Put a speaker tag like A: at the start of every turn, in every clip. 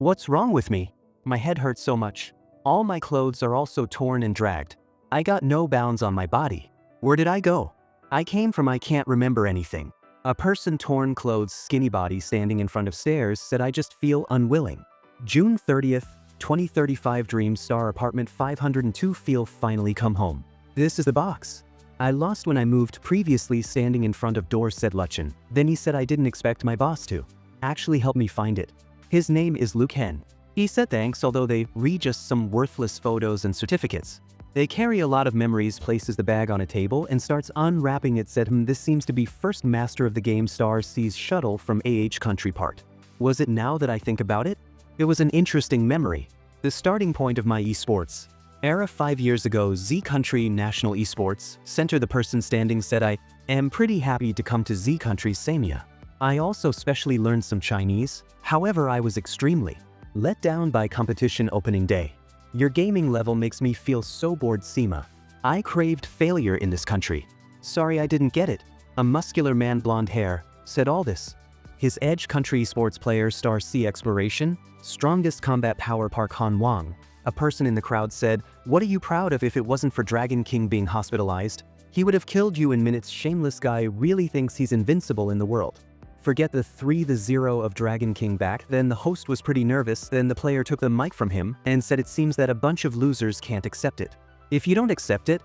A: What's wrong with me? My head hurts so much. All my clothes are also torn and dragged. I got no bounds on my body. Where did I go? I came from I can't remember anything. A person torn clothes skinny body standing in front of stairs said I just feel unwilling. June 30th, 2035 Dream Star Apartment 502 Feel finally come home. This is the box. I lost when I moved previously standing in front of door said Luchin. Then he said I didn't expect my boss to actually help me find it. His name is Luke Hen. He said thanks although they read just some worthless photos and certificates. They carry a lot of memories, places the bag on a table and starts unwrapping it said this seems to be first master of the game star sees shuttle from country part. Was it now that I think about it? It was an interesting memory. The starting point of my esports era 5 years ago Z Country National Esports Center the person standing said I am pretty happy to come to Z Country Samia. I also specially learned some Chinese, however I was extremely let down by competition opening day. Your gaming level makes me feel so bored Sima. I craved failure in this country. Sorry I didn't get it. A muscular man blonde hair said all this. His Edge Country sports player star C Exploration, strongest combat power Park Han Wang. A person in the crowd said, what are you proud of if it wasn't for Dragon King being hospitalized? He would have killed you in minutes. Shameless guy really thinks he's invincible in the world. Forget the 3-0 of Dragon King back then the host was pretty nervous then the player took the mic from him and said it seems that a bunch of losers can't accept it. If you don't accept it,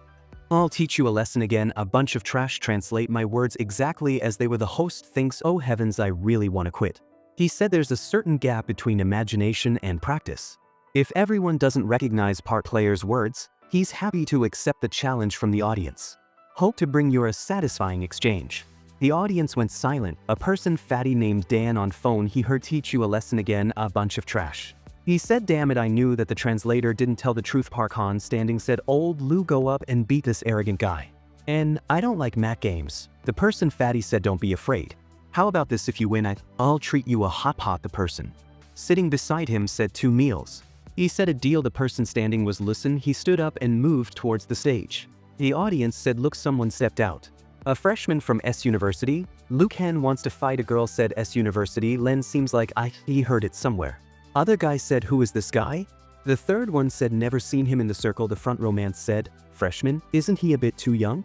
A: I'll teach you a lesson again. A bunch of trash translate my words exactly as they were. The host thinks oh heavens I really want to quit. He said there's a certain gap between imagination and practice. If everyone doesn't recognize part player's words, he's happy to accept the challenge from the audience. Hope to bring you a satisfying exchange. The audience went silent. A person fatty named Dan on phone he heard teach you a lesson again. A bunch of trash. He said damn it I knew that the translator didn't tell the truth. Park Han standing said old Lou go up and beat this arrogant guy. And I don't like Mac games. The person fatty said don't be afraid. How about this if you win I'll treat you a hot pot. The person sitting beside him said 2 meals. He said a deal. The person standing was listen. He stood up and moved towards the stage. The audience said look someone stepped out. A freshman from S University, Luke Hen wants to fight a girl said S University. Len seems like he heard it somewhere. Other guy said who is this guy? The third one said never seen him in the circle. The front romance said, freshman, isn't he a bit too young?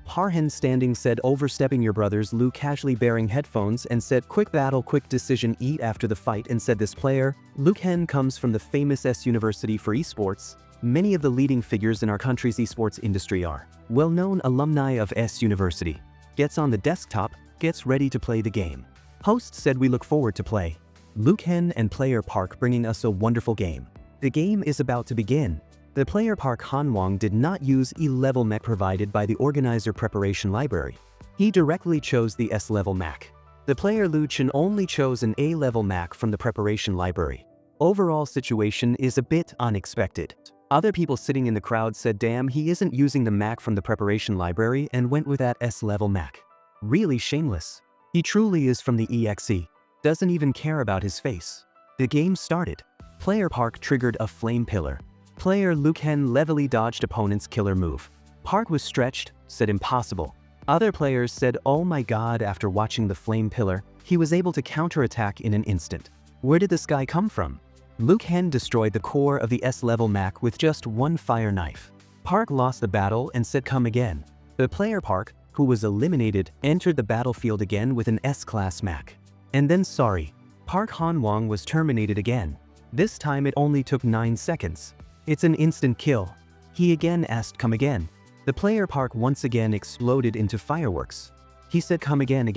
A: Parhen standing said overstepping your brothers. Lou casually bearing headphones and said quick battle quick decision eat after the fight and said this player, Luke Hen comes from the famous S University for esports. Many of the leading figures in our country's esports industry are well-known alumni of S University. Gets on the desktop, gets ready to play the game. Host said we look forward to play. Luke Hen and player Park bringing us a wonderful game. The game is about to begin. The player Park Han Wang did not use E-level mech provided by the organizer preparation library. He directly chose the S-level mech. The player Lu Chen only chose an A-level mech from the preparation library. Overall situation is a bit unexpected. Other people sitting in the crowd said damn he isn't using the Mac from the preparation library and went with that S-level Mac. Really shameless. He truly is from the EXE. Doesn't even care about his face. The game started. Player Park triggered a flame pillar. Player Luke Hen levelly dodged opponent's killer move. Park was stretched, said impossible. Other players said oh my god after watching the flame pillar, he was able to counterattack in an instant. Where did this guy come from? Luke Hen destroyed the core of the S-level Mac with just one fire knife. Park lost the battle and said come again. The player Park, who was eliminated, entered the battlefield again with an S-class Mac. And then sorry, Park Han Wang was terminated again. This time it only took 9 seconds. It's an instant kill. He again asked come again. The player Park once again exploded into fireworks. He said come again.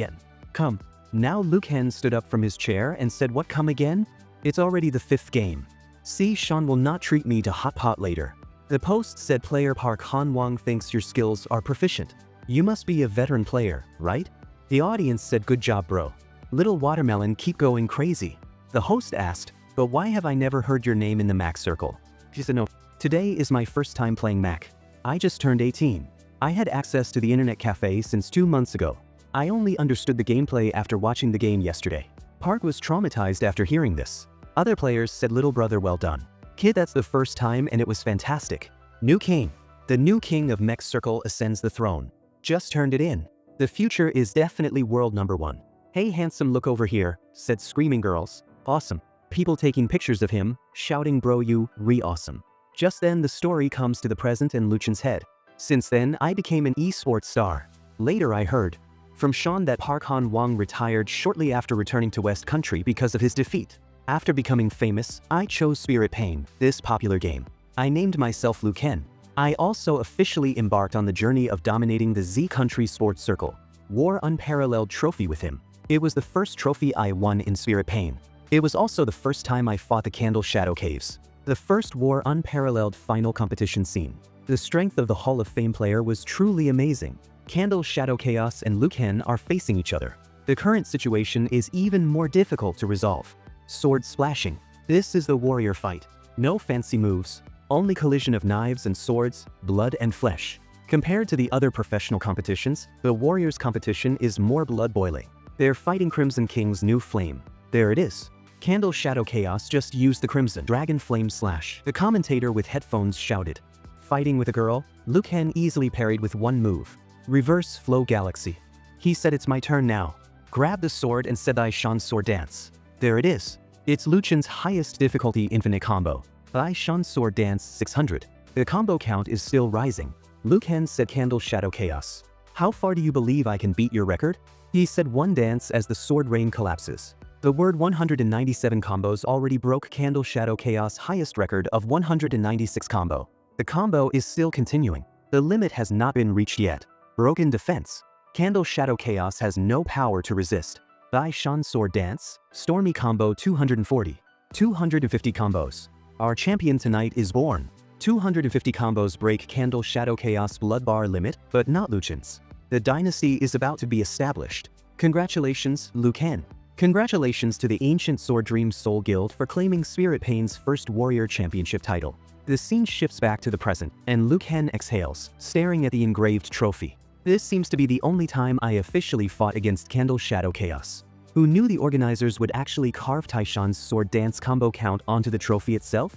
A: Come. Now Luke Hen stood up from his chair and said what come again? It's already the 5th game. See Sean will not treat me to hot pot later. The post said player Park Han Wang thinks your skills are proficient. You must be a veteran player, right? The audience said good job bro. Little watermelon keep going crazy. The host asked, but why have I never heard your name in the Mac circle? She said no. Today is my first time playing Mac. I just turned 18. I had access to the internet cafe since 2 months ago. I only understood the gameplay after watching the game yesterday. Park was traumatized after hearing this. Other players said little brother well done. Kid that's the first time and it was fantastic. New king. The new king of Mech Circle ascends the throne. Just turned it in. The future is definitely world #1. Hey handsome look over here, said screaming girls. Awesome. People taking pictures of him, shouting bro you, re-awesome. Just then the story comes to the present in Luchen's head. Since then I became an esports star. Later I heard from Sean that Park Han-wong retired shortly after returning to West Country because of his defeat. After becoming famous, I chose Spirit Pain, this popular game. I named myself Luken. I also officially embarked on the journey of dominating the Z Country sports circle. Wore unparalleled trophy with him. It was the first trophy I won in Spirit Pain. It was also the first time I fought the Candle Shadow Caves. The first war unparalleled final competition scene. The strength of the Hall of Fame player was truly amazing. Candle Shadow Chaos and Luken are facing each other. The current situation is even more difficult to resolve. Sword splashing. This is the warrior fight. No fancy moves, only collision of knives and swords, blood and flesh. Compared to the other professional competitions, the warriors competition is more blood boiling. They're fighting Crimson King's new flame. There it is. Candle Shadow Chaos just used the Crimson Dragon Flame Slash. The commentator with headphones shouted. Fighting with a girl, Luken easily parried with one move. Reverse Flow Galaxy. He said it's my turn now. Grab the sword and said I Shan Sword Dance. There it is. It's Luchen's highest difficulty infinite combo. I Shan Sword Dance 600. The combo count is still rising. Luken said Candle Shadow Chaos. How far do you believe I can beat your record? He said one dance as the sword rain collapses. The word 197 combos already broke Candle Shadow Chaos' highest record of 196 combo. The combo is still continuing. The limit has not been reached yet. Broken defense. Candle Shadow Chaos has no power to resist. Bai Shan Sword Dance, Stormy Combo 240. 250 combos. Our champion tonight is born. 250 combos break Candle Shadow Chaos blood bar limit, but not Luchen's. The dynasty is about to be established. Congratulations, Luken. Congratulations to the Ancient Sword Dream Soul Guild for claiming Spirit Pain's first warrior championship title. The scene shifts back to the present, and Luken exhales, staring at the engraved trophy. This seems to be the only time I officially fought against Candle Shadow Chaos. Who knew the organizers would actually carve Taishan's sword dance combo count onto the trophy itself?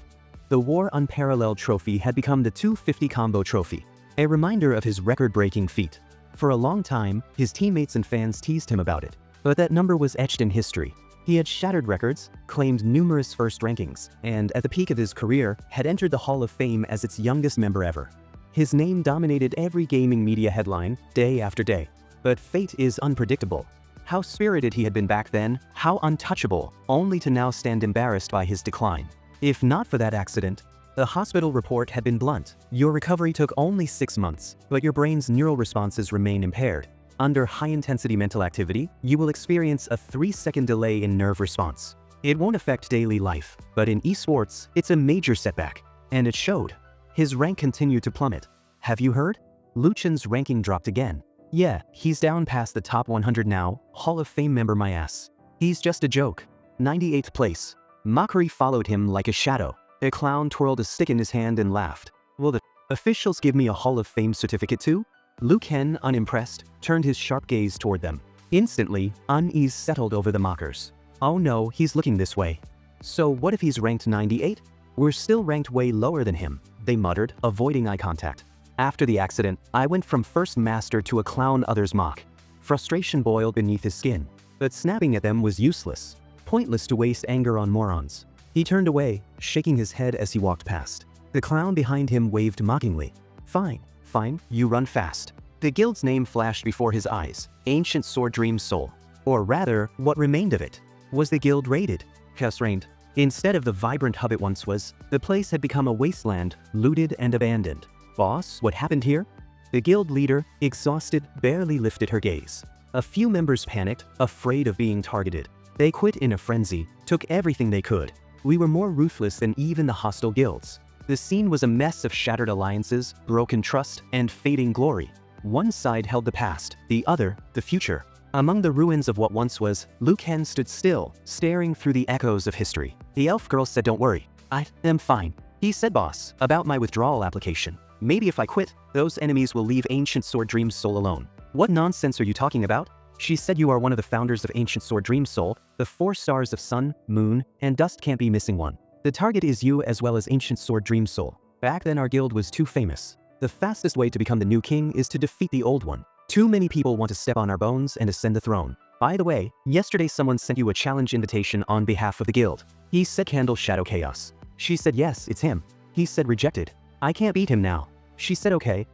A: The War Unparalleled trophy had become the 250 combo trophy, a reminder of his record-breaking feat. For a long time, his teammates and fans teased him about it, but that number was etched in history. He had shattered records, claimed numerous first rankings, and at the peak of his career, had entered the Hall of Fame as its youngest member ever. His name dominated every gaming media headline, day after day. But fate is unpredictable. How spirited he had been back then, how untouchable, only to now stand embarrassed by his decline. If not for that accident, the hospital report had been blunt. Your recovery took only 6 months, but your brain's neural responses remain impaired. Under high-intensity mental activity, you will experience a 3-second delay in nerve response. It won't affect daily life, but in esports, it's a major setback. And it showed. His rank continued to plummet. Have you heard? Luchen's ranking dropped again. Yeah, he's down past the top 100 now, Hall of Fame member my ass. He's just a joke. 98th place. Mockery followed him like a shadow. A clown twirled a stick in his hand and laughed. Will the officials give me a Hall of Fame certificate too? Luken, unimpressed, turned his sharp gaze toward them. Instantly, unease settled over the mockers. Oh no, he's looking this way. So what if he's ranked 98? We're still ranked way lower than him, they muttered, avoiding eye contact. After the accident, I went from first master to a clown others mock. Frustration boiled beneath his skin, but snapping at them was useless. Pointless to waste anger on morons. He turned away, shaking his head as he walked past. The clown behind him waved mockingly. Fine, fine, you run fast. The guild's name flashed before his eyes, Ancient Sword Dream Soul. Or rather, what remained of it. Was the guild raided? Chaos reigned. Instead of the vibrant hub it once was, the place had become a wasteland, looted and abandoned. Boss, what happened here? The guild leader, exhausted, barely lifted her gaze. A few members panicked, afraid of being targeted. They quit in a frenzy, took everything they could. We were more ruthless than even the hostile guilds. The scene was a mess of shattered alliances, broken trust, and fading glory. One side held the past, the other, the future. Among the ruins of what once was, Luken stood still, staring through the echoes of history. The elf girl said, "Don't worry, I am fine." He said, "Boss, about my withdrawal application. Maybe if I quit, those enemies will leave Ancient Sword Dream Soul alone." "What nonsense are you talking about?" She said, "You are one of the founders of Ancient Sword Dream Soul. The 4 stars of sun, moon, and dust can't be missing one. The target is you as well as Ancient Sword Dream Soul. Back then our guild was too famous. The fastest way to become the new king is to defeat the old one. Too many people want to step on our bones and ascend the throne. By the way, yesterday someone sent you a challenge invitation on behalf of the guild. He said Candle Shadow Chaos. She said yes, it's him. He said rejected. I can't beat him now. She said okay,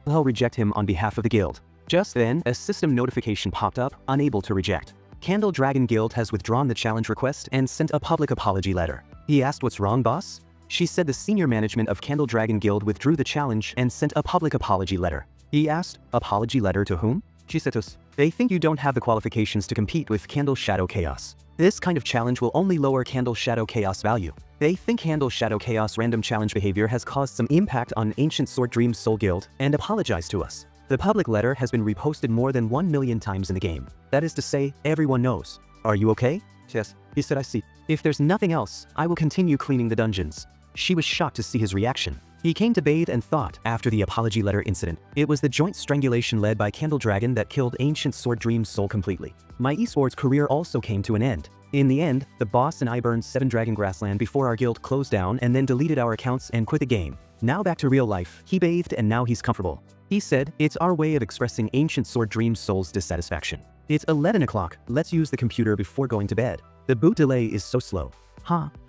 A: I'll reject him on behalf of the guild. Just then, a system notification popped up, unable to reject. Candle Dragon Guild has withdrawn the challenge request and sent a public apology letter. He asked what's wrong, boss? She said the senior management of Candle Dragon Guild withdrew the challenge and sent a public apology letter. He asked, apology letter to whom? She said us. They think you don't have the qualifications to compete with Candle Shadow Chaos. This kind of challenge will only lower Candle Shadow Chaos value. They think Candle Shadow Chaos random challenge behavior has caused some impact on Ancient Sword Dreams Soul Guild and apologized to us. The public letter has been reposted more than 1 million times in the game. That is to say, everyone knows. Are you okay? Yes. He said I see. If there's nothing else, I will continue cleaning the dungeons. She was shocked to see his reaction. He came to bathe and thought, after the apology letter incident, it was the joint strangulation led by Candle Dragon that killed Ancient Sword Dreams Soul completely. My esports career also came to an end. In the end, the boss and I burned 7 Dragon Grassland before our guild closed down and then deleted our accounts and quit the game. Now back to real life, he bathed and now he's comfortable. He said, it's our way of expressing Ancient Sword Dreams Soul's dissatisfaction. It's 11 o'clock, let's use the computer before going to bed. The boot delay is so slow.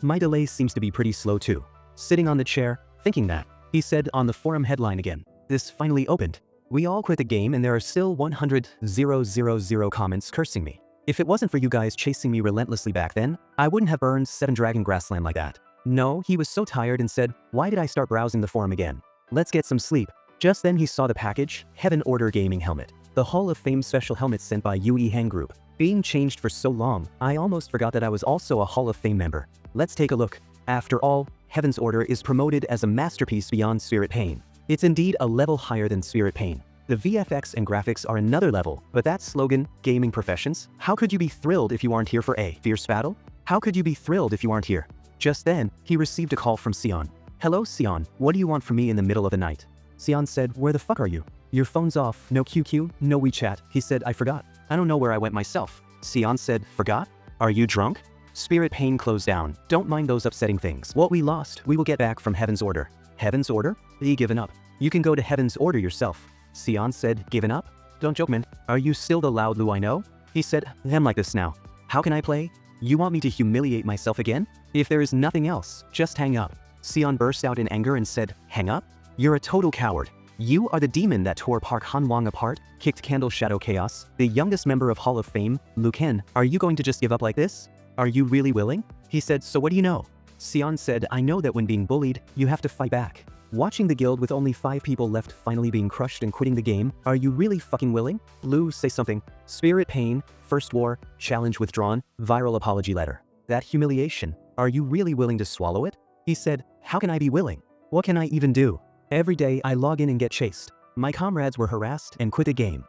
A: My delay seems to be pretty slow too. Sitting on the chair, thinking that, he said on the forum headline again. This finally opened. We all quit the game and there are still 100,000 comments cursing me. If it wasn't for you guys chasing me relentlessly back then, I wouldn't have earned 7 Dragon Grassland like that. No, he was so tired and said, why did I start browsing the forum again? Let's get some sleep. Just then he saw the package, Heaven Order Gaming Helmet. The Hall of Fame special helmet sent by Yui Hang Group. Being changed for so long, I almost forgot that I was also a Hall of Fame member. Let's take a look. After all, Heaven's Order is promoted as a masterpiece beyond Spirit Pain. It's indeed a level higher than Spirit Pain. The VFX and graphics are another level, but that slogan, gaming professions, how could you be thrilled if you aren't here for a fierce battle? How could you be thrilled if you aren't here? Just then, he received a call from Sion. Hello Sion, what do you want from me in the middle of the night? Sion said, where the fuck are you? Your phone's off, no QQ, no WeChat. He said, I forgot. I don't know where I went myself. Sion said, forgot? Are you drunk? Spirit Pain closed down. Don't mind those upsetting things. What we lost, we will get back from Heaven's Order. Heaven's Order? He given up. You can go to Heaven's Order yourself. Sion said, given up? Don't joke, man. Are you still the loud Lu I know? He said, I'm like this now. How can I play? You want me to humiliate myself again? If there is nothing else, just hang up. Sion burst out in anger and said, hang up? You're a total coward. You are the demon that tore Park Han-Wang apart, kicked Candle Shadow Chaos, the youngest member of Hall of Fame, Liu Ken. Are you going to just give up like this? Are you really willing? He said, so what do you know? Sion said, I know that when being bullied, you have to fight back. Watching the guild with only 5 people left finally being crushed and quitting the game, are you really fucking willing? Liu, say something. Spirit Pain, First War, challenge withdrawn, viral apology letter. That humiliation, are you really willing to swallow it? He said, how can I be willing? What can I even do? Every day I log in and get chased. My comrades were harassed and quit the game.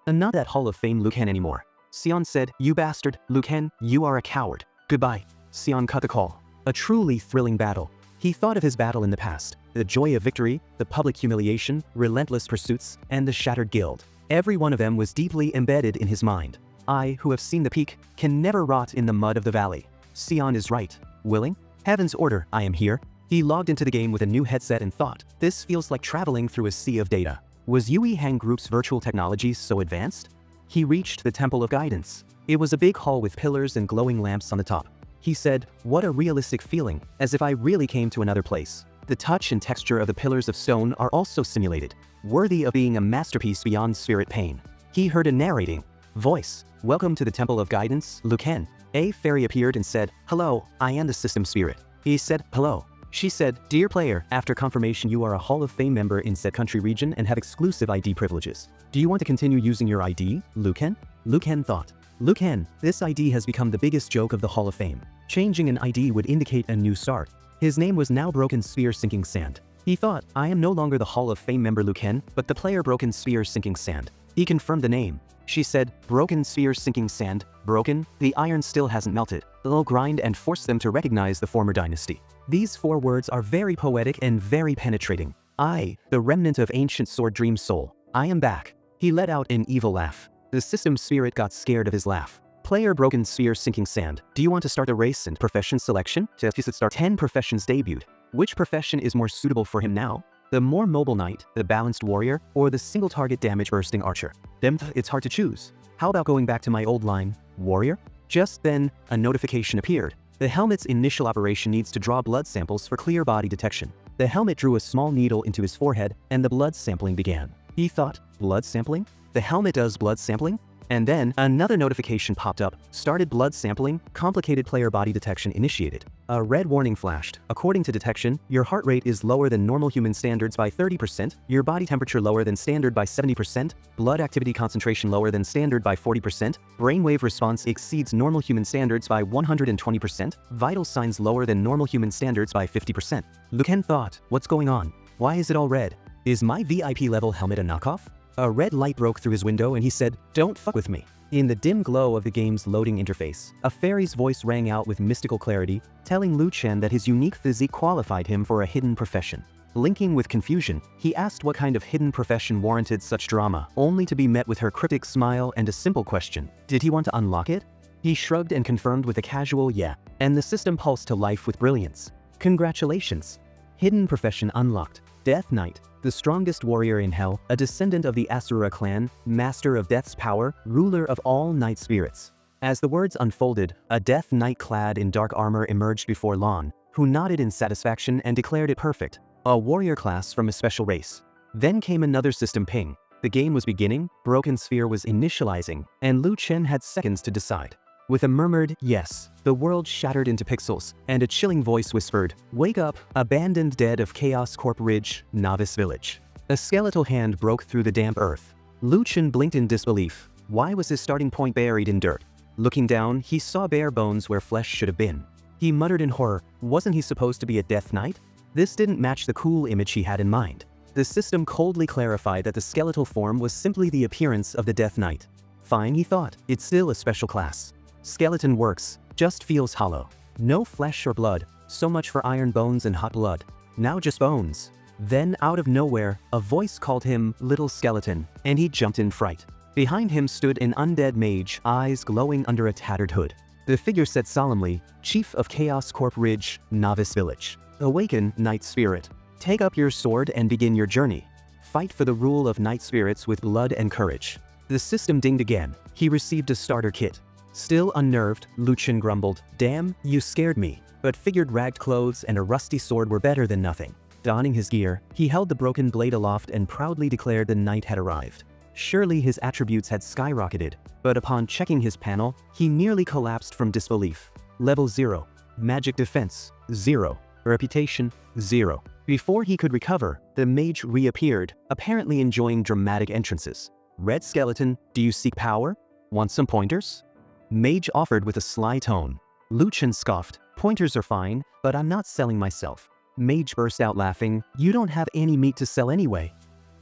A: Not that Hall of Fame Liu Ken anymore. Sion said, you bastard, Liu Ken, you are a coward. Goodbye. Sion cut the call. A truly thrilling battle. He thought of his battle in the past, the joy of victory, the public humiliation, relentless pursuits, and the shattered guild. Every one of them was deeply embedded in his mind. I, who have seen the peak, can never rot in the mud of the valley. Sion is right. Willing? Heaven's Order, I am here. He logged into the game with a new headset and thought, this feels like traveling through a sea of data. Was Yui Hang Group's virtual technology so advanced? He reached the Temple of Guidance. It was a big hall with pillars and glowing lamps on the top. He said, what a realistic feeling, as if I really came to another place. The touch and texture of the pillars of stone are also simulated, worthy of being a masterpiece beyond Spirit Pain. He heard a narrating voice. Welcome to the Temple of Guidance, Liu Ken. A fairy appeared and said, hello, I am the system spirit. He said, hello. She said, dear player, after confirmation you are a Hall of Fame member in said country region and have exclusive ID privileges. Do you want to continue using your ID, Liu Ken? Liu Ken thought. Liu Ken, this ID has become the biggest joke of the Hall of Fame. Changing an ID would indicate a new start. His name was now Broken Sphere Sinking Sand. He thought, I am no longer the Hall of Fame member Liu Ken, but the player Broken Sphere Sinking Sand. He confirmed the name. She said, Broken Sphere Sinking Sand, broken, the iron still hasn't melted. I'll grind and force them to recognize the former dynasty. These 4 words are very poetic and very penetrating. I, the remnant of ancient Sword Dream Soul, I am back. He let out an evil laugh. The system spirit got scared of his laugh. Player Broken Sphere Sinking Sand, do you want to start a race and profession selection? He should start 10 professions debuted. Which profession is more suitable for him now? The more mobile knight, the balanced warrior, or the single target damage bursting archer? It's hard to choose. How about going back to my old line, warrior? Just then, a notification appeared. The helmet's initial operation needs to draw blood samples for clear body detection. The helmet drew a small needle into his forehead, and the blood sampling began. He thought, blood sampling? The helmet does blood sampling? And then, another notification popped up. Started blood sampling, complicated player body detection initiated. A red warning flashed. According to detection, your heart rate is lower than normal human standards by 30%, your body temperature lower than standard by 70%, blood activity concentration lower than standard by 40%, brainwave response exceeds normal human standards by 120%, vital signs lower than normal human standards by 50%. Liu Ken thought, what's going on? Why is it all red? Is my VIP level helmet a knockoff? A red light broke through his window and he said, "Don't fuck with me." In the dim glow of the game's loading interface, a fairy's voice rang out with mystical clarity, telling Liu Chen that his unique physique qualified him for a hidden profession. Blinking with confusion, he asked what kind of hidden profession warranted such drama, only to be met with her cryptic smile and a simple question. Did he want to unlock it? He shrugged and confirmed with a casual yeah, and the system pulsed to life with brilliance. Congratulations! Hidden profession unlocked. Death Knight, the strongest warrior in hell, a descendant of the Asura clan, master of death's power, ruler of all night spirits. As the words unfolded, a Death Knight clad in dark armor emerged before Lon, who nodded in satisfaction and declared it perfect. A warrior class from a special race. Then came another system ping. The game was beginning, Broken Sphere was initializing, and Liu Chen had seconds to decide. With a murmured yes, the world shattered into pixels, and a chilling voice whispered, "Wake up, abandoned dead of Chaos Corp Ridge, Novice Village." A skeletal hand broke through the damp earth. Liu Chen blinked in disbelief. Why was his starting point buried in dirt? Looking down, he saw bare bones where flesh should have been. He muttered in horror, wasn't he supposed to be a Death Knight? This didn't match the cool image he had in mind. The system coldly clarified that the skeletal form was simply the appearance of the Death Knight. Fine, he thought, it's still a special class. Skeleton works, just feels hollow. No flesh or blood, so much for iron bones and hot blood. Now just bones. Then, out of nowhere, a voice called him Little Skeleton, and he jumped in fright. Behind him stood an undead mage, eyes glowing under a tattered hood. The figure said solemnly, "Chief of Chaos Corp Ridge, Novice Village. Awaken, Night Spirit. Take up your sword and begin your journey. Fight for the rule of Night Spirits with blood and courage." The system dinged again. He received a starter kit. Still unnerved, Liu Chen grumbled, "Damn, you scared me," but figured ragged clothes and a rusty sword were better than nothing. Donning his gear, he held the broken blade aloft and proudly declared the knight had arrived. Surely his attributes had skyrocketed, but upon checking his panel, he nearly collapsed from disbelief. Level 0. Magic defense, 0. Reputation, 0. Before he could recover, the mage reappeared, apparently enjoying dramatic entrances. "Red Skeleton, do you seek power? Want some pointers?" Mage offered with a sly tone. Liu Chen scoffed, "Pointers are fine, but I'm not selling myself." Mage burst out laughing, "You don't have any meat to sell anyway."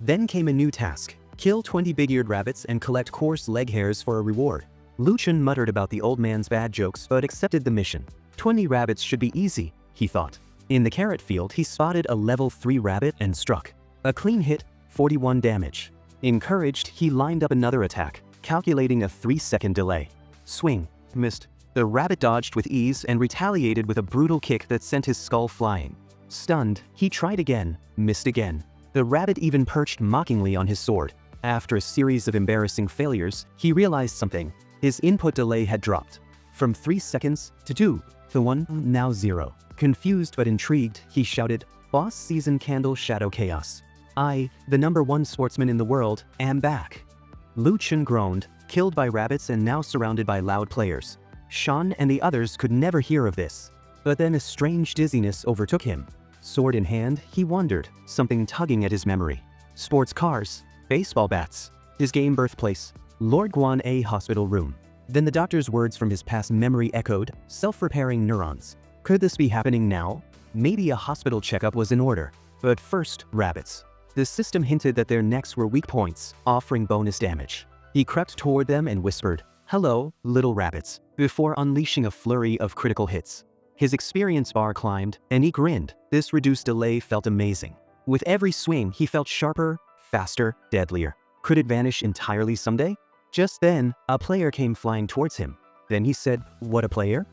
A: Then came a new task. Kill 20 big-eared rabbits and collect coarse leg hairs for a reward. Liu Chen muttered about the old man's bad jokes but accepted the mission. 20 rabbits should be easy, he thought. In the carrot field, he spotted a level 3 rabbit and struck. A clean hit, 41 damage. Encouraged, he lined up another attack, calculating a 3-second delay. Swing, missed. The rabbit dodged with ease and retaliated with a brutal kick that sent his skull flying. Stunned, he tried again, missed again. The rabbit even perched mockingly on his sword. After a series of embarrassing failures, he realized something. His input delay had dropped. From 3 seconds to 2, to 1, now 0. Confused but intrigued, he shouted, "Boss Season Candle Shadow Chaos. I, the #1 sportsman in the world, am back." Liu Chen groaned, killed by rabbits and now surrounded by loud players. Shan and the others could never hear of this. But then a strange dizziness overtook him. Sword in hand, he wondered, something tugging at his memory. Sports cars, baseball bats, his game birthplace, Lord Guan A hospital room. Then the doctor's words from his past memory echoed, self-repairing neurons. Could this be happening now? Maybe a hospital checkup was in order. But first, rabbits. The system hinted that their necks were weak points, offering bonus damage. He crept toward them and whispered, "Hello, little rabbits," before unleashing a flurry of critical hits. His experience bar climbed, and he grinned. This reduced delay felt amazing. With every swing, he felt sharper, faster, deadlier. Could it vanish entirely someday? Just then, a player came flying towards him. Then he said, "What a player?"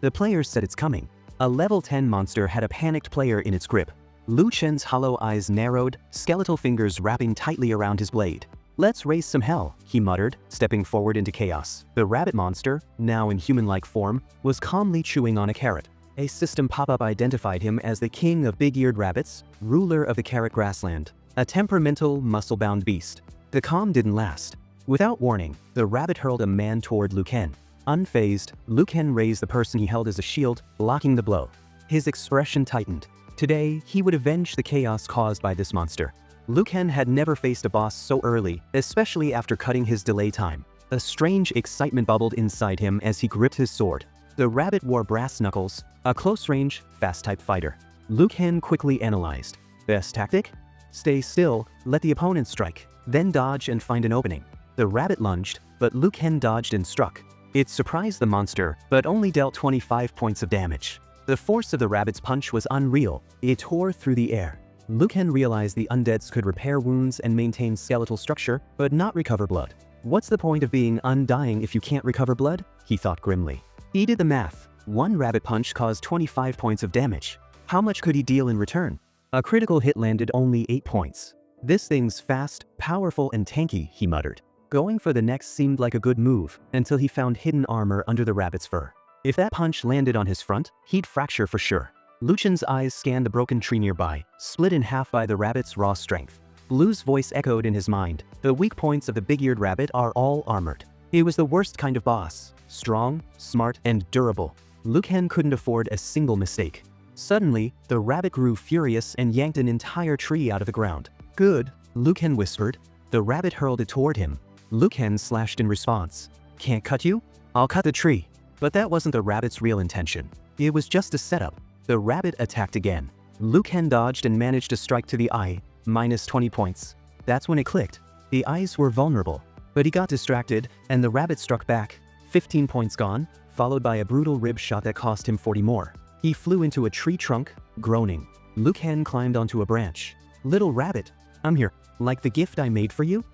A: The player said it's coming. A level 10 monster had a panicked player in its grip. Liu Chen's hollow eyes narrowed, skeletal fingers wrapping tightly around his blade. Let's raise some hell, he muttered, stepping forward into chaos. The rabbit monster, now in human-like form, was calmly chewing on a carrot. A system pop-up identified him as the king of big-eared rabbits, ruler of the carrot grassland, a temperamental, muscle-bound beast. The calm didn't last. Without warning, the rabbit hurled a man toward Liu Ken. Unfazed, Liu Ken raised the person he held as a shield, blocking the blow. His expression tightened. Today, he would avenge the chaos caused by this monster. Liu Ken had never faced a boss so early, especially after cutting his delay time. A strange excitement bubbled inside him as he gripped his sword. The rabbit wore brass knuckles, a close-range, fast-type fighter. Liu Ken quickly analyzed. Best tactic? Stay still, let the opponent strike, then dodge and find an opening. The rabbit lunged, but Liu Ken dodged and struck. It surprised the monster, but only dealt 25 points of damage. The force of the rabbit's punch was unreal. It tore through the air. Liu Ken realized the undeads could repair wounds and maintain skeletal structure, but not recover blood. What's the point of being undying if you can't recover blood? He thought grimly. He did the math. One rabbit punch caused 25 points of damage. How much could he deal in return? A critical hit landed only 8 points. This thing's fast, powerful, and tanky, he muttered. Going for the next seemed like a good move, until he found hidden armor under the rabbit's fur. If that punch landed on his front, he'd fracture for sure. Liu Chen's eyes scanned the broken tree nearby, split in half by the rabbit's raw strength. Blue's voice echoed in his mind. The weak points of the big-eared rabbit are all armored. It was the worst kind of boss. Strong, smart, and durable. Liu Ken couldn't afford a single mistake. Suddenly, the rabbit grew furious and yanked an entire tree out of the ground. Good, Liu Ken whispered. The rabbit hurled it toward him. Liu Ken slashed in response. Can't cut you? I'll cut the tree. But that wasn't the rabbit's real intention. It was just a setup. The rabbit attacked again. Liu Ken dodged and managed to strike to the eye, minus 20 points. That's when it clicked. The eyes were vulnerable. But he got distracted, and the rabbit struck back. 15 points gone, followed by a brutal rib shot that cost him 40 more. He flew into a tree trunk, groaning. Liu Ken climbed onto a branch. Little rabbit, I'm here. Like the gift I made for you?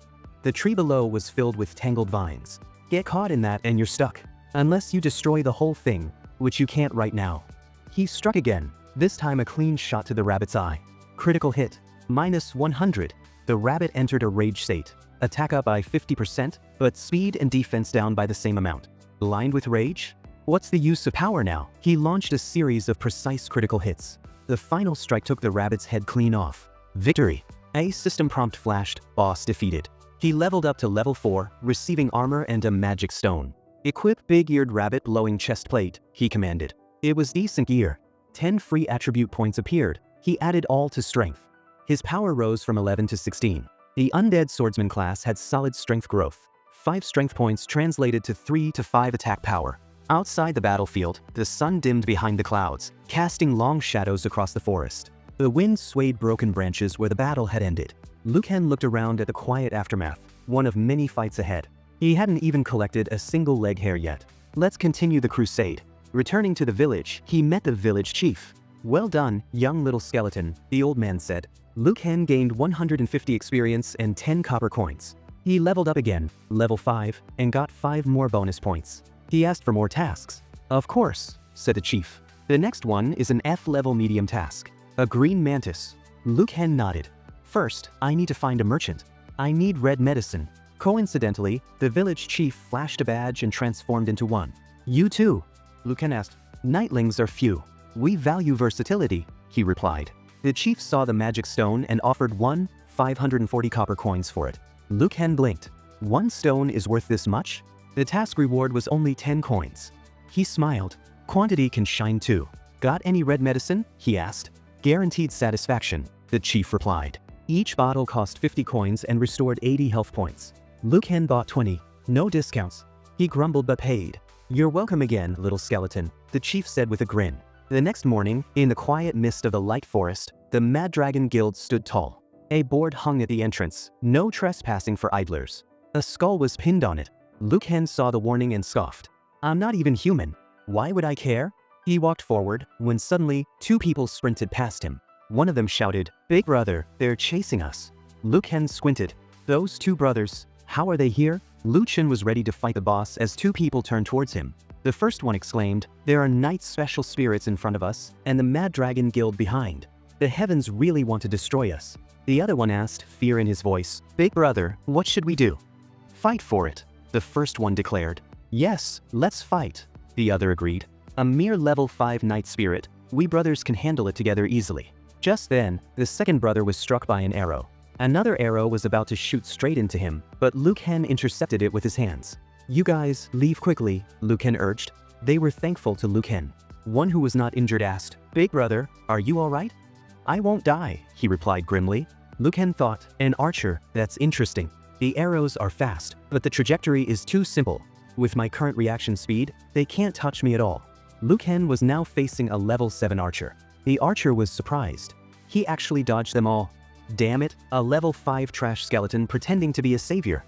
A: The tree below was filled with tangled vines. Get caught in that and you're stuck. Unless you destroy the whole thing, which you can't right now. He struck again, this time a clean shot to the rabbit's eye. Critical hit, minus 100. The rabbit entered a rage state. Attack up by 50%, but speed and defense down by the same amount. Blind with rage? What's the use of power now? He launched a series of precise critical hits. The final strike took the rabbit's head clean off. Victory. A system prompt flashed, boss defeated. He leveled up to level 4, receiving armor and a magic stone. Equip big-eared rabbit blowing chest plate, he commanded. It was decent gear. 10 free attribute points appeared. He added all to strength. His power rose from 11 to 16. The undead swordsman class had solid strength growth. 5 strength points translated to 3 to 5 attack power. Outside the battlefield, the sun dimmed behind the clouds, casting long shadows across the forest. The wind swayed broken branches where the battle had ended. Liu Ken looked around at the quiet aftermath, one of many fights ahead. He hadn't even collected a single leg hair yet. Let's continue the crusade. Returning to the village, he met the village chief. Well done, young little skeleton, the old man said. Liu Ken gained 150 experience and 10 copper coins. He leveled up again, level 5, and got 5 more bonus points. He asked for more tasks. Of course, said the chief. The next one is an F-level medium task. A green mantis. Liu Ken nodded. First, I need to find a merchant. I need red medicine. Coincidentally, the village chief flashed a badge and transformed into one. You too? Liu Ken asked. Nightlings are few. We value versatility, he replied. The chief saw the magic stone and offered 540 copper coins for it. Liu Ken blinked. 1 stone is worth this much? The task reward was only 10 coins. He smiled. Quantity can shine too. Got any red medicine? He asked. Guaranteed satisfaction, the chief replied. Each bottle cost 50 coins and restored 80 health points. Liu Ken bought 20. No discounts. He grumbled but paid. You're welcome again, little skeleton, the chief said with a grin. The next morning, in the quiet mist of the light forest, the Mad Dragon Guild stood tall. A board hung at the entrance, no trespassing for idlers. A skull was pinned on it. Liu Ken saw the warning and scoffed. I'm not even human. Why would I care? He walked forward, when suddenly, 2 people sprinted past him. One of them shouted, Big brother, they're chasing us. Liu Ken squinted. Those 2 brothers, how are they here? Liu Chen was ready to fight the boss as 2 people turned towards him. The first one exclaimed, There are night special spirits in front of us, and the Mad Dragon Guild behind. The heavens really want to destroy us. The other one asked, fear in his voice. Big brother, what should we do? Fight for it, the first one declared. Yes, let's fight, the other agreed. A mere level 5 night spirit, we brothers can handle it together easily. Just then, the second brother was struck by an arrow. Another arrow was about to shoot straight into him, but Liu Ken intercepted it with his hands. You guys, leave quickly, Liu Ken urged. They were thankful to Liu Ken. One who was not injured asked, Big brother, are you alright? I won't die, he replied grimly. Liu Ken thought, an archer, that's interesting. The arrows are fast, but the trajectory is too simple. With my current reaction speed, they can't touch me at all. Liu Ken was now facing a level 7 archer. The archer was surprised. He actually dodged them all. Damn it, a level 5 trash skeleton pretending to be a savior.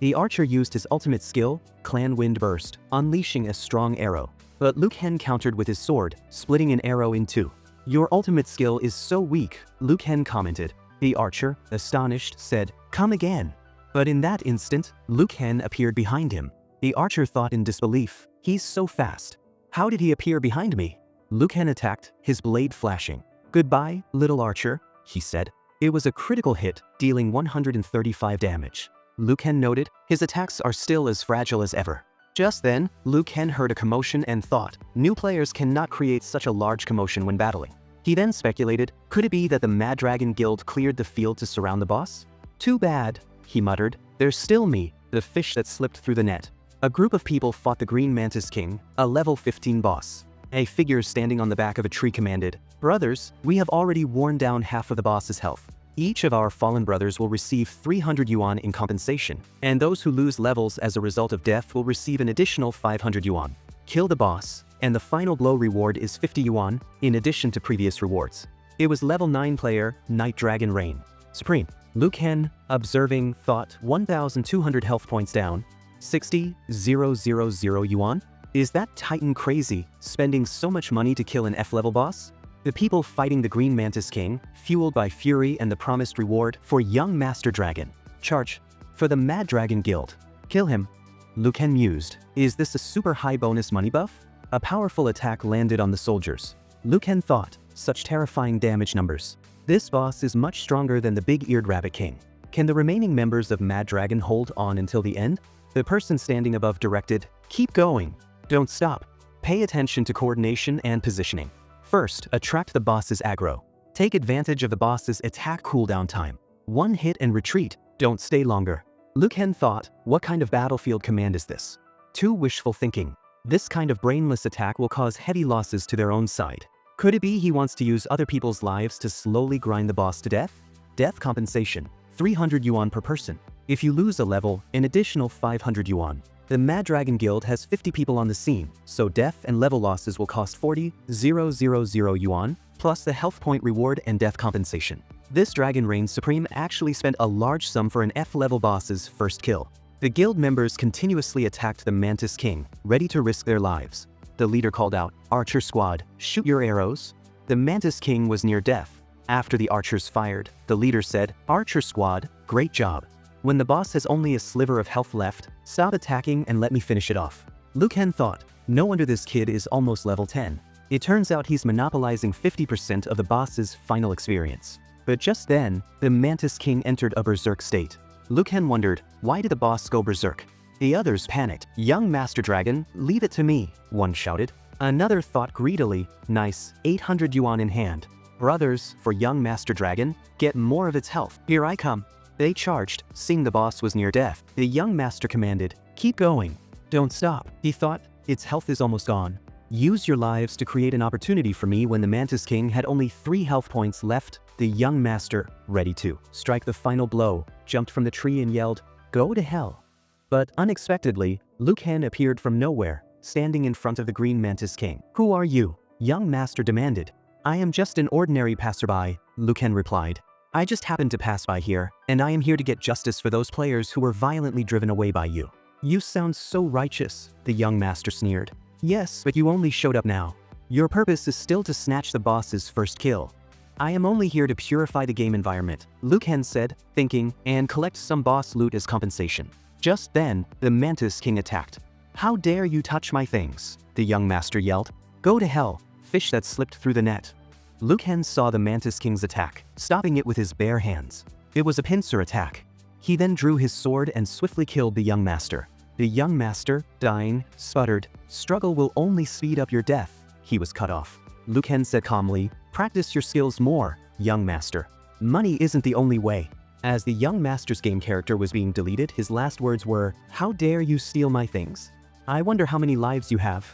A: The archer used his ultimate skill, Clan Wind Burst, unleashing a strong arrow. But Liu Ken countered with his sword, splitting an arrow in two. Your ultimate skill is so weak, Liu Ken commented. The archer, astonished, said, come again. But in that instant, Liu Ken appeared behind him. The archer thought in disbelief, he's so fast. How did he appear behind me? Liu Ken attacked, his blade flashing. Goodbye, little archer, he said. It was a critical hit, dealing 135 damage. Liu Ken noted, his attacks are still as fragile as ever. Just then, Liu Ken heard a commotion and thought, new players cannot create such a large commotion when battling. He then speculated, could it be that the Mad Dragon Guild cleared the field to surround the boss? Too bad, he muttered, there's still me, the fish that slipped through the net. A group of people fought the Green Mantis King, a level 15 boss. A figure standing on the back of a tree commanded, brothers, we have already worn down half of the boss's health. Each of our fallen brothers will receive 300 yuan in compensation, and those who lose levels as a result of death will receive an additional 500 yuan. Kill the boss, and the final blow reward is 50 yuan, in addition to previous rewards. It was level 9 player, Night Dragon Rain. Supreme. Liu Ken, observing, thought, 1,200 health points down. 60,000 yuan? Is that Titan crazy, spending so much money to kill an F-level boss? The people fighting the Green Mantis King, fueled by fury and the promised reward for young Master Dragon. Charge. For the Mad Dragon Guild. Kill him. Liu Ken mused. Is this a super high bonus money buff? A powerful attack landed on the soldiers. Liu Ken thought, such terrifying damage numbers. This boss is much stronger than the Big-Eared Rabbit King. Can the remaining members of Mad Dragon hold on until the end? The person standing above directed, keep going. Don't stop. Pay attention to coordination and positioning. First, attract the boss's aggro. Take advantage of the boss's attack cooldown time. One hit and retreat, don't stay longer. Liu Ken thought, what kind of battlefield command is this? Too wishful thinking. This kind of brainless attack will cause heavy losses to their own side. Could it be he wants to use other people's lives to slowly grind the boss to death? Death compensation, 300 yuan per person. If you lose a level, an additional 500 yuan. The Mad Dragon Guild has 50 people on the scene, so death and level losses will cost 40,000 yuan, plus the health point reward and death compensation. This Dragon Reign Supreme actually spent a large sum for an F-level boss's first kill. The guild members continuously attacked the Mantis King, ready to risk their lives. The leader called out, Archer Squad, shoot your arrows. The Mantis King was near death. After the archers fired, the leader said, Archer Squad, great job. When the boss has only a sliver of health left, stop attacking and let me finish it off. Liu Ken thought, no wonder this kid is almost level 10. It turns out he's monopolizing 50% of the boss's final experience. But just then, the Mantis King entered a berserk state. Liu Ken wondered, why did the boss go berserk? The others panicked. Young Master Dragon, leave it to me, one shouted. Another thought greedily, nice, 800 yuan in hand. Brothers, for young Master Dragon, get more of its health. Here I come. They charged, seeing the boss was near death. The young master commanded, keep going. Don't stop. He thought, its health is almost gone. Use your lives to create an opportunity for me. When the Mantis King had only 3 health points left, the young master, ready to strike the final blow, jumped from the tree and yelled, go to hell. But unexpectedly, Liu Ken appeared from nowhere, standing in front of the Green Mantis King. Who are you? Young master demanded. I am just an ordinary passerby, Liu Ken replied. I just happened to pass by here, and I am here to get justice for those players who were violently driven away by you. You sound so righteous, the young master sneered. Yes, but you only showed up now. Your purpose is still to snatch the boss's first kill. I am only here to purify the game environment, Liu Ken said, thinking, and collect some boss loot as compensation. Just then, the Mantis King attacked. How dare you touch my things, the young master yelled. Go to hell, fish that slipped through the net. Liu Ken saw the Mantis King's attack, stopping it with his bare hands. It was a pincer attack. He then drew his sword and swiftly killed the young master. The young master, dying, sputtered, "Struggle will only speed up your death." He was cut off. Liu Ken said calmly, "Practice your skills more, young master. Money isn't the only way." As the young master's game character was being deleted, his last words were, "How dare you steal my things? I wonder how many lives you have."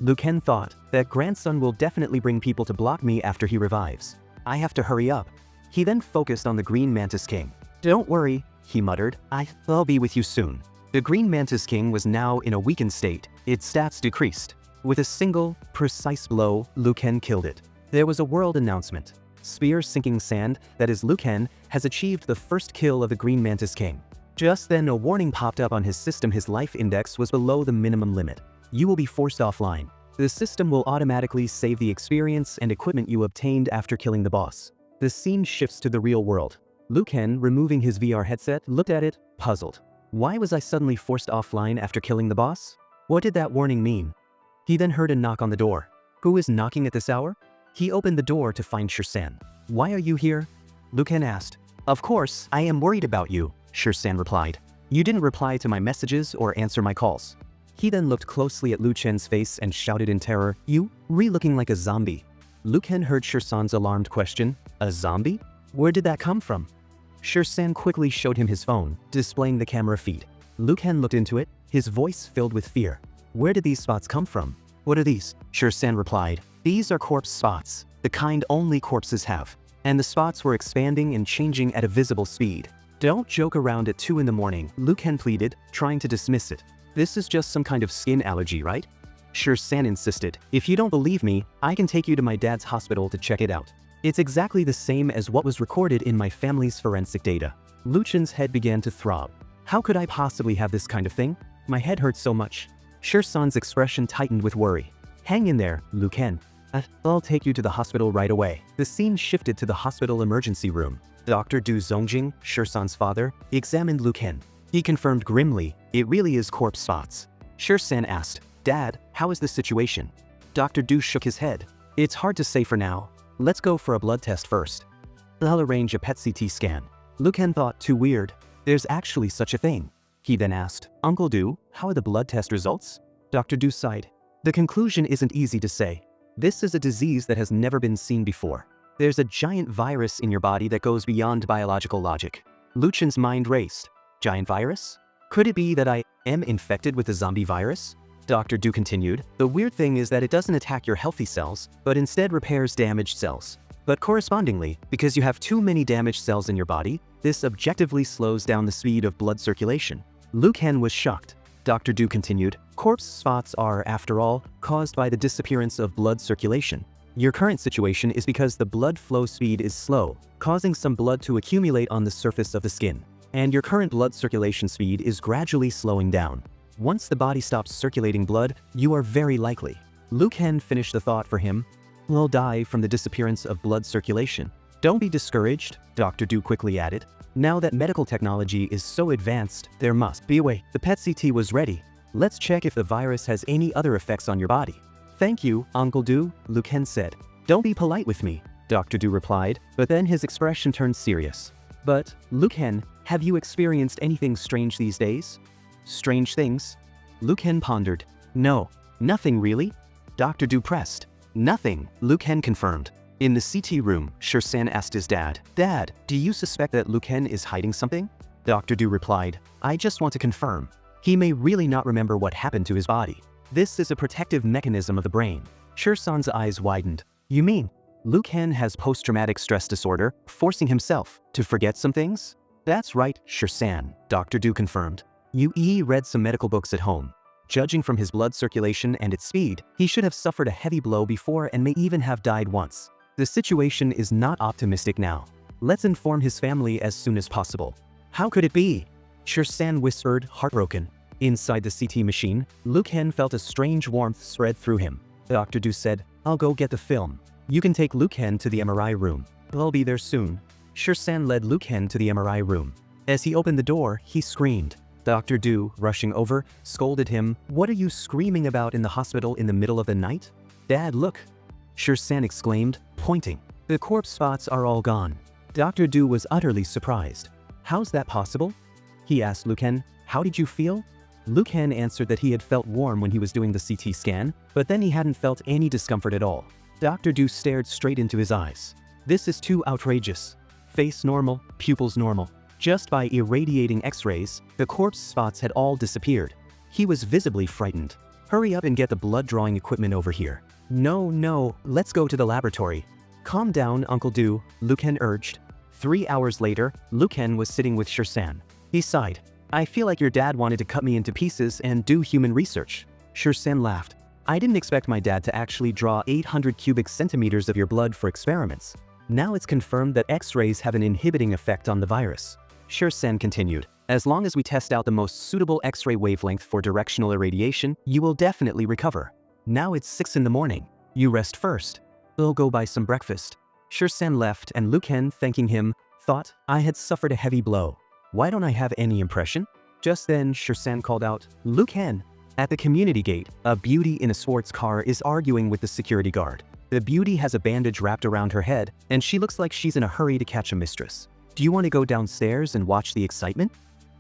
A: Liu Ken thought, "That grandson will definitely bring people to block me after he revives. I have to hurry up." He then focused on the Green Mantis King. "Don't worry," he muttered, "I'll be with you soon." The Green Mantis King was now in a weakened state, its stats decreased. With a single, precise blow, Liu Ken killed it. There was a world announcement. Spear sinking sand, that is Liu Ken, has achieved the first kill of the Green Mantis King. Just then a warning popped up on his system. His life index was below the minimum limit. You will be forced offline. The system will automatically save the experience and equipment you obtained after killing the boss. The scene shifts to the real world. Liu Ken, removing his VR headset, looked at it, puzzled. Why was I suddenly forced offline after killing the boss? What did that warning mean? He then heard a knock on the door. Who is knocking at this hour? He opened the door to find Shirsan. "Why are you here?" Liu Ken asked. "Of course, I am worried about you," Shirsan replied. "You didn't reply to my messages or answer my calls." He then looked closely at Liu Chen's face and shouted in terror, "You, looking like a zombie." Liu Ken heard Shirsan's alarmed question, "A zombie? Where did that come from?" Shirsan quickly showed him his phone, displaying the camera feed. Liu Ken looked into it, his voice filled with fear. "Where did these spots come from?" "What are these?" Shirsan replied. "These are corpse spots, the kind only corpses have." And the spots were expanding and changing at a visible speed. "Don't joke around at 2 in the morning, Liu Ken pleaded, trying to dismiss it. "This is just some kind of skin allergy, right?" Shirsan insisted. "If you don't believe me, I can take you to my dad's hospital to check it out. It's exactly the same as what was recorded in my family's forensic data." Liu Chen's head began to throb. "How could I possibly have this kind of thing? My head hurts so much." Shirsan's expression tightened with worry. "Hang in there, Liu Ken. I'll take you to the hospital right away." The scene shifted to the hospital emergency room. Dr. Du Zongjing, Shirsan's father, examined Liu Ken. He confirmed grimly, "It really is corpse spots." Shirsan asked, "Dad, how is the situation?" Dr. Du shook his head. "It's hard to say for now. Let's go for a blood test first. I'll arrange a PET CT scan." Liu Ken thought, too weird. There's actually such a thing. He then asked, "Uncle Du, how are the blood test results?" Dr. Du sighed. "The conclusion isn't easy to say. This is a disease that has never been seen before. There's a giant virus in your body that goes beyond biological logic." Liu Chen's mind raced. Giant virus? Could it be that I am infected with the zombie virus? Dr. Du continued, "The weird thing is that it doesn't attack your healthy cells, but instead repairs damaged cells. But correspondingly, because you have too many damaged cells in your body, this objectively slows down the speed of blood circulation." Liu Ken was shocked. Dr. Du continued, "Corpse spots are, after all, caused by the disappearance of blood circulation. Your current situation is because the blood flow speed is slow, causing some blood to accumulate on the surface of the skin. And your current blood circulation speed is gradually slowing down. Once the body stops circulating blood, you are very likely." Liu Ken finished the thought for him. "Will die from the disappearance of blood circulation." "Don't be discouraged," Dr. Du quickly added. "Now that medical technology is so advanced, there must be a way." The PET CT was ready. "Let's check if the virus has any other effects on your body." "Thank you, Uncle Du," Liu Ken said. "Don't be polite with me," Dr. Du replied, but then his expression turned serious. "But, Liu Ken, have you experienced anything strange these days?" "Strange things?" Liu Ken pondered. "No, nothing really." Dr. Du pressed. "Nothing," Liu Ken confirmed. In the CT room, Shirsan asked his dad, "Dad, do you suspect that Liu Ken is hiding something?" Dr. Du replied, "I just want to confirm. He may really not remember what happened to his body. This is a protective mechanism of the brain." Shirsan's eyes widened. "You mean Liu Ken has post-traumatic stress disorder, forcing himself to forget some things?" "That's right, Shirsan," Dr. Du confirmed. "You read some medical books at home. Judging from his blood circulation and its speed, he should have suffered a heavy blow before and may even have died once. The situation is not optimistic now. Let's inform his family as soon as possible." "How could it be?" Shirsan whispered, heartbroken. Inside the CT machine, Liu Ken felt a strange warmth spread through him. Dr. Du said, "I'll go get the film. You can take Liu Ken to the MRI room. I'll be there soon." Shirsan led Liu Ken to the MRI room. As he opened the door, he screamed. Dr. Du, rushing over, scolded him. "What are you screaming about in the hospital in the middle of the night?" "Dad, look!" Shirsan exclaimed, pointing. The corpse spots are all gone. Dr. Du was utterly surprised. How's that possible? He asked Luken, how did you feel? Luken answered that he had felt warm when he was doing the CT scan, but then he hadn't felt any discomfort at all. Dr. Du stared straight into his eyes. This is too outrageous. Face normal, pupils normal. Just by irradiating X-rays, the corpse spots had all disappeared. He was visibly frightened. Hurry up and get the blood drawing equipment over here. No, let's go to the laboratory. Calm down, Uncle Du, Luken urged. 3 hours later, Luken was sitting with Shirsan. He sighed. I feel like your dad wanted to cut me into pieces and do human research. Shirsan laughed. I didn't expect my dad to actually draw 800 cubic centimeters of your blood for experiments. Now it's confirmed that X-rays have an inhibiting effect on the virus. Shirsan continued. As long as we test out the most suitable X-ray wavelength for directional irradiation, you will definitely recover. Now it's 6 in the morning. You rest first. We'll go buy some breakfast. Shirsan left and Luken, thanking him, thought, I had suffered a heavy blow. Why don't I have any impression? Just then, Shirsan called out, Luken. At the community gate, a beauty in a sports car is arguing with the security guard. The beauty has a bandage wrapped around her head, and she looks like she's in a hurry to catch a mistress. Do you want to go downstairs and watch the excitement?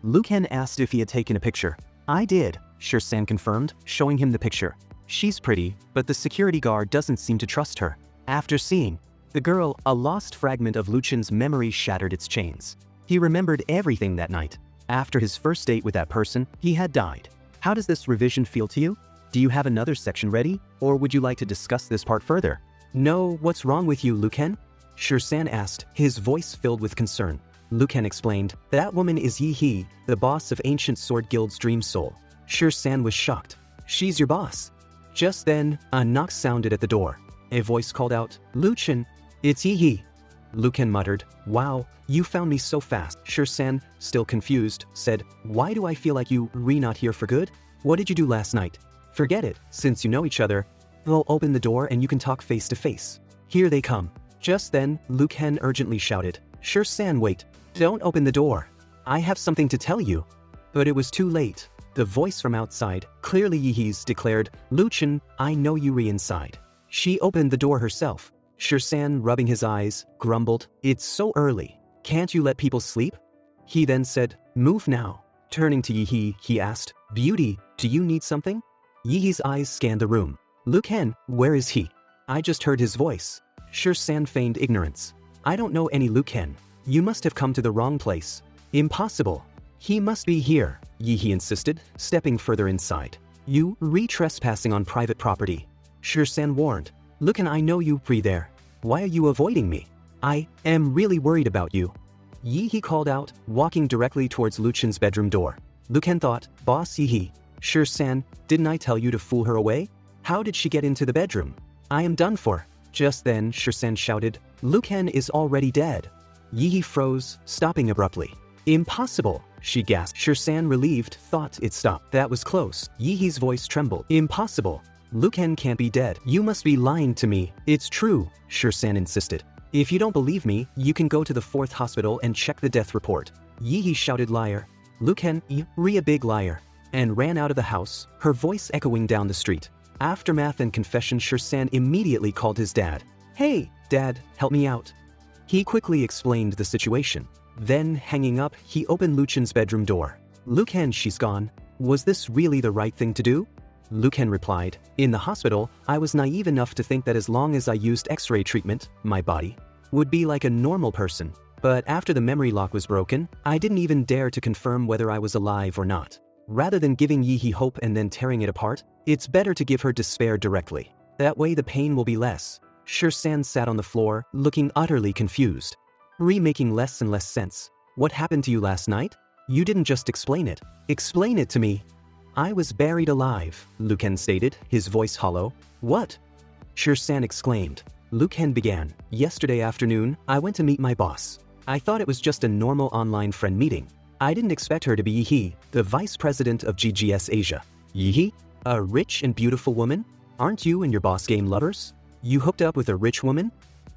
A: Luken asked if he had taken a picture. I did, Shirsan confirmed, showing him the picture. She's pretty, but the security guard doesn't seem to trust her. After seeing the girl, a lost fragment of Luchen's memory shattered its chains. He remembered everything that night. After his first date with that person, he had died. How does this revision feel to you? Do you have another section ready, or would you like to discuss this part further? No, what's wrong with you, Luken? Shirsan asked, his voice filled with concern. Luken explained, that woman is Yi He, the boss of Ancient Sword Guild's Dream Soul. Shirsan was shocked. She's your boss. Just then, a knock sounded at the door. A voice called out, Luchen, it's Yi He. Luken muttered, wow, you found me so fast. Shirsan, still confused, said, why do I feel like you re not here for good? What did you do last night? Forget it, since you know each other. We'll open the door and you can talk face to face. Here they come. Just then, Luken urgently shouted, Shirsan, wait. Don't open the door. I have something to tell you. But it was too late. The voice from outside, clearly Yi He's, declared, Luchen, I know you re inside. She opened the door herself. Shirsan, rubbing his eyes, grumbled, it's so early. Can't you let people sleep? He then said, move now. Turning to Yi He, he asked, Beauty, do you need something? Yi He's eyes scanned the room. Luken, where is he? I just heard his voice. Shirsan feigned ignorance. I don't know any Luken. You must have come to the wrong place. Impossible. He must be here, Yi He insisted, stepping further inside. You re-trespassing on private property. Shirsan warned. Luken, I know you pre there. Why are you avoiding me? I am really worried about you. Yi He called out, walking directly towards Luchen's bedroom door. Luken thought, Boss Yi He. Shirsan, didn't I tell you to fool her away? How did she get into the bedroom? I am done for. Just then, Shirsan shouted, Luken is already dead. Yi He froze, stopping abruptly. Impossible, she gasped. Shirsan, relieved, thought it stopped. That was close. Yi He's voice trembled. Impossible. Luken can't be dead. You must be lying to me. It's true, Shirsan insisted. If you don't believe me, you can go to the 4th hospital and check the death report. Yi He shouted, liar. Luken, you're a big liar. And ran out of the house, her voice echoing down the street. Aftermath and confession. Shirsan immediately called his dad. Hey, Dad, help me out. He quickly explained the situation. Then, hanging up, he opened Luchen's bedroom door. Luken, she's gone. Was this really the right thing to do? Luken replied, in the hospital, I was naive enough to think that as long as I used X-ray treatment, my body would be like a normal person. But after the memory lock was broken, I didn't even dare to confirm whether I was alive or not. Rather than giving Yi He hope and then tearing it apart, it's better to give her despair directly. That way the pain will be less. Shirsan sat on the floor, looking utterly confused. Making less and less sense. What happened to you last night? You didn't just explain it. Explain it to me. I was buried alive, Luken stated, his voice hollow. What? Shirsan exclaimed. Luken began. Yesterday afternoon, I went to meet my boss. I thought it was just a normal online friend meeting. I didn't expect her to be Yi He, the vice president of GGS Asia. Yi He? A rich and beautiful woman? Aren't you and your boss game lovers? You hooked up with a rich woman?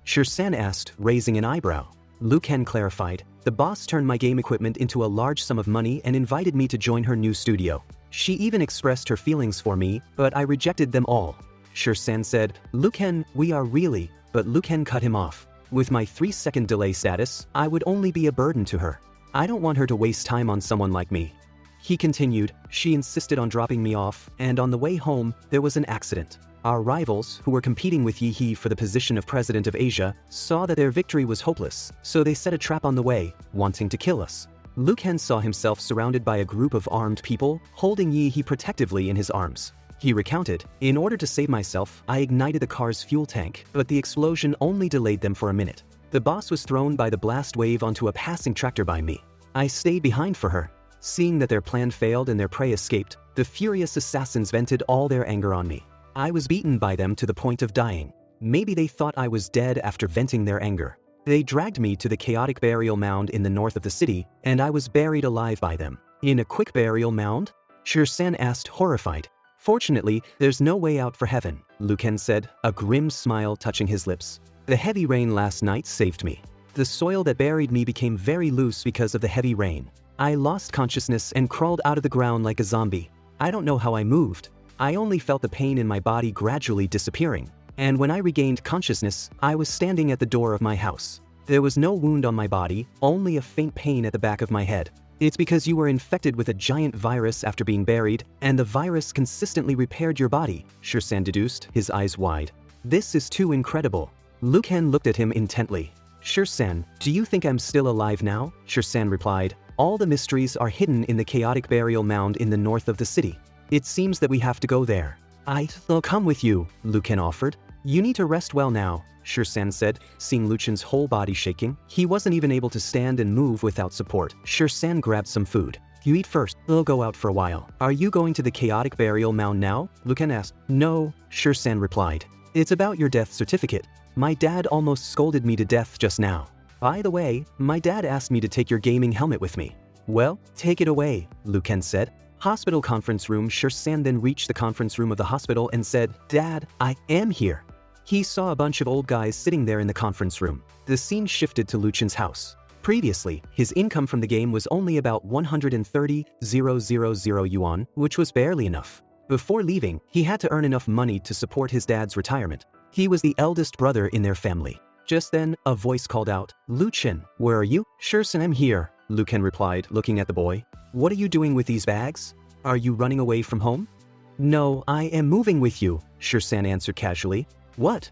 A: Shirsan asked, raising an eyebrow. Luken clarified, the boss turned my game equipment into a large sum of money and invited me to join her new studio. She even expressed her feelings for me, but I rejected them all. Shirsan said, Luken, we are really, but Luken cut him off. With my 3-second delay status, I would only be a burden to her. I don't want her to waste time on someone like me. He continued. She insisted on dropping me off, and on the way home, there was an accident. Our rivals, who were competing with Yi for the position of President of Asia, saw that their victory was hopeless, so they set a trap on the way, wanting to kill us. Liu Ken saw himself surrounded by a group of armed people, holding Yi protectively in his arms. He recounted, in order to save myself, I ignited the car's fuel tank, but the explosion only delayed them for a minute. The boss was thrown by the blast wave onto a passing tractor by me. I stayed behind for her. Seeing that their plan failed and their prey escaped, the furious assassins vented all their anger on me. I was beaten by them to the point of dying. Maybe they thought I was dead after venting their anger. They dragged me to the chaotic burial mound in the north of the city, and I was buried alive by them. In a quick burial mound? Shirsan asked, horrified. Fortunately, there's no way out for heaven, Liu Ken said, a grim smile touching his lips. The heavy rain last night saved me. The soil that buried me became very loose because of the heavy rain. I lost consciousness and crawled out of the ground like a zombie. I don't know how I moved. I only felt the pain in my body gradually disappearing. And when I regained consciousness, I was standing at the door of my house. There was no wound on my body, only a faint pain at the back of my head. It's because you were infected with a giant virus after being buried, and the virus consistently repaired your body, Shirsan deduced, his eyes wide. This is too incredible. Liu Ken looked at him intently. Shirsan, do you think I'm still alive now? Shirsan replied. All the mysteries are hidden in the chaotic burial mound in the north of the city. It seems that we have to go there. I'll come with you, Liu Ken offered. You need to rest well now, Shirsan said, seeing Liu Chen's whole body shaking. He wasn't even able to stand and move without support. Shirsan grabbed some food. You eat first, we'll go out for a while. Are you going to the chaotic burial mound now? Liu Ken asked. No, Shirsan replied. It's about your death certificate. My dad almost scolded me to death just now. By the way, my dad asked me to take your gaming helmet with me. Well, take it away, Liu Ken said. Hospital conference room. Shirsan then reached the conference room of the hospital and said, Dad, I am here. He saw a bunch of old guys sitting there in the conference room. The scene shifted to Liu Chen's house. Previously, his income from the game was only about 130,000 yuan, which was barely enough. Before leaving, he had to earn enough money to support his dad's retirement. He was the eldest brother in their family. Just then, a voice called out, Liu Chen, where are you? Shirsan, I'm here, Liu Ken replied, looking at the boy. What are you doing with these bags? Are you running away from home? No, I am moving with you, Shirsan answered casually. What?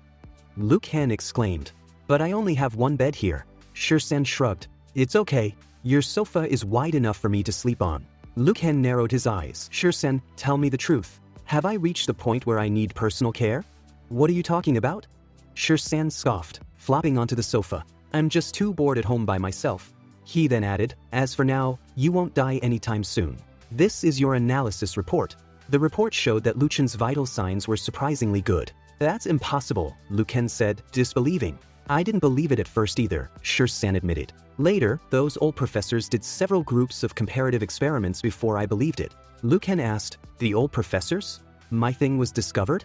A: Liu Ken exclaimed. But I only have one bed here. Shirsan shrugged. It's okay. Your sofa is wide enough for me to sleep on. Liu Ken narrowed his eyes. Shirsan, tell me the truth. Have I reached the point where I need personal care? What are you talking about? Shirsan scoffed, flopping onto the sofa. I'm just too bored at home by myself. He then added, as for now, you won't die anytime soon. This is your analysis report. The report showed that Liu Chen's vital signs were surprisingly good. That's impossible, Liu Ken said, disbelieving. I didn't believe it at first either, Shirsan admitted. Later, those old professors did several groups of comparative experiments before I believed it. Liu Ken asked, the old professors? My thing was discovered?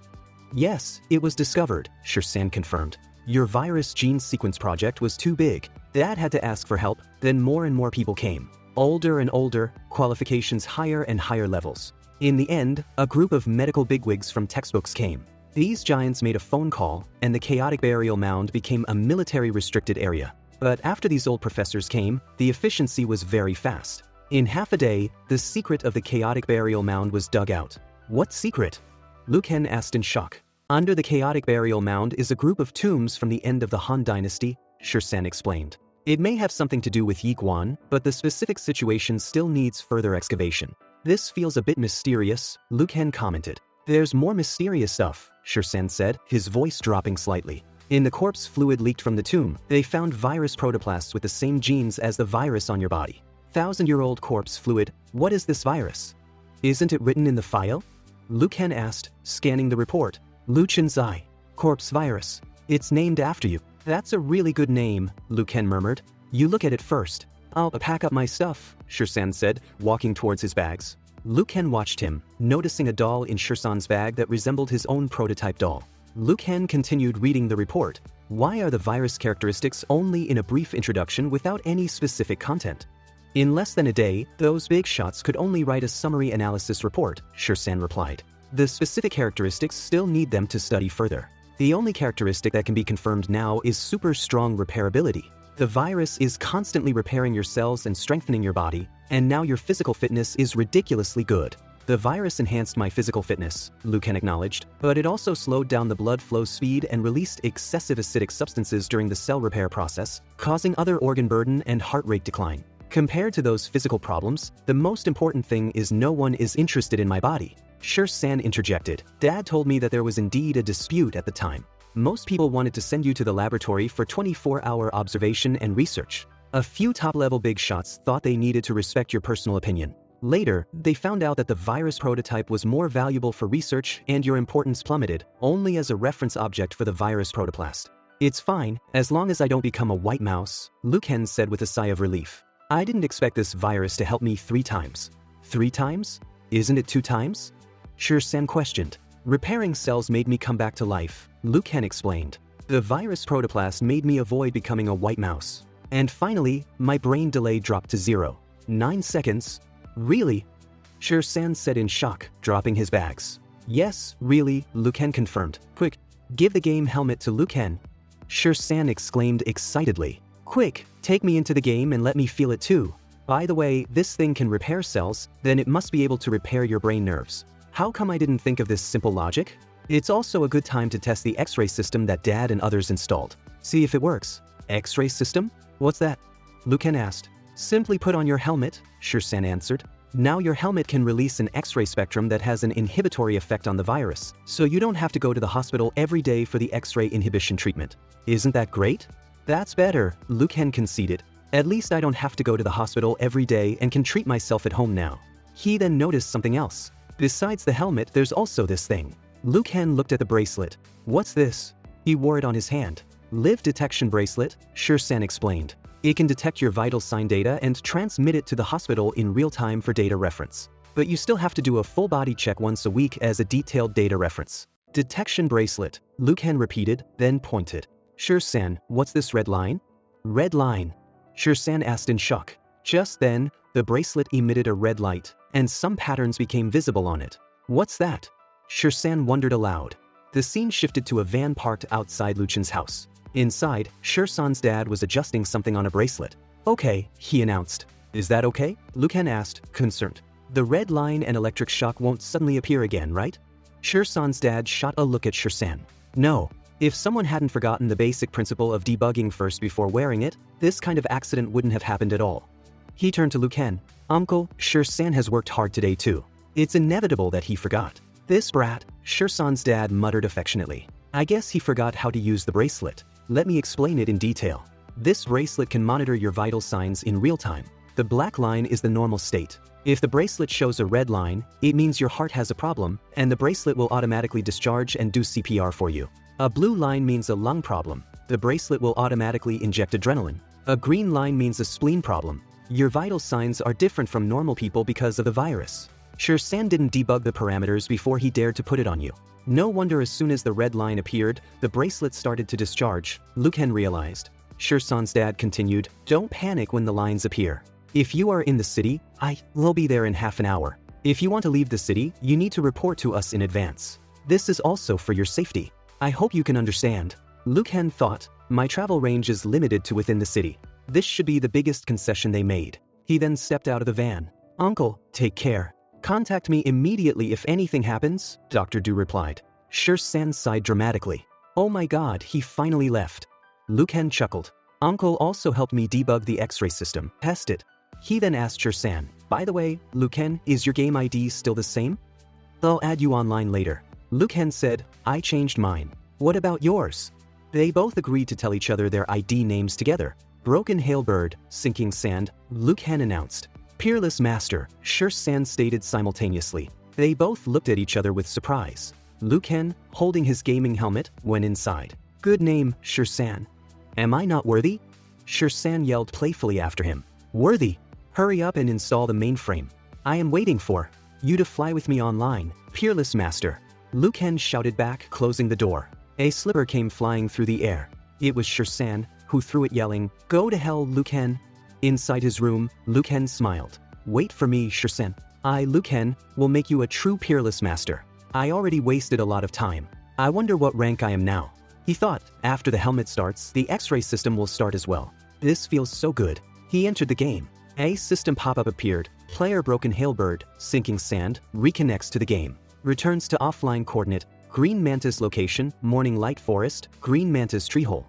A: Yes, it was discovered, Shirsan confirmed. Your virus gene sequence project was too big. Dad had to ask for help, then more and more people came. Older and older, qualifications higher and higher levels. In the end, a group of medical bigwigs from textbooks came. These giants made a phone call, and the chaotic burial mound became a military-restricted area. But after these old professors came, the efficiency was very fast. In half a day, the secret of the chaotic burial mound was dug out. What secret? Liu Ken asked in shock. Under the chaotic burial mound is a group of tombs from the end of the Han Dynasty, Shirsan explained. It may have something to do with Yi Guan, but the specific situation still needs further excavation. This feels a bit mysterious, Liu Ken commented. There's more mysterious stuff, Shirsan said, his voice dropping slightly. In the corpse fluid leaked from the tomb, they found virus protoplasts with the same genes as the virus on your body. 1,000-year-old corpse fluid, what is this virus? Isn't it written in the file? Liu Ken asked, scanning the report. Liu Chen's eye. Corpse virus. It's named after you. That's a really good name, Liu Ken murmured. You look at it first. I'll pack up my stuff, Shirsan said, walking towards his bags. Liu Ken watched him, noticing a doll in Shirsan's bag that resembled his own prototype doll. Liu Ken continued reading the report. Why are the virus characteristics only in a brief introduction without any specific content? In less than a day, those big shots could only write a summary analysis report, Shirsan replied. The specific characteristics still need them to study further. The only characteristic that can be confirmed now is super strong repairability. The virus is constantly repairing your cells and strengthening your body, and now your physical fitness is ridiculously good. The virus enhanced my physical fitness, Liu Ken acknowledged, but it also slowed down the blood flow speed and released excessive acidic substances during the cell repair process, causing other organ burden and heart rate decline. Compared to those physical problems, the most important thing is no one is interested in my body. San interjected. Dad told me that there was indeed a dispute at the time. Most people wanted to send you to the laboratory for 24-hour observation and research. A few top-level big shots thought they needed to respect your personal opinion. Later, they found out that the virus prototype was more valuable for research and your importance plummeted, only as a reference object for the virus protoplast. It's fine, as long as I don't become a white mouse, Liu Ken said with a sigh of relief. I didn't expect this virus to help me 3 times. 3 times? Isn't it 2 times? San questioned. Repairing cells made me come back to life, Liu Ken explained. The virus protoplast made me avoid becoming a white mouse. And finally, my brain delay dropped to 0. 9 seconds. Really? San said in shock, dropping his bags. Yes, really, Liu Ken confirmed. Quick, give the game helmet to Liu Ken. San exclaimed excitedly. Quick, take me into the game and let me feel it too. By the way, this thing can repair cells, then it must be able to repair your brain nerves. How come I didn't think of this simple logic? It's also a good time to test the X-ray system that Dad and others installed. See if it works. X-ray system? What's that? Liu Ken asked. Simply put on your helmet, San answered. Now your helmet can release an X-ray spectrum that has an inhibitory effect on the virus, so you don't have to go to the hospital every day for the X-ray inhibition treatment. Isn't that great? That's better, Liu Ken conceded. At least I don't have to go to the hospital every day and can treat myself at home now. He then noticed something else. Besides the helmet, there's also this thing. Liu Ken looked at the bracelet. What's this? He wore it on his hand. Live detection bracelet, San explained. It can detect your vital sign data and transmit it to the hospital in real time for data reference. But you still have to do a full body check once a week as a detailed data reference. Detection bracelet, Liu Ken repeated, then pointed. San, what's this red line? Red line? San asked in shock. Just then, the bracelet emitted a red light, and some patterns became visible on it. What's that? San wondered aloud. The scene shifted to a van parked outside Liu Chen's house. Inside, San's dad was adjusting something on a bracelet. Okay, he announced. Is that okay? Liu Ken asked, concerned. The red line and electric shock won't suddenly appear again, right? San's dad shot a look at San. No. If someone hadn't forgotten the basic principle of debugging first before wearing it, this kind of accident wouldn't have happened at all. He turned to Liu Ken. Uncle, San has worked hard today too. It's inevitable that he forgot. This brat, San's dad muttered affectionately. I guess he forgot how to use the bracelet. Let me explain it in detail. This bracelet can monitor your vital signs in real time. The black line is the normal state. If the bracelet shows a red line, it means your heart has a problem, and the bracelet will automatically discharge and do CPR for you. A blue line means a lung problem. The bracelet will automatically inject adrenaline. A green line means a spleen problem. Your vital signs are different from normal people because of the virus. San didn't debug the parameters before he dared to put it on you. No wonder as soon as the red line appeared, the bracelet started to discharge, Liu Ken realized. San's dad continued, don't panic when the lines appear. If you are in the city, will be there in half an hour. If you want to leave the city, you need to report to us in advance. This is also for your safety. I hope you can understand. Liu Ken thought, my travel range is limited to within the city. This should be the biggest concession they made. He then stepped out of the van. Uncle, take care. Contact me immediately if anything happens, Dr. Du replied. San sighed dramatically. Oh my god, he finally left. Liu Ken chuckled. Uncle also helped me debug the X-ray system. Test it. He then asked San, by the way, Liu Ken, is your game ID still the same? I'll add you online later. Liu Ken said, I changed mine. What about yours? They both agreed to tell each other their ID names together. Broken Hailbird, Sinking Sand, Liu Ken announced. Peerless Master, San stated simultaneously. They both looked at each other with surprise. Liu Ken, holding his gaming helmet, went inside. Good name, San. Am I not worthy? San yelled playfully after him. Worthy? Hurry up and install the mainframe. I am waiting for you to fly with me online, Peerless Master. Liu Ken shouted back, closing the door. A slipper came flying through the air. It was San, who threw it yelling, Go to hell, Liu Ken. Inside his room, Liu Ken smiled. Wait for me, San. I, Liu Ken, will make you a true Peerless Master. I already wasted a lot of time. I wonder what rank I am now. He thought, after the helmet starts, the X-ray system will start as well. This feels so good. He entered the game. A system pop-up appeared. Player Broken Hailbird, Sinking Sand, reconnects to the game. Returns to offline coordinate, Green Mantis location, Morning Light Forest, Green Mantis treehole.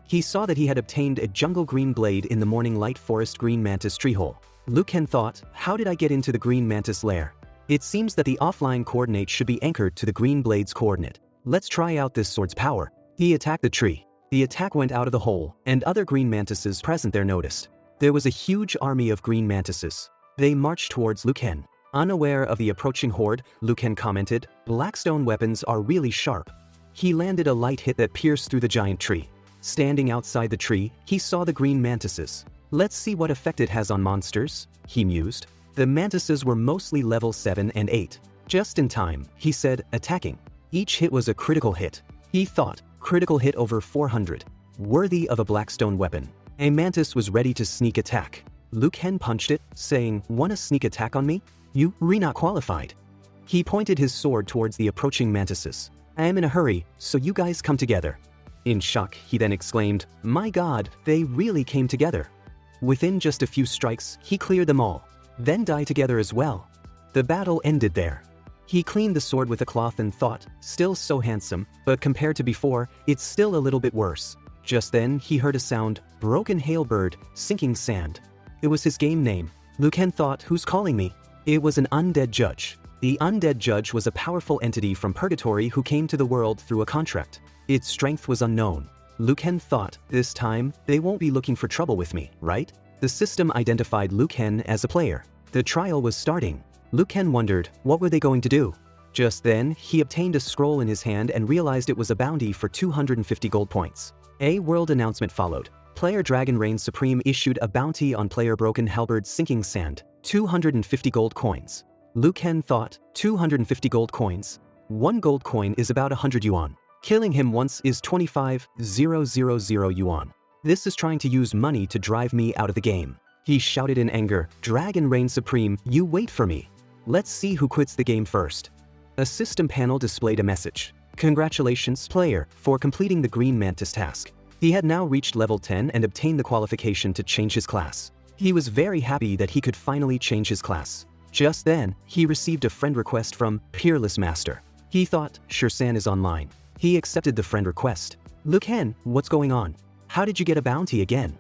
A: He saw that he had obtained a jungle green blade in the Morning Light Forest Green Mantis treehole. Liu Ken thought, how did I get into the Green Mantis lair? It seems that the offline coordinate should be anchored to the green blade's coordinate. Let's try out this sword's power. He attacked the tree. The attack went out of the hole, and other green mantises present there noticed. There was a huge army of green mantises. They marched towards Liu Ken. Unaware of the approaching horde, Liu Ken commented, "Blackstone weapons are really sharp." He landed a light hit that pierced through the giant tree. Standing outside the tree, he saw the green mantises. Let's see what effect it has on monsters, he mused. The mantises were mostly level 7 and 8. Just in time, he said, attacking. Each hit was a critical hit. He thought, critical hit over 400. Worthy of a Blackstone weapon. A mantis was ready to sneak attack. Liu Ken punched it, saying, "Wanna sneak attack on me? You re not qualified." He pointed his sword towards the approaching mantises. "I am in a hurry, so you guys come together." In shock, he then exclaimed, "My god, they really came together." Within just a few strikes, he cleared them all. Then died together as well. The battle ended there. He cleaned the sword with a cloth and thought, still so handsome, but compared to before, it's still a little bit worse. Just then, he heard a sound, Broken Hailbird, Sinking Sand. It was his game name. Liu Ken thought, who's calling me? It was an undead judge. The undead judge was a powerful entity from purgatory who came to the world through a contract. Its strength was unknown. Liu Ken thought, this time, they won't be looking for trouble with me, right? The system identified Liu Ken as a player. The trial was starting. Liu Ken wondered, what were they going to do? Just then, he obtained a scroll in his hand and realized it was a bounty for 250 gold points. A world announcement followed. Player Dragon Reign Supreme issued a bounty on player Broken Halberd Sinking Sand, 250 gold coins. Liu Ken thought, 250 gold coins? 1 gold coin is about 100 yuan. Killing him once is 25,000 yuan. This is trying to use money to drive me out of the game. He shouted in anger, Dragon Reign Supreme, you wait for me. Let's see who quits the game first. A system panel displayed a message. Congratulations, player, for completing the Green Mantis task. He had now reached level 10 and obtained the qualification to change his class. He was very happy that he could finally change his class. Just then, he received a friend request from Peerless Master. He thought, Shirsan is online. He accepted the friend request. Liu Ken, what's going on? How did you get a bounty again?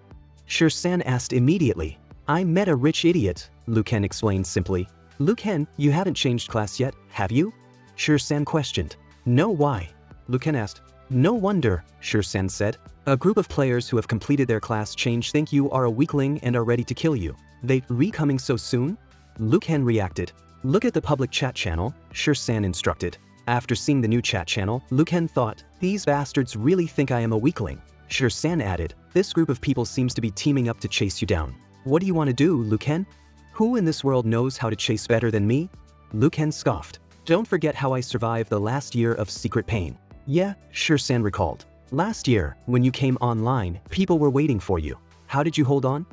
A: Shirsan asked immediately. I met a rich idiot, Liu Ken explained simply. Liu Ken, you haven't changed class yet, have you? Shirsan questioned. No, why? Liu Ken asked. No wonder, Shirsan said. A group of players who have completed their class change think you are a weakling and are ready to kill you. They coming so soon? Liu Ken reacted. Look at the public chat channel, Shirsan instructed. After seeing the new chat channel, Liu Ken thought, these bastards really think I am a weakling. Shirsan added, this group of people seems to be teaming up to chase you down. What do you want to do, Liu Ken? Who in this world knows how to chase better than me? Liu Ken scoffed. Don't forget how I survived the last year of secret pain. Yeah, Shirsan recalled. Last year, when you came online, people were waiting for you. How did you hold on?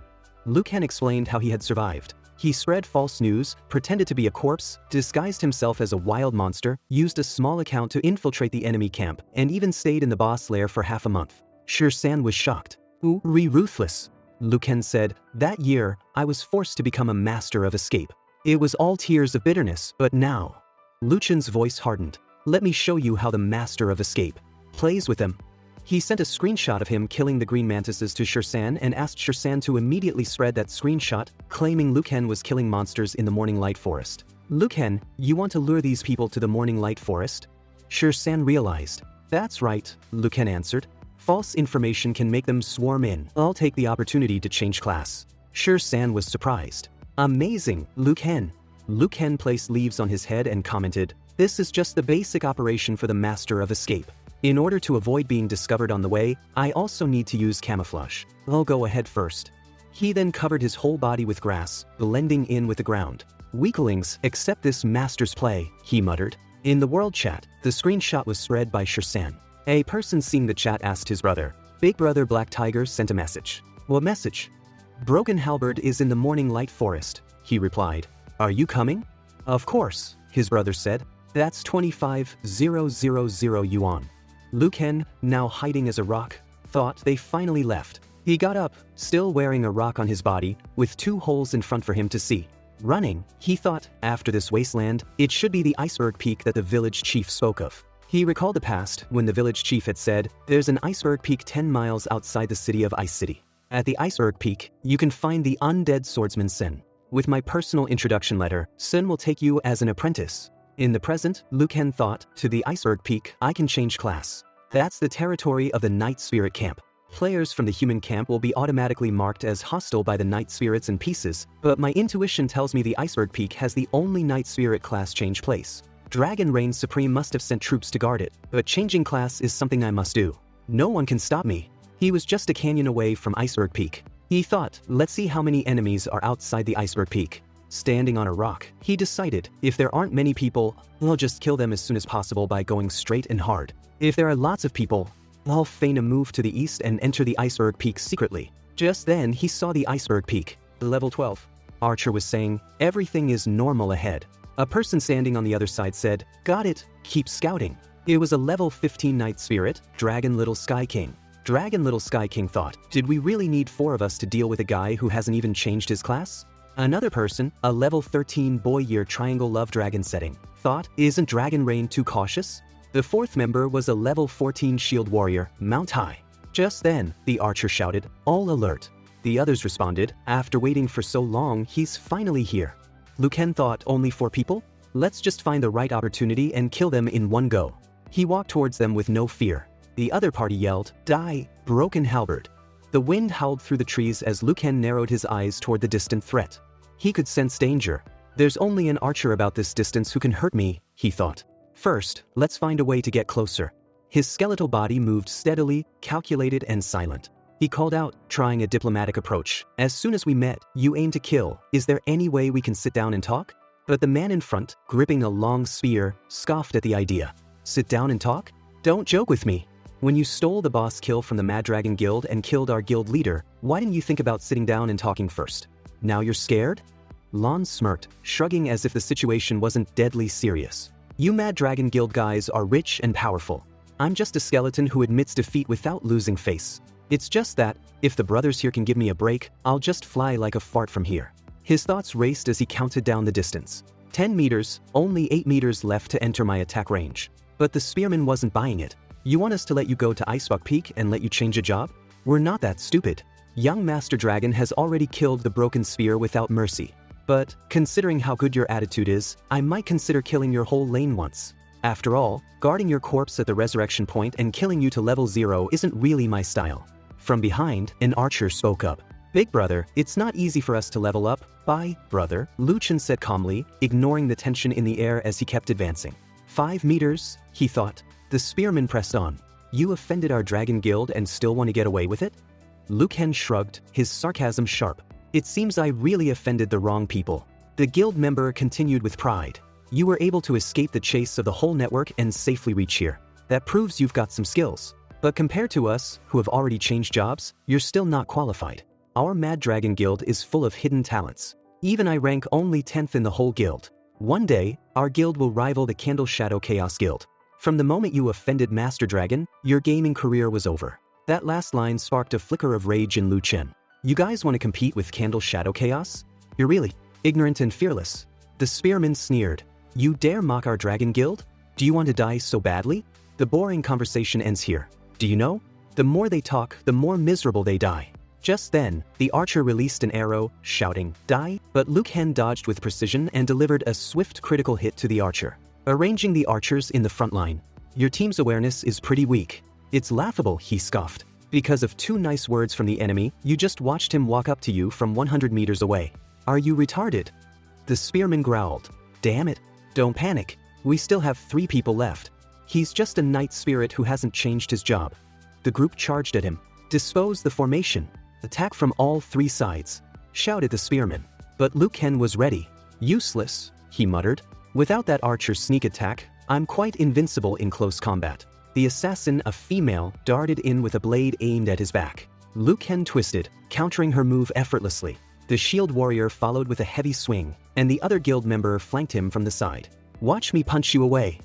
A: Liu Ken explained how he had survived. He spread false news, pretended to be a corpse, disguised himself as a wild monster, used a small account to infiltrate the enemy camp, and even stayed in the boss lair for half a month. Shirsan was shocked. Ruthless. Liu Ken said, that year, I was forced to become a master of escape. It was all tears of bitterness, but now. Liu Chen's voice hardened. Let me show you how the master of escape plays with them. He sent a screenshot of him killing the green mantises to Shirsan and asked Shirsan to immediately spread that screenshot, claiming Liu Ken was killing monsters in the Morning Light Forest. Liu Ken, you want to lure these people to the Morning Light Forest? Shirsan realized. That's right, Liu Ken answered. False information can make them swarm in. I'll take the opportunity to change class. Shirsan was surprised. Amazing, Liu Ken. Liu Ken placed leaves on his head and commented, this is just the basic operation for the Master of Escape. In order to avoid being discovered on the way, I also need to use camouflage. I'll go ahead first. He then covered his whole body with grass, blending in with the ground. Weaklings, accept this master's play, he muttered. In the world chat, the screenshot was spread by Shirsan. A person seeing the chat asked his brother. Big brother Black Tiger sent a message. What message? Broken Halberd is in the Morning Light Forest, he replied. Are you coming? Of course, his brother said. That's 25,000 yuan. Liu Ken, now hiding as a rock, thought they finally left. He got up, still wearing a rock on his body, with 2 holes in front for him to see. Running, he thought, after this wasteland, it should be the iceberg peak that the village chief spoke of. He recalled the past when the village chief had said, there's an iceberg peak 10 miles outside the city of Ice City. At the iceberg peak, you can find the undead swordsman Sen. With my personal introduction letter, Sen will take you as an apprentice. In the present, Liu Ken thought, to the iceberg peak, I can change class. That's the territory of the Night Spirit camp. Players from the human camp will be automatically marked as hostile by the Night Spirits in pieces, but my intuition tells me the iceberg peak has the only Night Spirit class change place. Dragon Reign Supreme must have sent troops to guard it, but changing class is something I must do. No one can stop me. He was just a canyon away from iceberg peak. He thought, let's see how many enemies are outside the iceberg peak. Standing on a rock, he decided, if there aren't many people, I'll just kill them as soon as possible by going straight and hard. If there are lots of people, I'll feign a move to the east and enter the iceberg peak secretly. Just then, he saw the iceberg peak. Level 12. Archer was saying, everything is normal ahead. A person standing on the other side said, got it, keep scouting. It was a level 15 Night Spirit, Dragon Little Sky King. Dragon Little Sky King thought, did we really need 4 of us to deal with a guy who hasn't even changed his class? Another person, a level 13 Boy Year Triangle Love Dragon setting, thought, isn't Dragon Reign too cautious? The 4th member was a level 14 Shield Warrior, Mount High. Just then, the archer shouted, all alert. The others responded, after waiting for so long, he's finally here. Liu Ken thought, only 4 people? Let's just find the right opportunity and kill them in one go. He walked towards them with no fear. The other party yelled, die, broken halberd. The wind howled through the trees as Liu Ken narrowed his eyes toward the distant threat. He could sense danger. There's only an archer about this distance who can hurt me, he thought. First, let's find a way to get closer. His skeletal body moved steadily, calculated and silent. He called out, trying a diplomatic approach. As soon as we met, you aim to kill. Is there any way we can sit down and talk? But the man in front, gripping a long spear, scoffed at the idea. Sit down and talk? Don't joke with me. When you stole the boss kill from the Mad Dragon Guild and killed our guild leader, why didn't you think about sitting down and talking first? Now you're scared? Lon smirked, shrugging as if the situation wasn't deadly serious. You Mad Dragon Guild guys are rich and powerful. I'm just a skeleton who admits defeat without losing face. It's just that, if the brothers here can give me a break, I'll just fly like a fart from here. His thoughts raced as he counted down the distance. 10 meters, only 8 meters left to enter my attack range. But the spearman wasn't buying it. You want us to let you go to Iceberg Peak and let you change a job? We're not that stupid. Young Master Dragon has already killed the broken spear without mercy. But, considering how good your attitude is, I might consider killing your whole lane once. After all, guarding your corpse at the resurrection point and killing you to level 0 isn't really my style. From behind, an archer spoke up. Big brother, it's not easy for us to level up. Bye, brother, Liu Chen said calmly, ignoring the tension in the air as he kept advancing. 5 meters, he thought. The spearman pressed on. You offended our dragon guild and still want to get away with it? Liu Ken shrugged, his sarcasm sharp. It seems I really offended the wrong people. The guild member continued with pride. You were able to escape the chase of the whole network and safely reach here. That proves you've got some skills. But compared to us, who have already changed jobs, you're still not qualified. Our Mad Dragon Guild is full of hidden talents. Even I rank only 10th in the whole guild. One day, our guild will rival the Candle Shadow Chaos Guild. From the moment you offended Master Dragon, your gaming career was over. That last line sparked a flicker of rage in Liu Chen. You guys want to compete with Candle Shadow Chaos? You're really ignorant and fearless. The spearman sneered. You dare mock our dragon guild? Do you want to die so badly? The boring conversation ends here. Do you know? The more they talk, the more miserable they die. Just then, the archer released an arrow, shouting, die, but Liu Ken dodged with precision and delivered a swift critical hit to the archer, arranging the archers in the front line. Your team's awareness is pretty weak. It's laughable, he scoffed. Because of 2 nice words from the enemy, you just watched him walk up to you from 100 meters away. Are you retarded? The spearman growled. Damn it. Don't panic. We still have 3 people left. He's just a night spirit who hasn't changed his job. The group charged at him. Dispose the formation. Attack from all 3 sides, shouted the spearman. But Liu Ken was ready. Useless, he muttered. Without that archer's sneak attack, I'm quite invincible in close combat. The assassin, a female, darted in with a blade aimed at his back. Liu Ken twisted, countering her move effortlessly. The shield warrior followed with a heavy swing, and the other guild member flanked him from the side. Watch me punch you away.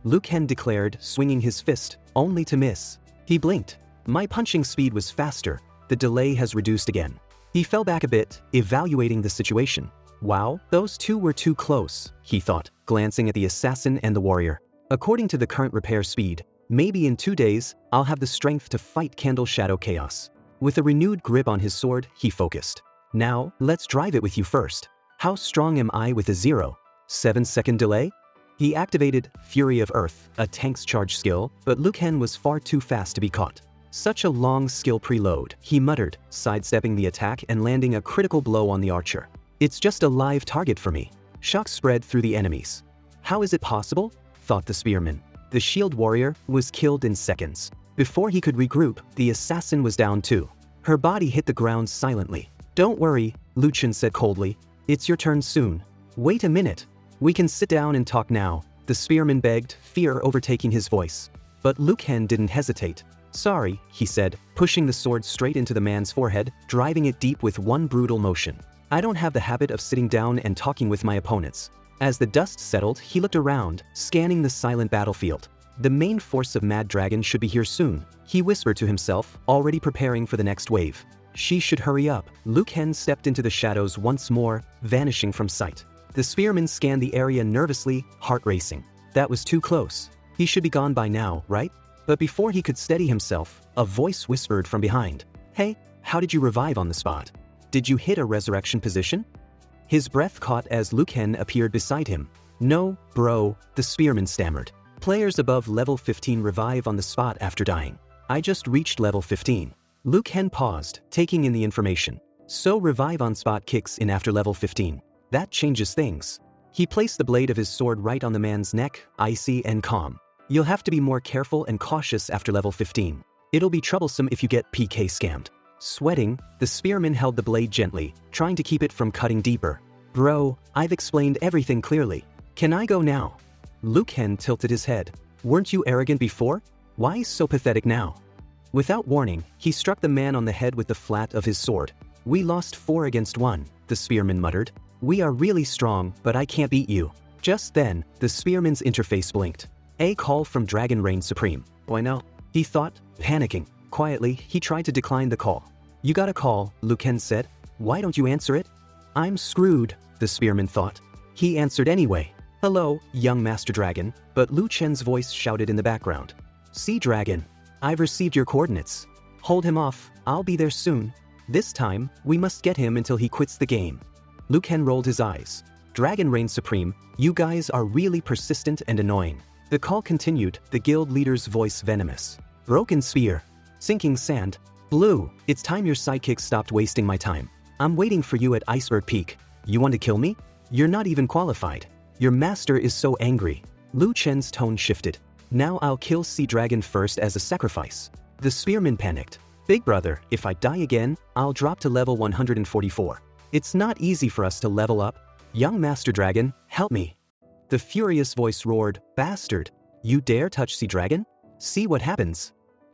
A: Liu Kang declared, swinging his fist, only to miss. He blinked. My punching speed was faster. The delay has reduced again. He fell back a bit, evaluating the situation. Wow, those two were too close, he thought, glancing at the assassin and the warrior. According to the current repair speed, maybe in 2 days, I'll have the strength to fight Candle Shadow Chaos. With a renewed grip on his sword, he focused. Now, let's drive it with you first. How strong am I with a 0.7-second delay? He activated Fury of Earth, a tank's charge skill, but Liu Kang was far too fast to be caught. Such a long skill preload, he muttered, sidestepping the attack and landing a critical blow on the archer. It's just a live target for me. Shock spread through the enemies. How is it possible? Thought the spearman. The shield warrior was killed in seconds. Before he could regroup, the assassin was down too. Her body hit the ground silently. Don't worry, Liu Kang said coldly. It's your turn soon. Wait a minute. We can sit down and talk now, the spearman begged, fear overtaking his voice. But Liu Kang didn't hesitate. Sorry, he said, pushing the sword straight into the man's forehead, driving it deep with one brutal motion. I don't have the habit of sitting down and talking with my opponents. As the dust settled, he looked around, scanning the silent battlefield. The main force of Mad Dragon should be here soon, he whispered to himself, already preparing for the next wave. She should hurry up. Liu Kang stepped into the shadows once more, vanishing from sight. The spearman scanned the area nervously, heart racing. That was too close. He should be gone by now, right? But before he could steady himself, a voice whispered from behind. Hey, how did you revive on the spot? Did you hit a resurrection position? His breath caught as Liu Kang appeared beside him. No, bro, the spearman stammered. Players above level 15 revive on the spot after dying. I just reached level 15. Liu Kang paused, taking in the information. So revive on spot kicks in after level 15. That changes things. He placed the blade of his sword right on the man's neck, icy and calm. You'll have to be more careful and cautious after level 15. It'll be troublesome if you get PK scammed. Sweating, the spearman held the blade gently, trying to keep it from cutting deeper. Bro, I've explained everything clearly. Can I go now? Liu Kang tilted his head. Weren't you arrogant before? Why so pathetic now? Without warning, he struck the man on the head with the flat of his sword. We lost 4 against 1, the spearman muttered. We are really strong, but I can't beat you. Just then, the spearman's interface blinked. A call from Dragon Reign Supreme. Why no? He thought, panicking. Quietly, he tried to decline the call. You got a call, Liu Kang said. Why don't you answer it? I'm screwed, the spearman thought. He answered anyway. Hello, young Master Dragon, but Liu Kang's voice shouted in the background. Sea Dragon, I've received your coordinates. Hold him off, I'll be there soon. This time, we must get him until he quits the game. Liu Kang rolled his eyes. Dragon Reign Supreme, you guys are really persistent and annoying. The call continued, the guild leader's voice venomous. Broken spear. Sinking sand. Blue, it's time your sidekick stopped wasting my time. I'm waiting for you at Iceberg Peak. You want to kill me? You're not even qualified. Your master is so angry. Liu Kang's tone shifted. Now I'll kill Sea Dragon first as a sacrifice. The spearman panicked. Big brother, if I die again, I'll drop to level 144. It's not easy for us to level up. Young Master Dragon, help me. The furious voice roared, Bastard, you dare touch Sea Dragon? See what happens.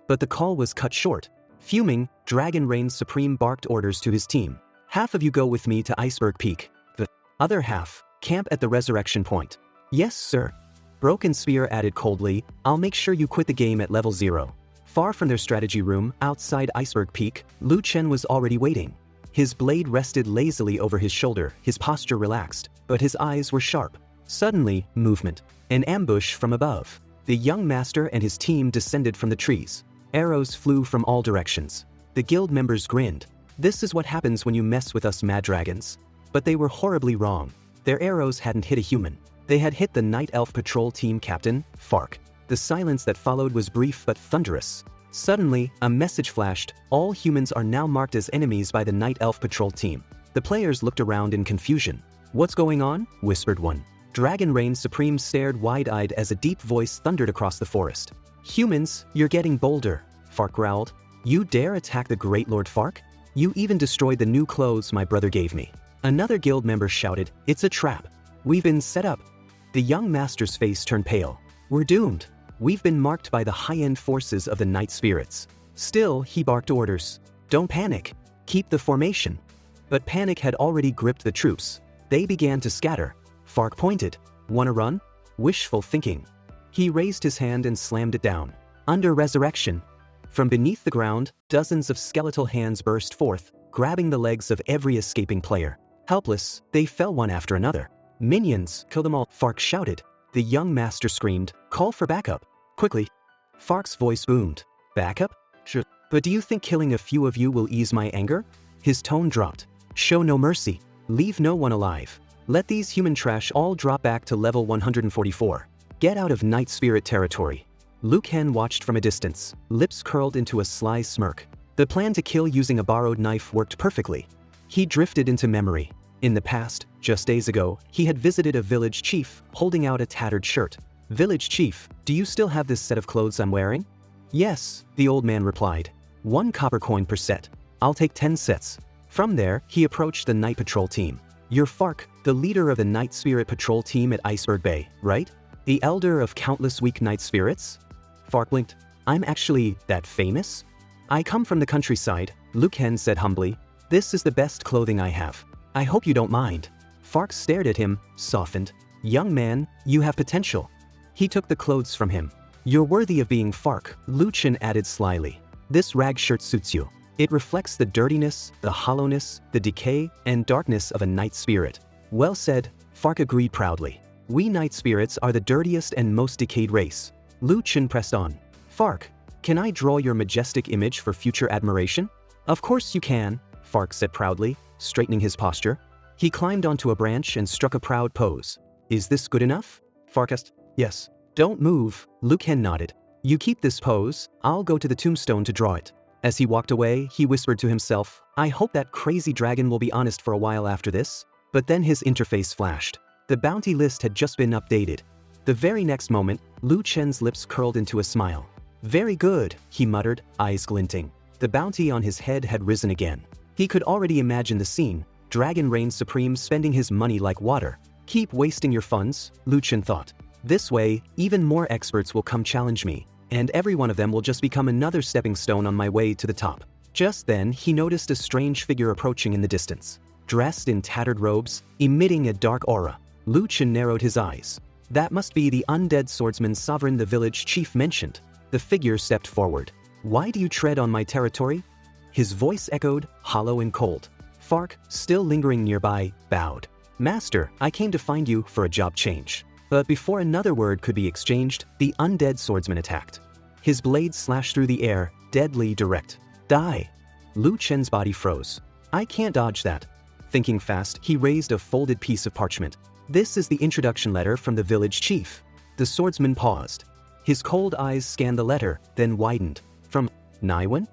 A: But the call was cut short. Fuming, Dragon Reign Supreme barked orders to his team. Half of you go with me to Iceberg Peak. The other half, camp at the resurrection point. Yes, sir. Broken Spear added coldly, I'll make sure you quit the game at level 0. Far from their strategy room, outside Iceberg Peak, Liu Kang was already waiting. His blade rested lazily over his shoulder, his posture relaxed, but his eyes were sharp. Suddenly, movement. An ambush from above. The young master and his team descended from the trees. Arrows flew from all directions. The guild members grinned. This is what happens when you mess with us mad dragons. But they were horribly wrong. Their arrows hadn't hit a human. They had hit the Night Elf Patrol Team Captain, Fark. The silence that followed was brief but thunderous. Suddenly, a message flashed, all humans are now marked as enemies by the Night Elf Patrol Team. The players looked around in confusion. What's going on? Whispered one. Dragon Reign Supreme stared wide-eyed as a deep voice thundered across the forest. Humans, you're getting bolder, Fark growled. You dare attack the Great Lord Fark? You even destroyed the new clothes my brother gave me. Another guild member shouted, It's a trap. We've been set up. The young master's face turned pale. We're doomed. We've been marked by the high-end forces of the night spirits. Still, he barked orders. Don't panic. Keep the formation. But panic had already gripped the troops. They began to scatter. Fark pointed. Wanna run? Wishful thinking. He raised his hand and slammed it down. Under resurrection. From beneath the ground, dozens of skeletal hands burst forth, grabbing the legs of every escaping player. Helpless, they fell one after another. Minions, kill them all, Fark shouted. The young master screamed, call for backup. Quickly. Fark's voice boomed. Backup? Sure. But do you think killing a few of you will ease my anger? His tone dropped. Show no mercy. Leave no one alive. Let these human trash all drop back to level 144. Get out of Night Spirit territory. Liu Kang watched from a distance, lips curled into a sly smirk. The plan to kill using a borrowed knife worked perfectly. He drifted into memory. In the past, just days ago, he had visited a village chief, holding out a tattered shirt. Village chief, do you still have this set of clothes I'm wearing? Yes, the old man replied. 1 copper coin per set. I'll take 10 sets. From there, he approached the night patrol team. You're Fark, the leader of the Night Spirit patrol team at Iceberg Bay, right? The elder of countless weak night spirits? Fark blinked. I'm actually that famous? I come from the countryside, Liu Kang said humbly. This is the best clothing I have. I hope you don't mind. Fark stared at him, softened. Young man, you have potential. He took the clothes from him. You're worthy of being Fark, Liu Kang added slyly. This rag shirt suits you. It reflects the dirtiness, the hollowness, the decay, and darkness of a night spirit. Well said, Fark agreed proudly. We night spirits are the dirtiest and most decayed race. Liu Kang pressed on. Fark, can I draw your majestic image for future admiration? Of course you can, Fark said proudly, straightening his posture. He climbed onto a branch and struck a proud pose. Is this good enough? Fark asked. Yes. Don't move, Liu Kang nodded. You keep this pose, I'll go to the tombstone to draw it. As he walked away, he whispered to himself, I hope that crazy dragon will be honest for a while after this. But then his interface flashed. The bounty list had just been updated. The very next moment, Liu Kang's lips curled into a smile. Very good, he muttered, eyes glinting. The bounty on his head had risen again. He could already imagine the scene, Dragon reigned supreme spending his money like water. Keep wasting your funds, Liu Kang thought. This way, even more experts will come challenge me, and every one of them will just become another stepping stone on my way to the top. Just then, he noticed a strange figure approaching in the distance. Dressed in tattered robes, emitting a dark aura, Liu Kang narrowed his eyes. That must be the undead swordsman sovereign the village chief mentioned. The figure stepped forward. Why do you tread on my territory? His voice echoed, hollow and cold. Fark, still lingering nearby, bowed. Master, I came to find you for a job change. But before another word could be exchanged, the undead swordsman attacked. His blade slashed through the air, deadly direct. Die! Liu Kang's body froze. I can't dodge that. Thinking fast, he raised a folded piece of parchment. This is the introduction letter from the village chief. The swordsman paused. His cold eyes scanned the letter, then widened. From Naiwan?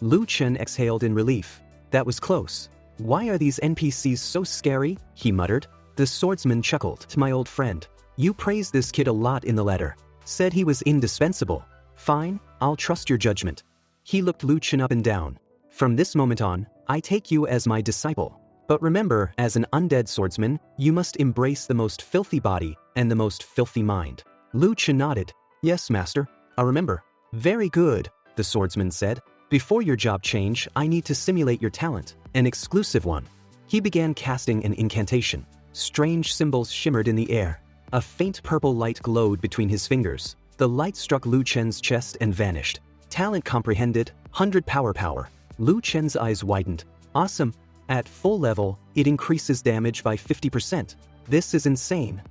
A: Liu Kang exhaled in relief. That was close. Why are these NPCs so scary? He muttered. The swordsman chuckled. To my old friend. You praised this kid a lot in the letter. Said he was indispensable. Fine, I'll trust your judgment. He looked Liu Kang up and down. From this moment on, I take you as my disciple. But remember, as an undead swordsman, you must embrace the most filthy body and the most filthy mind. Liu Kang nodded. Yes, master. I remember. Very good, the swordsman said. Before your job change, I need to simulate your talent, an exclusive one. He began casting an incantation. Strange symbols shimmered in the air. A faint purple light glowed between his fingers. The light struck Liu Kang's chest and vanished. Talent comprehended, 100 power. Liu Kang's eyes widened. Awesome. At full level, it increases damage by 50%. This is insane.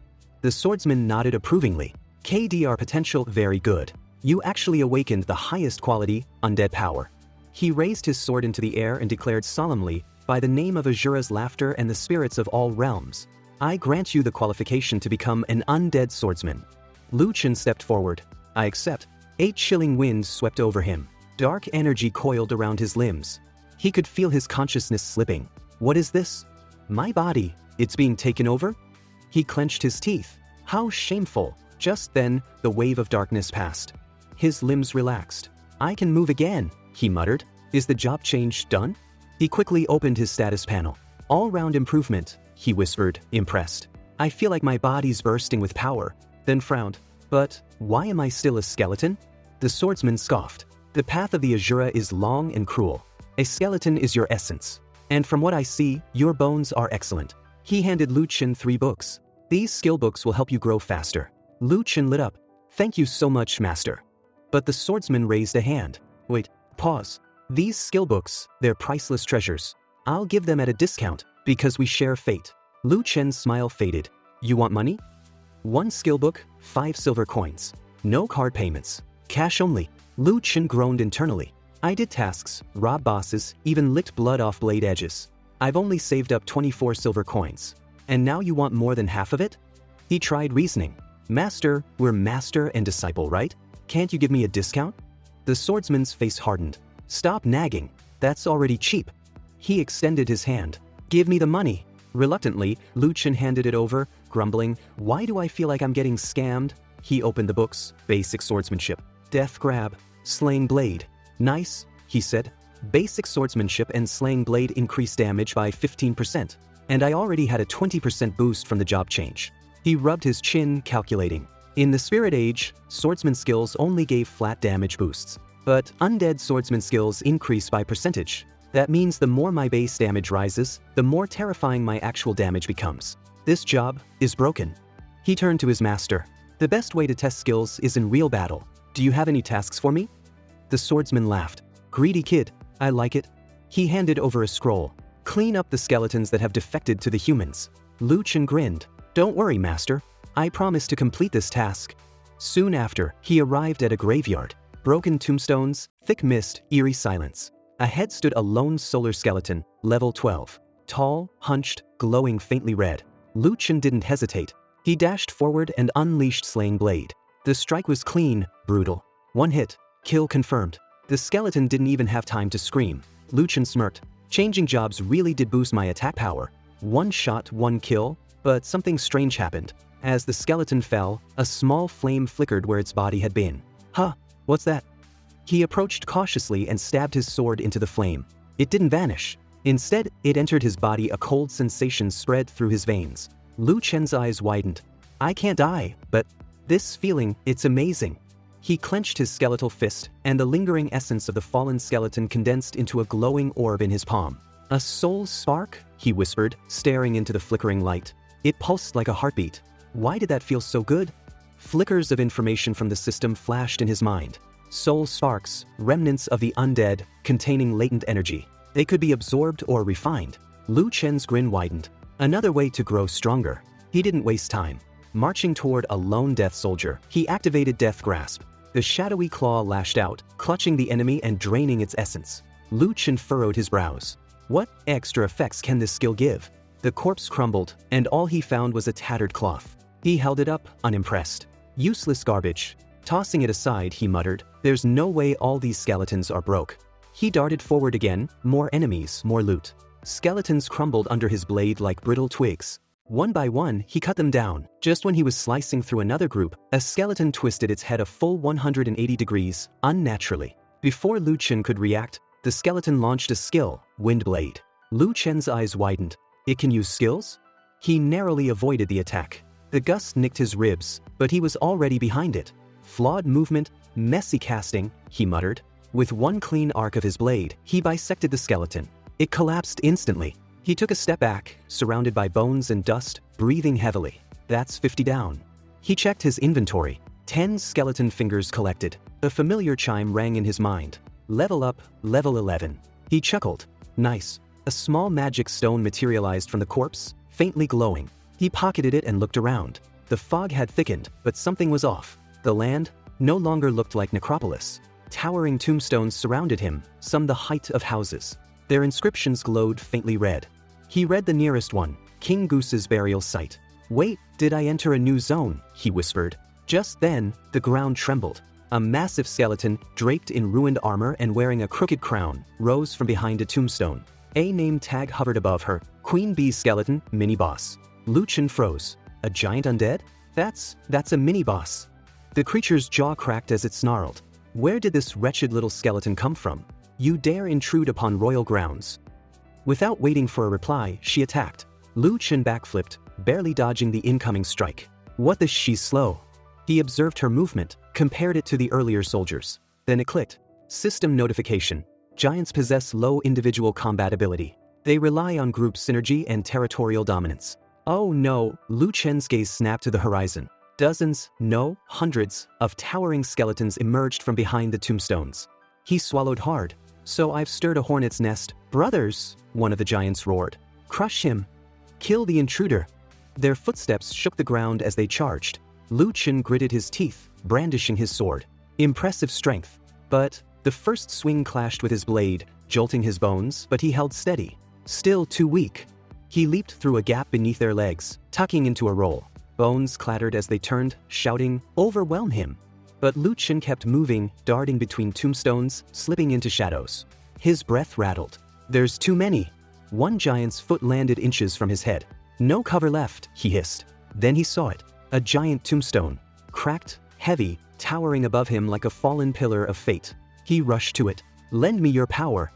A: The swordsman nodded approvingly. KDR potential very good. You actually awakened the highest quality, undead power. He raised his sword into the air and declared solemnly, by the name of Azura's laughter and the spirits of all realms, I grant you the qualification to become an undead swordsman. Liu Kang stepped forward. I accept. 8 chilling winds swept over him. Dark energy coiled around his limbs. He could feel his consciousness slipping. What is this? My body. It's being taken over? He clenched his teeth. How shameful. Just then, the wave of darkness passed. His limbs relaxed. I can move again, he muttered. Is the job change done? He quickly opened his status panel. All-round improvement, he whispered, impressed. I feel like my body's bursting with power, then frowned. But why am I still a skeleton? The swordsman scoffed. The path of the Azura is long and cruel. A skeleton is your essence. And from what I see, your bones are excellent. He handed Liu Kang 3 books. These skill books will help you grow faster. Lu Chen lit up. Thank you so much, master. But the swordsman raised a hand. Wait, pause. These skill books, they're priceless treasures. I'll give them at a discount, because we share fate. Lu Chen's smile faded. You want money? 1 skill book, 5 silver coins. No card payments. Cash only. Lu Chen groaned internally. I did tasks, robbed bosses, even licked blood off blade edges. I've only saved up 24 silver coins. And now you want more than half of it? He tried reasoning. Master, we're master and disciple, right? Can't you give me a discount? The swordsman's face hardened. Stop nagging. That's already cheap. He extended his hand. Give me the money. Reluctantly, Lu Chen handed it over, grumbling, why do I feel like I'm getting scammed? He opened the books. Basic swordsmanship. Death grab. Slaying blade. Nice, he said. Basic swordsmanship and slaying blade increased damage by 15%. And I already had a 20% boost from the job change. He rubbed his chin, calculating. In the Spirit Age, swordsman skills only gave flat damage boosts. But undead swordsman skills increase by percentage. That means the more my base damage rises, the more terrifying my actual damage becomes. This job is broken. He turned to his master. The best way to test skills is in real battle. Do you have any tasks for me? The swordsman laughed. Greedy kid, I like it. He handed over a scroll. Clean up the skeletons that have defected to the humans. Lu Chen grinned. Don't worry, master. I promise to complete this task. Soon after, he arrived at a graveyard. Broken tombstones, thick mist, eerie silence. Ahead stood a lone solar skeleton, level 12. Tall, hunched, glowing faintly red. Lu Chen didn't hesitate. He dashed forward and unleashed Slaying Blade. The strike was clean, brutal. 1 hit. Kill confirmed. The skeleton didn't even have time to scream. Lu Chen smirked. Changing jobs really did boost my attack power. 1 shot, 1 kill, but something strange happened. As the skeleton fell, a small flame flickered where its body had been. Huh, what's that? He approached cautiously and stabbed his sword into the flame. It didn't vanish. Instead, it entered his body. A cold sensation spread through his veins. Lu Chen's eyes widened. I can't die, but this feeling, it's amazing. He clenched his skeletal fist, and the lingering essence of the fallen skeleton condensed into a glowing orb in his palm. A soul spark? He whispered, staring into the flickering light. It pulsed like a heartbeat. Why did that feel so good? Flickers of information from the system flashed in his mind. Soul sparks, remnants of the undead, containing latent energy. They could be absorbed or refined. Lu Chen's grin widened. Another way to grow stronger. He didn't waste time. Marching toward a lone death soldier, he activated Death Grasp. The shadowy claw lashed out, clutching the enemy and draining its essence. Lu Chen furrowed his brows. What extra effects can this skill give? The corpse crumbled, and all he found was a tattered cloth. He held it up, unimpressed. Useless garbage. Tossing it aside, he muttered, there's no way all these skeletons are broke. He darted forward again, more enemies, more loot. Skeletons crumbled under his blade like brittle twigs. One by one, he cut them down. Just when he was slicing through another group, a skeleton twisted its head a full 180 degrees, unnaturally. Before Lu Chen could react, the skeleton launched a skill, Wind Blade. Lu Chen's eyes widened. It can use skills? He narrowly avoided the attack. The gust nicked his ribs, but he was already behind it. Flawed movement, messy casting, he muttered. With one clean arc of his blade, he bisected the skeleton. It collapsed instantly. He took a step back, surrounded by bones and dust, breathing heavily. That's 50 down. He checked his inventory. 10 skeleton fingers collected. A familiar chime rang in his mind. Level up, level 11. He chuckled. Nice. A small magic stone materialized from the corpse, faintly glowing. He pocketed it and looked around. The fog had thickened, but something was off. The land no longer looked like necropolis. Towering tombstones surrounded him, some the height of houses. Their inscriptions glowed faintly red. He read the nearest one, King Goose's burial site. Wait, did I enter a new zone? He whispered. Just then, the ground trembled. A massive skeleton, draped in ruined armor and wearing a crooked crown, rose from behind a tombstone. A name tag hovered above her, Queen Bee's skeleton, mini-boss. Lu Chen froze. A giant undead? That's a mini-boss. The creature's jaw cracked as it snarled. Where did this wretched little skeleton come from? You dare intrude upon royal grounds. Without waiting for a reply, she attacked. Lu Chen backflipped, barely dodging the incoming strike. What the she's slow. He observed her movement, compared it to the earlier soldiers. Then it clicked. System notification. Giants possess low individual combat ability. They rely on group synergy and territorial dominance. Oh no, Lu Chen's gaze snapped to the horizon. Dozens, no, hundreds, of towering skeletons emerged from behind the tombstones. He swallowed hard. So I've stirred a hornet's nest. Brothers, one of the giants roared. Crush him. Kill the intruder. Their footsteps shook the ground as they charged. Lu Chen gritted his teeth, brandishing his sword. Impressive strength. But the first swing clashed with his blade, jolting his bones, but he held steady. Still too weak. He leaped through a gap beneath their legs, tucking into a roll. Bones clattered as they turned, shouting, "Overwhelm him!" But Lu Chen kept moving, darting between tombstones, slipping into shadows. His breath rattled. There's too many. One giant's foot landed inches from his head. No cover left, he hissed. Then he saw it. A giant tombstone. Cracked, heavy, towering above him like a fallen pillar of fate. He rushed to it. Lend me your power.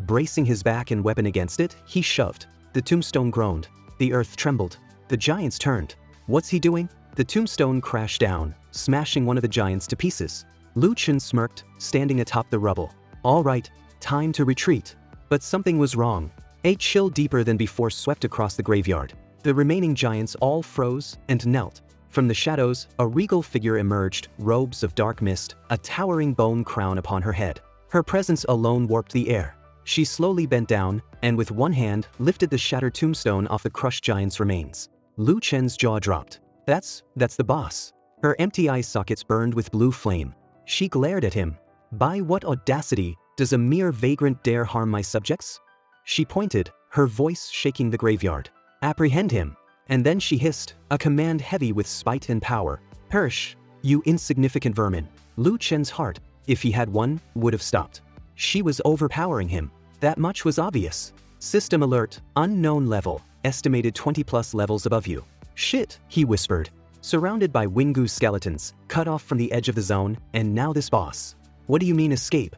A: Bracing his back and weapon against it, he shoved. The tombstone groaned. The earth trembled. The giants turned. What's he doing? The tombstone crashed down, smashing one of the giants to pieces. Lu Chen smirked, standing atop the rubble. All right, time to retreat. But something was wrong. A chill deeper than before swept across the graveyard. The remaining giants all froze and knelt. From the shadows, a regal figure emerged, robes of dark mist, a towering bone crown upon her head. Her presence alone warped the air. She slowly bent down, and with one hand, lifted the shattered tombstone off the crushed giant's remains. Lu Chen's jaw dropped. That's the boss. Her empty eye sockets burned with blue flame. She glared at him. By what audacity does a mere vagrant dare harm my subjects? She pointed, her voice shaking the graveyard. Apprehend him. And then she hissed, a command heavy with spite and power. Perish, you insignificant vermin. Lu Chen's heart, if he had one, would have stopped. She was overpowering him. That much was obvious. System alert, unknown level, estimated 20+ levels above you. Shit, he whispered. Surrounded by Wingu skeletons, cut off from the edge of the zone, and now this boss. What do you mean escape?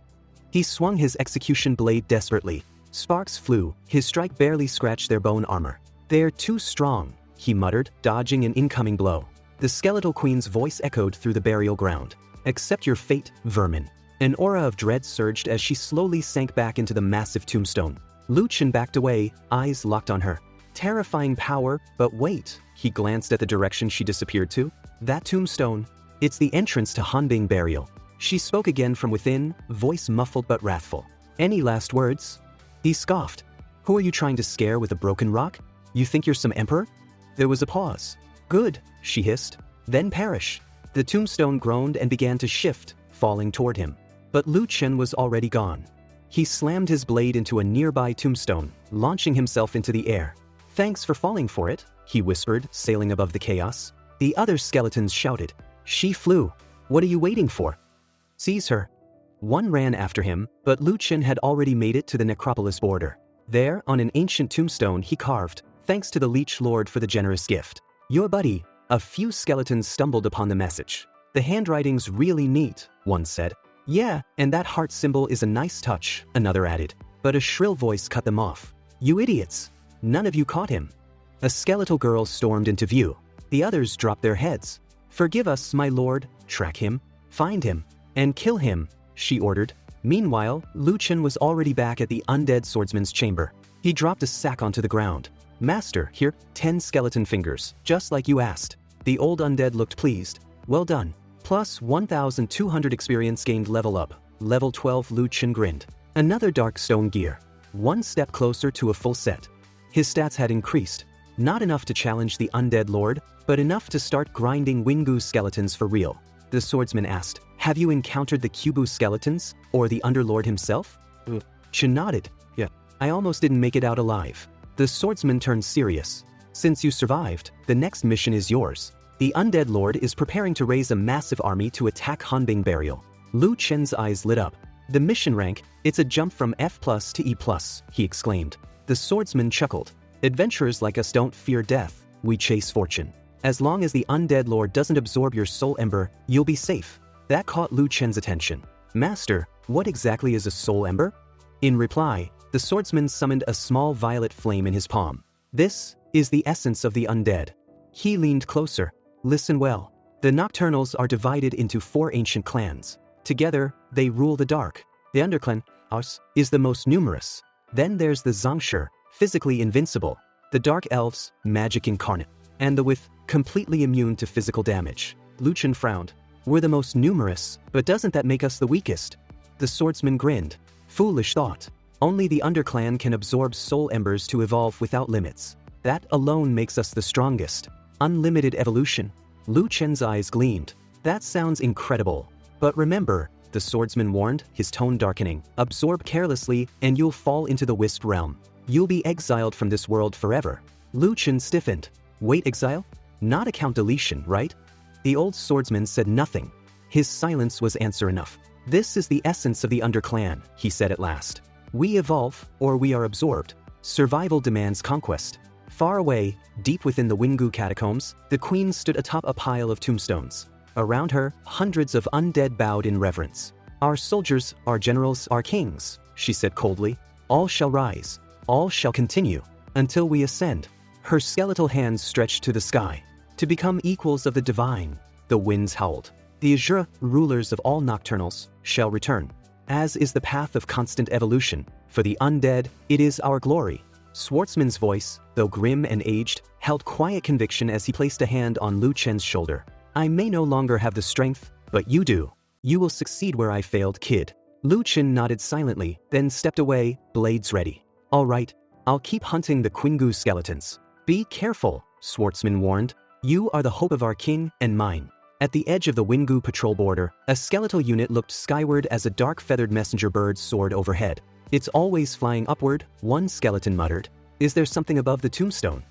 A: He swung his execution blade desperately. Sparks flew, his strike barely scratched their bone armor. They're too strong, he muttered, dodging an incoming blow. The skeletal queen's voice echoed through the burial ground. Accept your fate, vermin. An aura of dread surged as she slowly sank back into the massive tombstone. Lu Chen backed away, eyes locked on her. Terrifying power, but wait, he glanced at the direction she disappeared to. That tombstone. It's the entrance to Hanbing burial. She spoke again from within, voice muffled but wrathful. Any last words? He scoffed. Who are you trying to scare with a broken rock? You think you're some emperor? There was a pause. Good, she hissed. Then perish. The tombstone groaned and began to shift, falling toward him. But Lu Chen was already gone. He slammed his blade into a nearby tombstone, launching himself into the air. Thanks for falling for it, he whispered, sailing above the chaos. The other skeletons shouted. She flew. What are you waiting for? Seize her. One ran after him, but Lu Chen had already made it to the necropolis border. There, on an ancient tombstone, he carved, thanks to the Leech Lord for the generous gift. Your buddy. A few skeletons stumbled upon the message. The handwriting's really neat, one said. Yeah, and that heart symbol is a nice touch, another added. But a shrill voice cut them off. You idiots. None of you caught him. A skeletal girl stormed into view. The others dropped their heads. Forgive us, my lord. Track him, find him, and kill him, she ordered. Meanwhile, Lu Chen was already back at the undead swordsman's chamber. He dropped a sack onto the ground. Master, here, 10 skeleton fingers, just like you asked. The old undead looked pleased. Well done. Plus 1,200 experience gained level up. Level 12 Lu Chen grinned. Another dark stone gear. One step closer to a full set. His stats had increased. Not enough to challenge the undead lord, but enough to start grinding Wingu skeletons for real. The swordsman asked, have you encountered the Kubu skeletons, or the underlord himself? Chen nodded. Yeah, I almost didn't make it out alive. The swordsman turned serious. Since you survived, the next mission is yours. The undead lord is preparing to raise a massive army to attack Hanbing burial. Lu Chen's eyes lit up. The mission rank, it's a jump from F+ to E+, he exclaimed. The swordsman chuckled. Adventurers like us don't fear death, we chase fortune. As long as the undead lord doesn't absorb your soul ember, you'll be safe. That caught Lu Chen's attention. Master, what exactly is a soul ember? In reply, the swordsman summoned a small violet flame in his palm. This is the essence of the undead. He leaned closer. Listen well. The Nocturnals are divided into 4 ancient clans. Together, they rule the dark. The underclan, ours, is the most numerous. Then there's the Zongshur, physically invincible. The Dark Elves, magic incarnate. And the with, completely immune to physical damage. Lu Chen frowned. We're the most numerous, but doesn't that make us the weakest? The swordsman grinned. Foolish thought. Only the underclan can absorb soul embers to evolve without limits. That alone makes us the strongest. Unlimited evolution. Lu Chen's eyes gleamed. That sounds incredible. But remember, the swordsman warned, his tone darkening, absorb carelessly and you'll fall into the wisp realm. You'll be exiled from this world forever. Lu Chen stiffened. Wait, exile? Not account deletion, right? The old swordsman said nothing. His silence was answer enough. This is the essence of the underclan, he said at last. We evolve, or we are absorbed. Survival demands conquest. Far away, deep within the Wingu catacombs, the queen stood atop a pile of tombstones. Around her, hundreds of undead bowed in reverence. Our soldiers, our generals, our kings, she said coldly. All shall rise. All shall continue. Until we ascend. Her skeletal hands stretched to the sky. To become equals of the divine. The winds howled. The Azura, rulers of all nocturnals, shall return. As is the path of constant evolution. For the undead, it is our glory. Swordsman's voice, though grim and aged, held quiet conviction as he placed a hand on Lu Chen's shoulder. I may no longer have the strength, but you do. You will succeed where I failed, kid. Lu Chen nodded silently, then stepped away, blades ready. All right, I'll keep hunting the Quingu skeletons. Be careful, Swordsman warned. You are the hope of our king and mine. At the edge of the Wingu patrol border, a skeletal unit looked skyward as a dark feathered messenger bird soared overhead. It's always flying upward, one skeleton muttered. Is there something above the tombstone?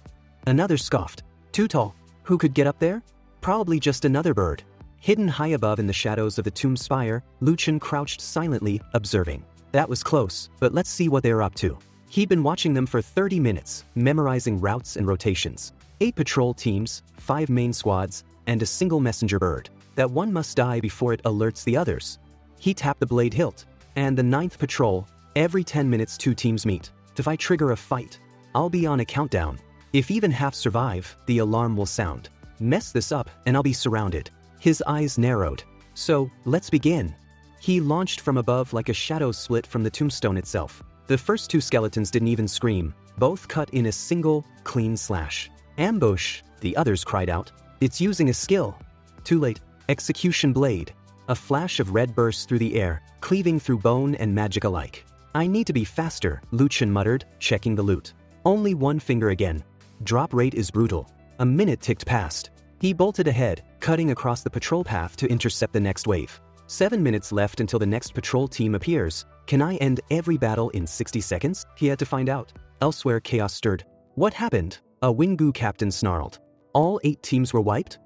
A: Another scoffed. Too tall. Who could get up there? Probably just another bird. Hidden high above in the shadows of the tomb spire, Lu Chen crouched silently, observing. That was close, but let's see what they're up to. He'd been watching them for 30 minutes, memorizing routes and rotations. 8 patrol teams, 5 main squads, and a single messenger bird. That one must die before it alerts the others. He tapped the blade hilt. And the 9th patrol, every 10 minutes 2 teams meet. If I trigger a fight, I'll be on a countdown. If even half survive, the alarm will sound. Mess this up and I'll be surrounded. His eyes narrowed. So, let's begin. He launched from above like a shadow split from the tombstone itself. The first 2 skeletons didn't even scream, both cut in a single, clean slash. Ambush, the others cried out. It's using a skill. Too late. Execution blade. A flash of red burst through the air, cleaving through bone and magic alike. I need to be faster, Lu Chen muttered, checking the loot. Only one finger again. Drop rate is brutal. A minute ticked past. He bolted ahead, cutting across the patrol path to intercept the next wave. 7 minutes left until the next patrol team appears. Can I end every battle in 60 seconds? He had to find out. Elsewhere, chaos stirred. What happened? A Wingu captain snarled. All 8 teams were wiped?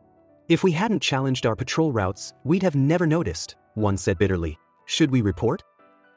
A: If we hadn't challenged our patrol routes, we'd have never noticed, one said bitterly. Should we report?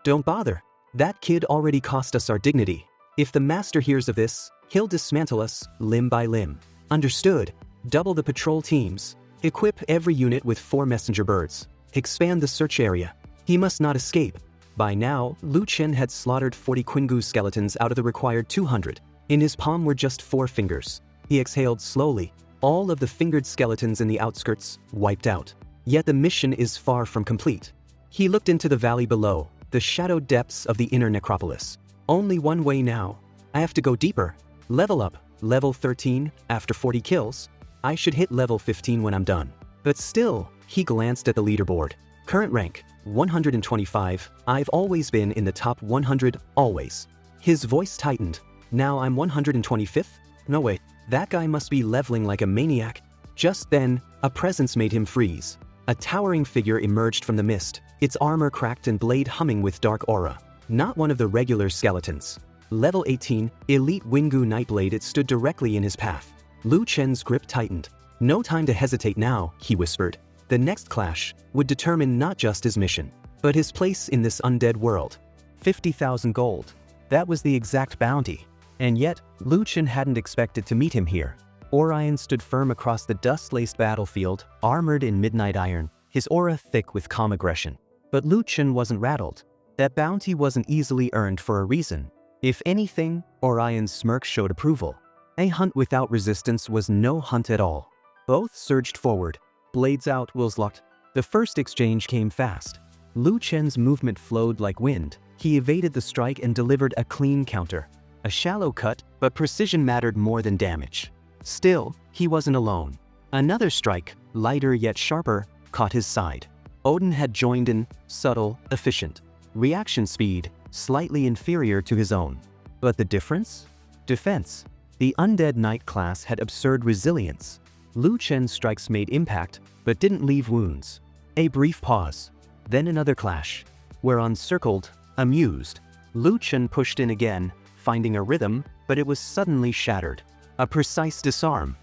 A: Don't bother. That kid already cost us our dignity. If the master hears of this, he'll dismantle us, limb by limb. Understood. Double the patrol teams. Equip every unit with 4 messenger birds. Expand the search area. He must not escape. By now, Lu Chen had slaughtered 40 Quingu skeletons out of the required 200. In his palm were just 4 fingers. He exhaled slowly. All of the fingered skeletons in the outskirts, wiped out. Yet the mission is far from complete. He looked into the valley below, the shadowed depths of the inner necropolis. Only one way now. I have to go deeper. Level up. Level 13, after 40 kills. I should hit level 15 when I'm done. But still, he glanced at the leaderboard. Current rank, 125. I've always been in the top 100, always. His voice tightened. Now I'm 125th? No way. That guy must be leveling like a maniac. Just then, a presence made him freeze. A towering figure emerged from the mist, its armor cracked and blade humming with dark aura. Not one of the regular skeletons. Level 18, elite Wingu Nightblade. It stood directly in his path. Lu Chen's grip tightened. No time to hesitate now, he whispered. The next clash would determine not just his mission, but his place in this undead world. 50,000 gold. That was the exact bounty. And yet, Lu Chen hadn't expected to meet him here. Orion stood firm across the dust-laced battlefield, armored in midnight iron, his aura thick with calm aggression. But Lu Chen wasn't rattled. That bounty wasn't easily earned for a reason. If anything, Orion's smirk showed approval. A hunt without resistance was no hunt at all. Both surged forward, blades out, wills locked. The first exchange came fast. Lu Chen's movement flowed like wind. He evaded the strike and delivered a clean counter. A shallow cut, but precision mattered more than damage. Still, he wasn't alone. Another strike, lighter yet sharper, caught his side. Odin had joined in, subtle, efficient. Reaction speed, slightly inferior to his own. But the difference? Defense. The Undead Knight class had absurd resilience. Lu Chen's strikes made impact, but didn't leave wounds. A brief pause. Then another clash. Whereon circled, amused, Lu Chen pushed in again, finding a rhythm, but it was suddenly shattered. A precise disarm.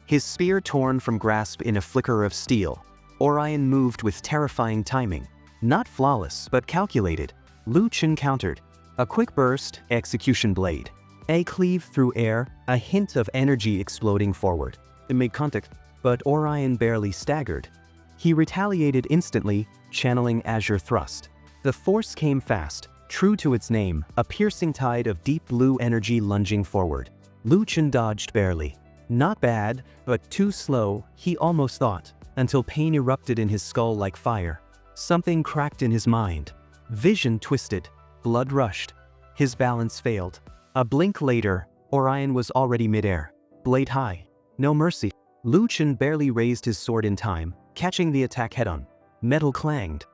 A: His spear torn from grasp in a flicker of steel. Orion moved with terrifying timing. Not flawless, but calculated. Lu Chen countered. A quick burst, execution blade. A cleave through air, a hint of energy exploding forward. It made contact, but Orion barely staggered. He retaliated instantly, channeling Azure Thrust. The force came fast, true to its name, a piercing tide of deep blue energy lunging forward. Lu Chen dodged barely. Not bad, but too slow, he almost thought, until pain erupted in his skull like fire. Something cracked in his mind. Vision twisted. Blood rushed. His balance failed. A blink later, Orion was already midair. Blade high. No mercy. Lu Chen barely raised his sword in time, catching the attack head-on. Metal clanged.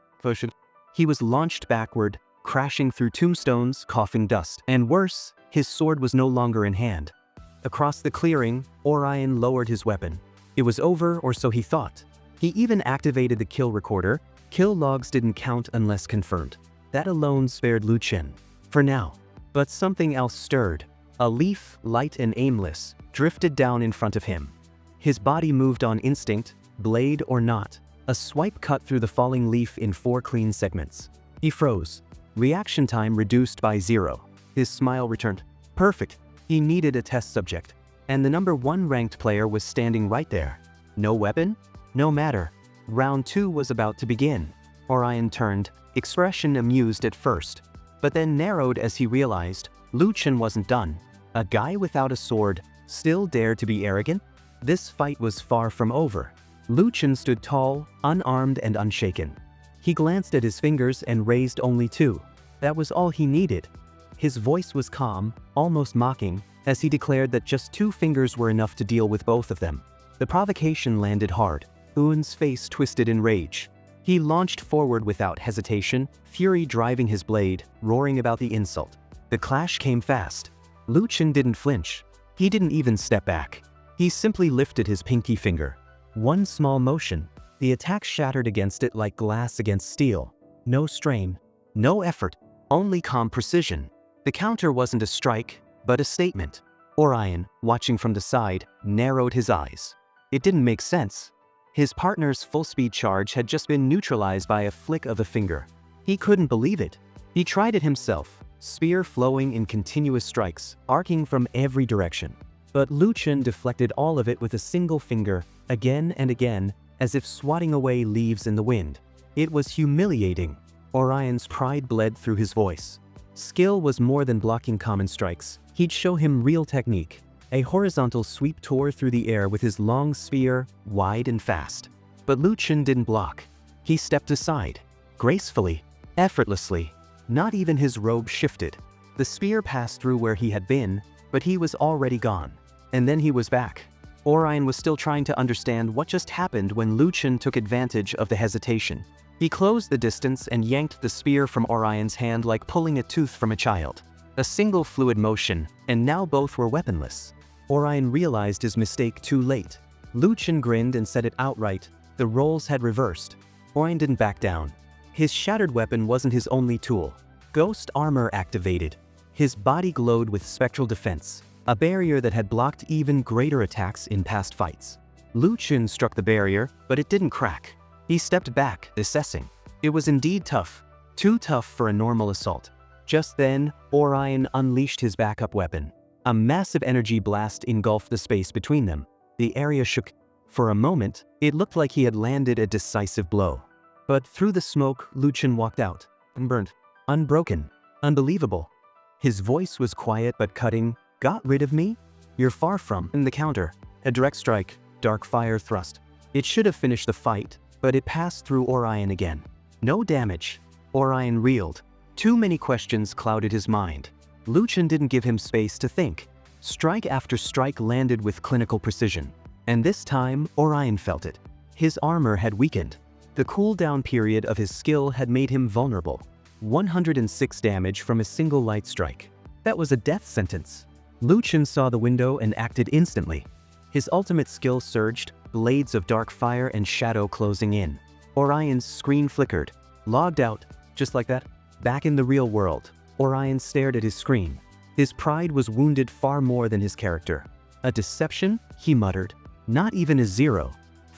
A: He was launched backward, crashing through tombstones, coughing dust. And worse, his sword was no longer in hand. Across the clearing, Orion lowered his weapon. It was over, or so he thought. He even activated the kill recorder. Kill logs didn't count unless confirmed. That alone spared Lu Chen. For now. But something else stirred. A leaf, light and aimless, drifted down in front of him. His body moved on instinct, blade or not. A swipe cut through the falling leaf in 4 clean segments. He froze. Reaction time reduced by 0. His smile returned. Perfect. He needed a test subject. And the number 1 ranked player was standing right there. No weapon? No matter. Round 2 was about to begin. Orion turned, expression amused at first, but then narrowed as he realized Lu Chen wasn't done. A guy without a sword still dared to be arrogant? This fight was far from over. Lu Chen stood tall, unarmed and unshaken. He glanced at his fingers and raised only 2. That was all he needed. His voice was calm, almost mocking, as he declared that just 2 fingers were enough to deal with both of them. The provocation landed hard. Uen's face twisted in rage. He launched forward without hesitation, fury driving his blade, roaring about the insult. The clash came fast. Lu Chen didn't flinch. He didn't even step back. He simply lifted his pinky finger. One small motion. The attack shattered against it like glass against steel. No strain. No effort. Only calm precision. The counter wasn't a strike, but a statement. Orion, watching from the side, narrowed his eyes. It didn't make sense. His partner's full-speed charge had just been neutralized by a flick of a finger. He couldn't believe it. He tried it himself, spear flowing in continuous strikes, arcing from every direction. But Lu Chen deflected all of it with a single finger, again and again, as if swatting away leaves in the wind. It was humiliating. Orion's pride bled through his voice. Skill was more than blocking common strikes. He'd show him real technique. A horizontal sweep tore through the air with his long spear, wide and fast. But Lu Chen didn't block. He stepped aside. Gracefully. Effortlessly. Not even his robe shifted. The spear passed through where he had been, but he was already gone. And then he was back. Orion was still trying to understand what just happened when Lu Chen took advantage of the hesitation. He closed the distance and yanked the spear from Orion's hand like pulling a tooth from a child. A single fluid motion, and now both were weaponless. Orion realized his mistake too late. Lu Chen grinned and said it outright. The roles had reversed. Orion didn't back down. His shattered weapon wasn't his only tool. Ghost armor activated. His body glowed with spectral defense, a barrier that had blocked even greater attacks in past fights. Lu Chen struck the barrier, but it didn't crack. He stepped back, assessing. It was indeed tough. Too tough for a normal assault. Just then, Orion unleashed his backup weapon. A massive energy blast engulfed the space between them. The area shook. For a moment, it looked like he had landed a decisive blow. But through the smoke, Lu Chen walked out. Unburned. Unbroken. Unbelievable. His voice was quiet but cutting. Got rid of me? You're far from. In the counter. A direct strike. Dark fire thrust. It should have finished the fight, but it passed through Orion again. No damage. Orion reeled. Too many questions clouded his mind. Lu Chen didn't give him space to think. Strike after strike landed with clinical precision. And this time, Orion felt it. His armor had weakened. The cooldown period of his skill had made him vulnerable. 106 damage from a single light strike. That was a death sentence. Lu Chen saw the window and acted instantly. His ultimate skill surged, blades of dark fire and shadow closing in. Orion's screen flickered. Logged out, just like that. Back in the real world, Orion stared at his screen. His pride was wounded far more than his character. A deception? He muttered. Not even a 0.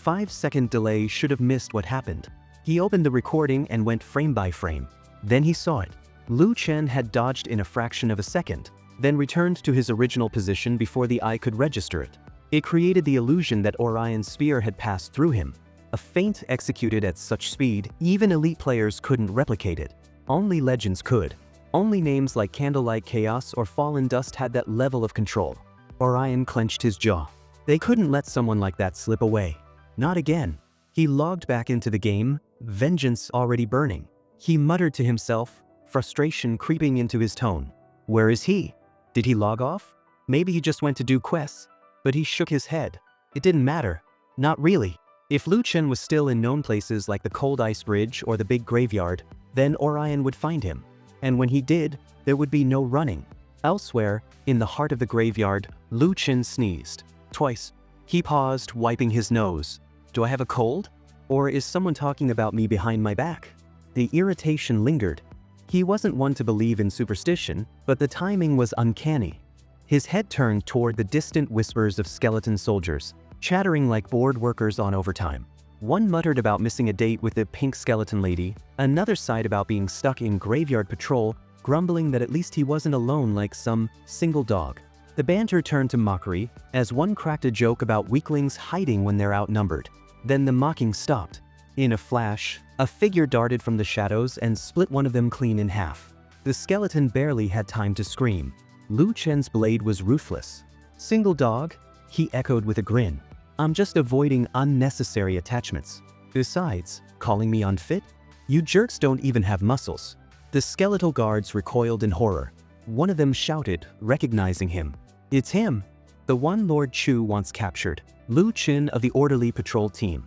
A: 5-second delay should have missed what happened. He opened the recording and went frame by frame. Then he saw it. Lu Chen had dodged in a fraction of a second, then returned to his original position before the eye could register it. It created the illusion that Orion's spear had passed through him. A feint executed at such speed, even elite players couldn't replicate it. Only legends could. Only names like Candlelight Chaos or Fallen Dust had that level of control. Orion clenched his jaw. They couldn't let someone like that slip away. Not again. He logged back into the game, vengeance already burning. He muttered to himself, frustration creeping into his tone. Where is he? Did he log off? Maybe he just went to do quests. But he shook his head. It didn't matter. Not really. If Lu Chen was still in known places like the Cold Ice Bridge or the Big Graveyard, then Orion would find him. And when he did, there would be no running. Elsewhere, in the heart of the graveyard, Lu Chen sneezed. Twice. He paused, wiping his nose. Do I have a cold? Or is someone talking about me behind my back? The irritation lingered. He wasn't one to believe in superstition, but the timing was uncanny. His head turned toward the distant whispers of skeleton soldiers, chattering like bored workers on overtime. One muttered about missing a date with the pink skeleton lady, another sighed about being stuck in graveyard patrol, grumbling that at least he wasn't alone like some single dog. The banter turned to mockery, as one cracked a joke about weaklings hiding when they're outnumbered. Then the mocking stopped. In a flash, a figure darted from the shadows and split one of them clean in half. The skeleton barely had time to scream. Lu Chen's blade was ruthless. Single dog? He echoed with a grin. I'm just avoiding unnecessary attachments. Besides, calling me unfit? You jerks don't even have muscles. The skeletal guards recoiled in horror. One of them shouted, recognizing him. It's him! The one Lord Chu once captured, Lu Chen of the Orderly Patrol Team.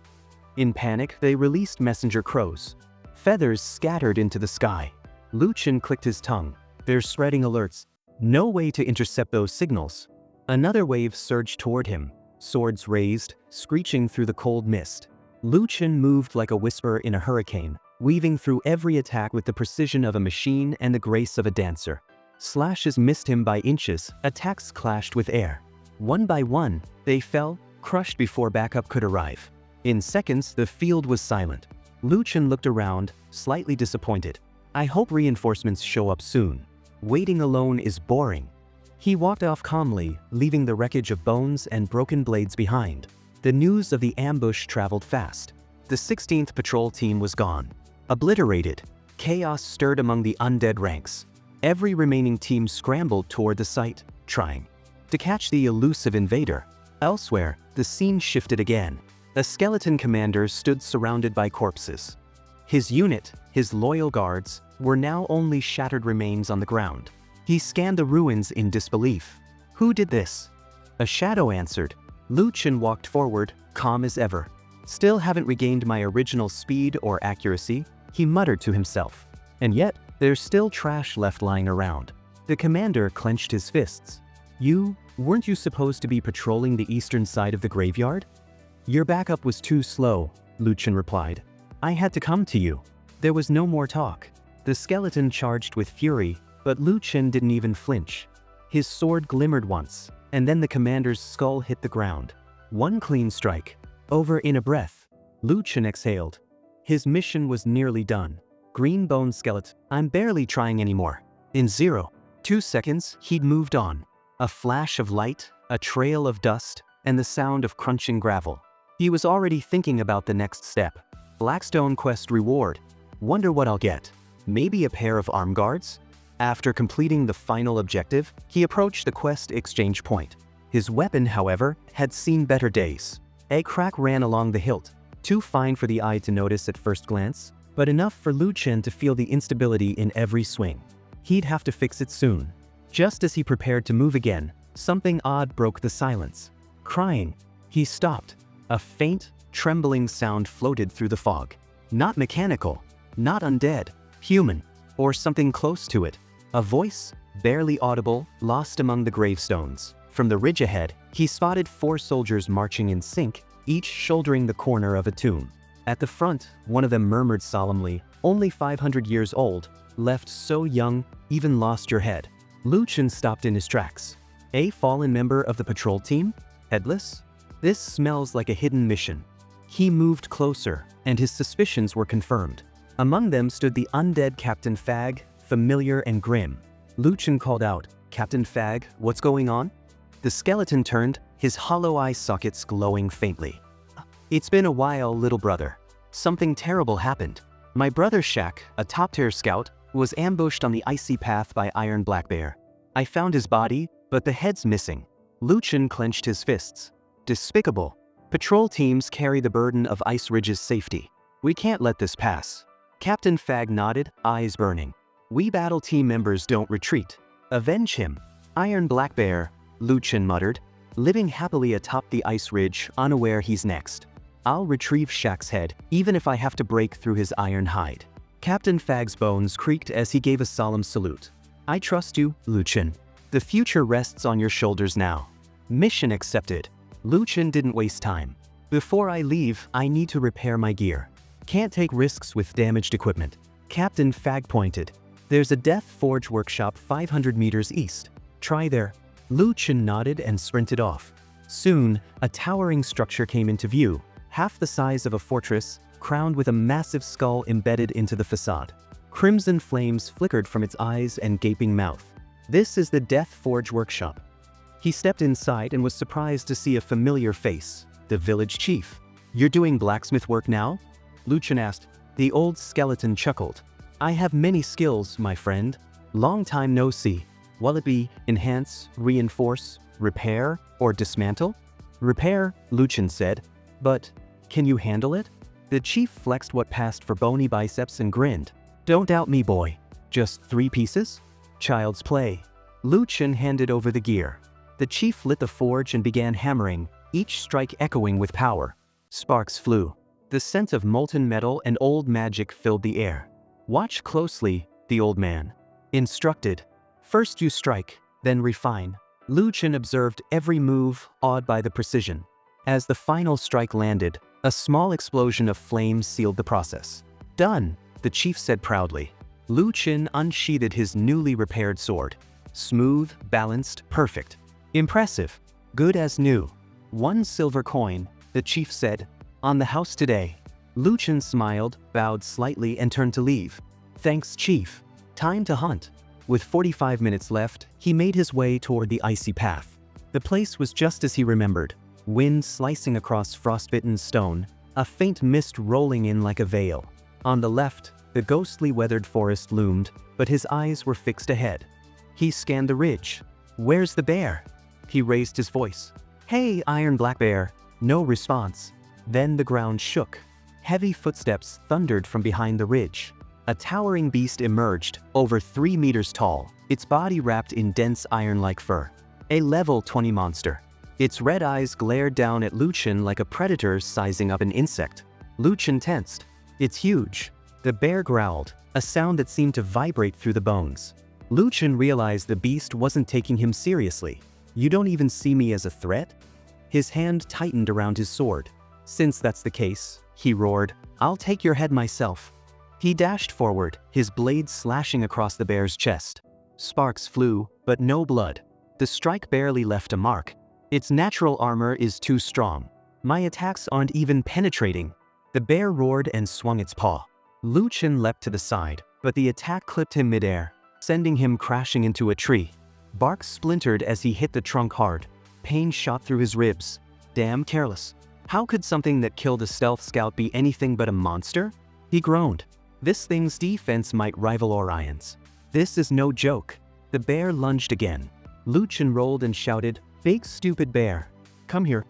A: In panic, they released messenger crows. Feathers scattered into the sky. Lu Chen clicked his tongue. They're spreading alerts. No way to intercept those signals. Another wave surged toward him, swords raised, screeching through the cold mist. Lu Chen moved like a whisper in a hurricane, weaving through every attack with the precision of a machine and the grace of a dancer. Slashes missed him by inches, attacks clashed with air. One by one, they fell, crushed before backup could arrive. In seconds, the field was silent. Lu Chen looked around, slightly disappointed. I hope reinforcements show up soon. Waiting alone is boring. He walked off calmly, leaving the wreckage of bones and broken blades behind. The news of the ambush traveled fast. The 16th patrol team was gone. Obliterated. Chaos stirred among the undead ranks. Every remaining team scrambled toward the site, trying to catch the elusive invader. Elsewhere, the scene shifted again. A skeleton commander stood surrounded by corpses. His unit, his loyal guards, were now only shattered remains on the ground. He scanned the ruins in disbelief. Who did this? A shadow answered. Lu Chen walked forward, calm as ever. Still haven't regained my original speed or accuracy, he muttered to himself. And yet, there's still trash left lying around. The commander clenched his fists. Weren't you supposed to be patrolling the eastern side of the graveyard? Your backup was too slow, Lu Chen replied. I had to come to you. There was no more talk. The skeleton charged with fury, but Lu Chen didn't even flinch. His sword glimmered once, and then the commander's skull hit the ground. One clean strike. Over in a breath. Lu Chen exhaled. His mission was nearly done. Green bone skeleton. I'm barely trying anymore. In 0.2 seconds, he'd moved on. A flash of light, a trail of dust, and the sound of crunching gravel. He was already thinking about the next step. Blackstone quest reward. Wonder what I'll get. Maybe a pair of arm guards? After completing the final objective, he approached the quest exchange point. His weapon, however, had seen better days. A crack ran along the hilt, too fine for the eye to notice at first glance, but enough for Lu Chen to feel the instability in every swing. He'd have to fix it soon. Just as he prepared to move again, Something odd broke the silence. Crying. He stopped. A faint, trembling sound floated through the fog. Not mechanical, not undead, human, or something close to it. A voice, barely audible, lost among the gravestones. From the ridge ahead, he spotted 4 soldiers marching in sync, each shouldering the corner of a tomb. At the front, one of them murmured solemnly, "Only 500 years old, left so young, even lost your head." Lu Chen stopped in his tracks. A fallen member of the patrol team? Headless? This smells like a hidden mission. He moved closer, and his suspicions were confirmed. Among them stood the undead Captain Fag, familiar and grim. Lu Chen called out, "Captain Fag, what's going on?" The skeleton turned, his hollow eye sockets glowing faintly. "It's been a while, little brother. Something terrible happened. My brother Shak, a top-tier scout, was ambushed on the icy path by Iron Black Bear. I found his body, but the head's missing." Lu Chen clenched his fists. "Despicable. Patrol teams carry the burden of Ice Ridge's safety. We can't let this pass." Captain Fag nodded, eyes burning. "We battle team members don't retreat. Avenge him." "Iron Black Bear," Lu Chen muttered, "living happily atop the Ice Ridge, unaware he's next. I'll retrieve Shak's head, even if I have to break through his iron hide." Captain Fag's bones creaked as he gave a solemn salute. "I trust you, Lu Chen. The future rests on your shoulders now." Mission accepted. Lu Chen didn't waste time. "Before I leave, I need to repair my gear. Can't take risks with damaged equipment." Captain Fag pointed. "There's a Death Forge workshop 500 meters east. Try there." Lu Chen nodded and sprinted off. Soon, a towering structure came into view, half the size of a fortress, crowned with a massive skull embedded into the facade. Crimson flames flickered from its eyes and gaping mouth. "This is the Death Forge workshop." He stepped inside and was surprised to see a familiar face, the village chief. "You're doing blacksmith work now?" Lu Chen asked. The old skeleton chuckled. "I have many skills, my friend. Long time no see. Will it be enhance, reinforce, repair, or dismantle?" "Repair," Lu Chen said. "But can you handle it?" The chief flexed what passed for bony biceps and grinned. "Don't doubt me, boy. Just 3 pieces? Child's play." Lu Chen handed over the gear. The chief lit the forge and began hammering, each strike echoing with power. Sparks flew. The scent of molten metal and old magic filled the air. "Watch closely," the old man instructed. "First you strike, then refine." Lu Chen observed every move, awed by the precision. As the final strike landed, a small explosion of flames sealed the process. "Done," the chief said proudly. Lu Chen unsheathed his newly repaired sword. Smooth, balanced, perfect. "Impressive. Good as new." "1 silver coin," the chief said. "On the house today." Lu Chen smiled, bowed slightly and turned to leave. "Thanks, chief. Time to hunt." With 45 minutes left, he made his way toward the icy path. The place was just as he remembered. Wind slicing across frostbitten stone, a faint mist rolling in like a veil. On the left, the ghostly weathered forest loomed, but his eyes were fixed ahead. He scanned the ridge. "Where's the bear?" He raised his voice. "Hey, Iron Black Bear." No response. Then the ground shook. Heavy footsteps thundered from behind the ridge. A towering beast emerged, over 3 meters tall, its body wrapped in dense iron-like fur. A level 20 monster. Its red eyes glared down at Lu Chen like a predator sizing up an insect. Lu Chen tensed. "It's huge." The bear growled, a sound that seemed to vibrate through the bones. Lu Chen realized the beast wasn't taking him seriously. "You don't even see me as a threat?" His hand tightened around his sword. "Since that's the case," he roared, "I'll take your head myself." He dashed forward, his blade slashing across the bear's chest. Sparks flew, but no blood. The strike barely left a mark. Its natural armor is too strong. "My attacks aren't even penetrating." The bear roared and swung its paw. Lu Chen leapt to the side, but the attack clipped him midair, sending him crashing into a tree. Bark splintered as he hit the trunk hard. Pain shot through his ribs. Damn careless. How could something that killed a stealth scout be anything but a monster? He groaned. This thing's defense might rival Orion's. This is no joke. The bear lunged again. Lu Chen rolled and shouted, "Big stupid bear. Come here."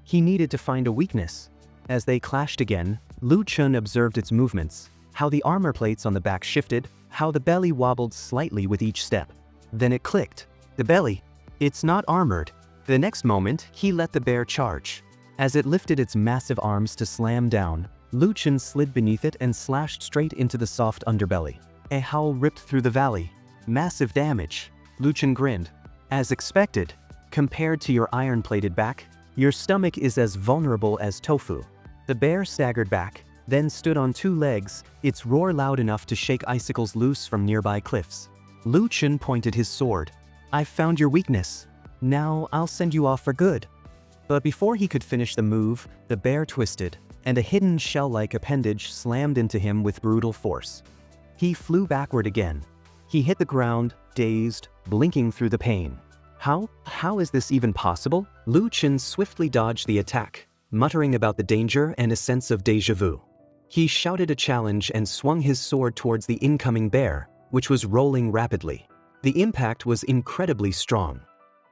A: He needed to find a weakness. As they clashed again, Lu Chen observed its movements, how the armor plates on the back shifted, how the belly wobbled slightly with each step. Then it clicked. The belly. It's not armored. The next moment, he let the bear charge. As it lifted its massive arms to slam down, Lu Chen slid beneath it and slashed straight into the soft underbelly. A howl ripped through the valley. Massive damage. Lu Chen grinned. As expected, compared to your iron-plated back, your stomach is as vulnerable as tofu. The bear staggered back, then stood on two legs, its roar loud enough to shake icicles loose from nearby cliffs. Lu Chen pointed his sword. "I've found your weakness. Now I'll send you off for good." But before he could finish the move, the bear twisted, and a hidden shell-like appendage slammed into him with brutal force. He flew backward again. He hit the ground, dazed, blinking through the pain. How is this even possible? Lu Chen swiftly dodged the attack, muttering about the danger and a sense of déjà vu. He shouted a challenge and swung his sword towards the incoming bear, which was rolling rapidly. The impact was incredibly strong.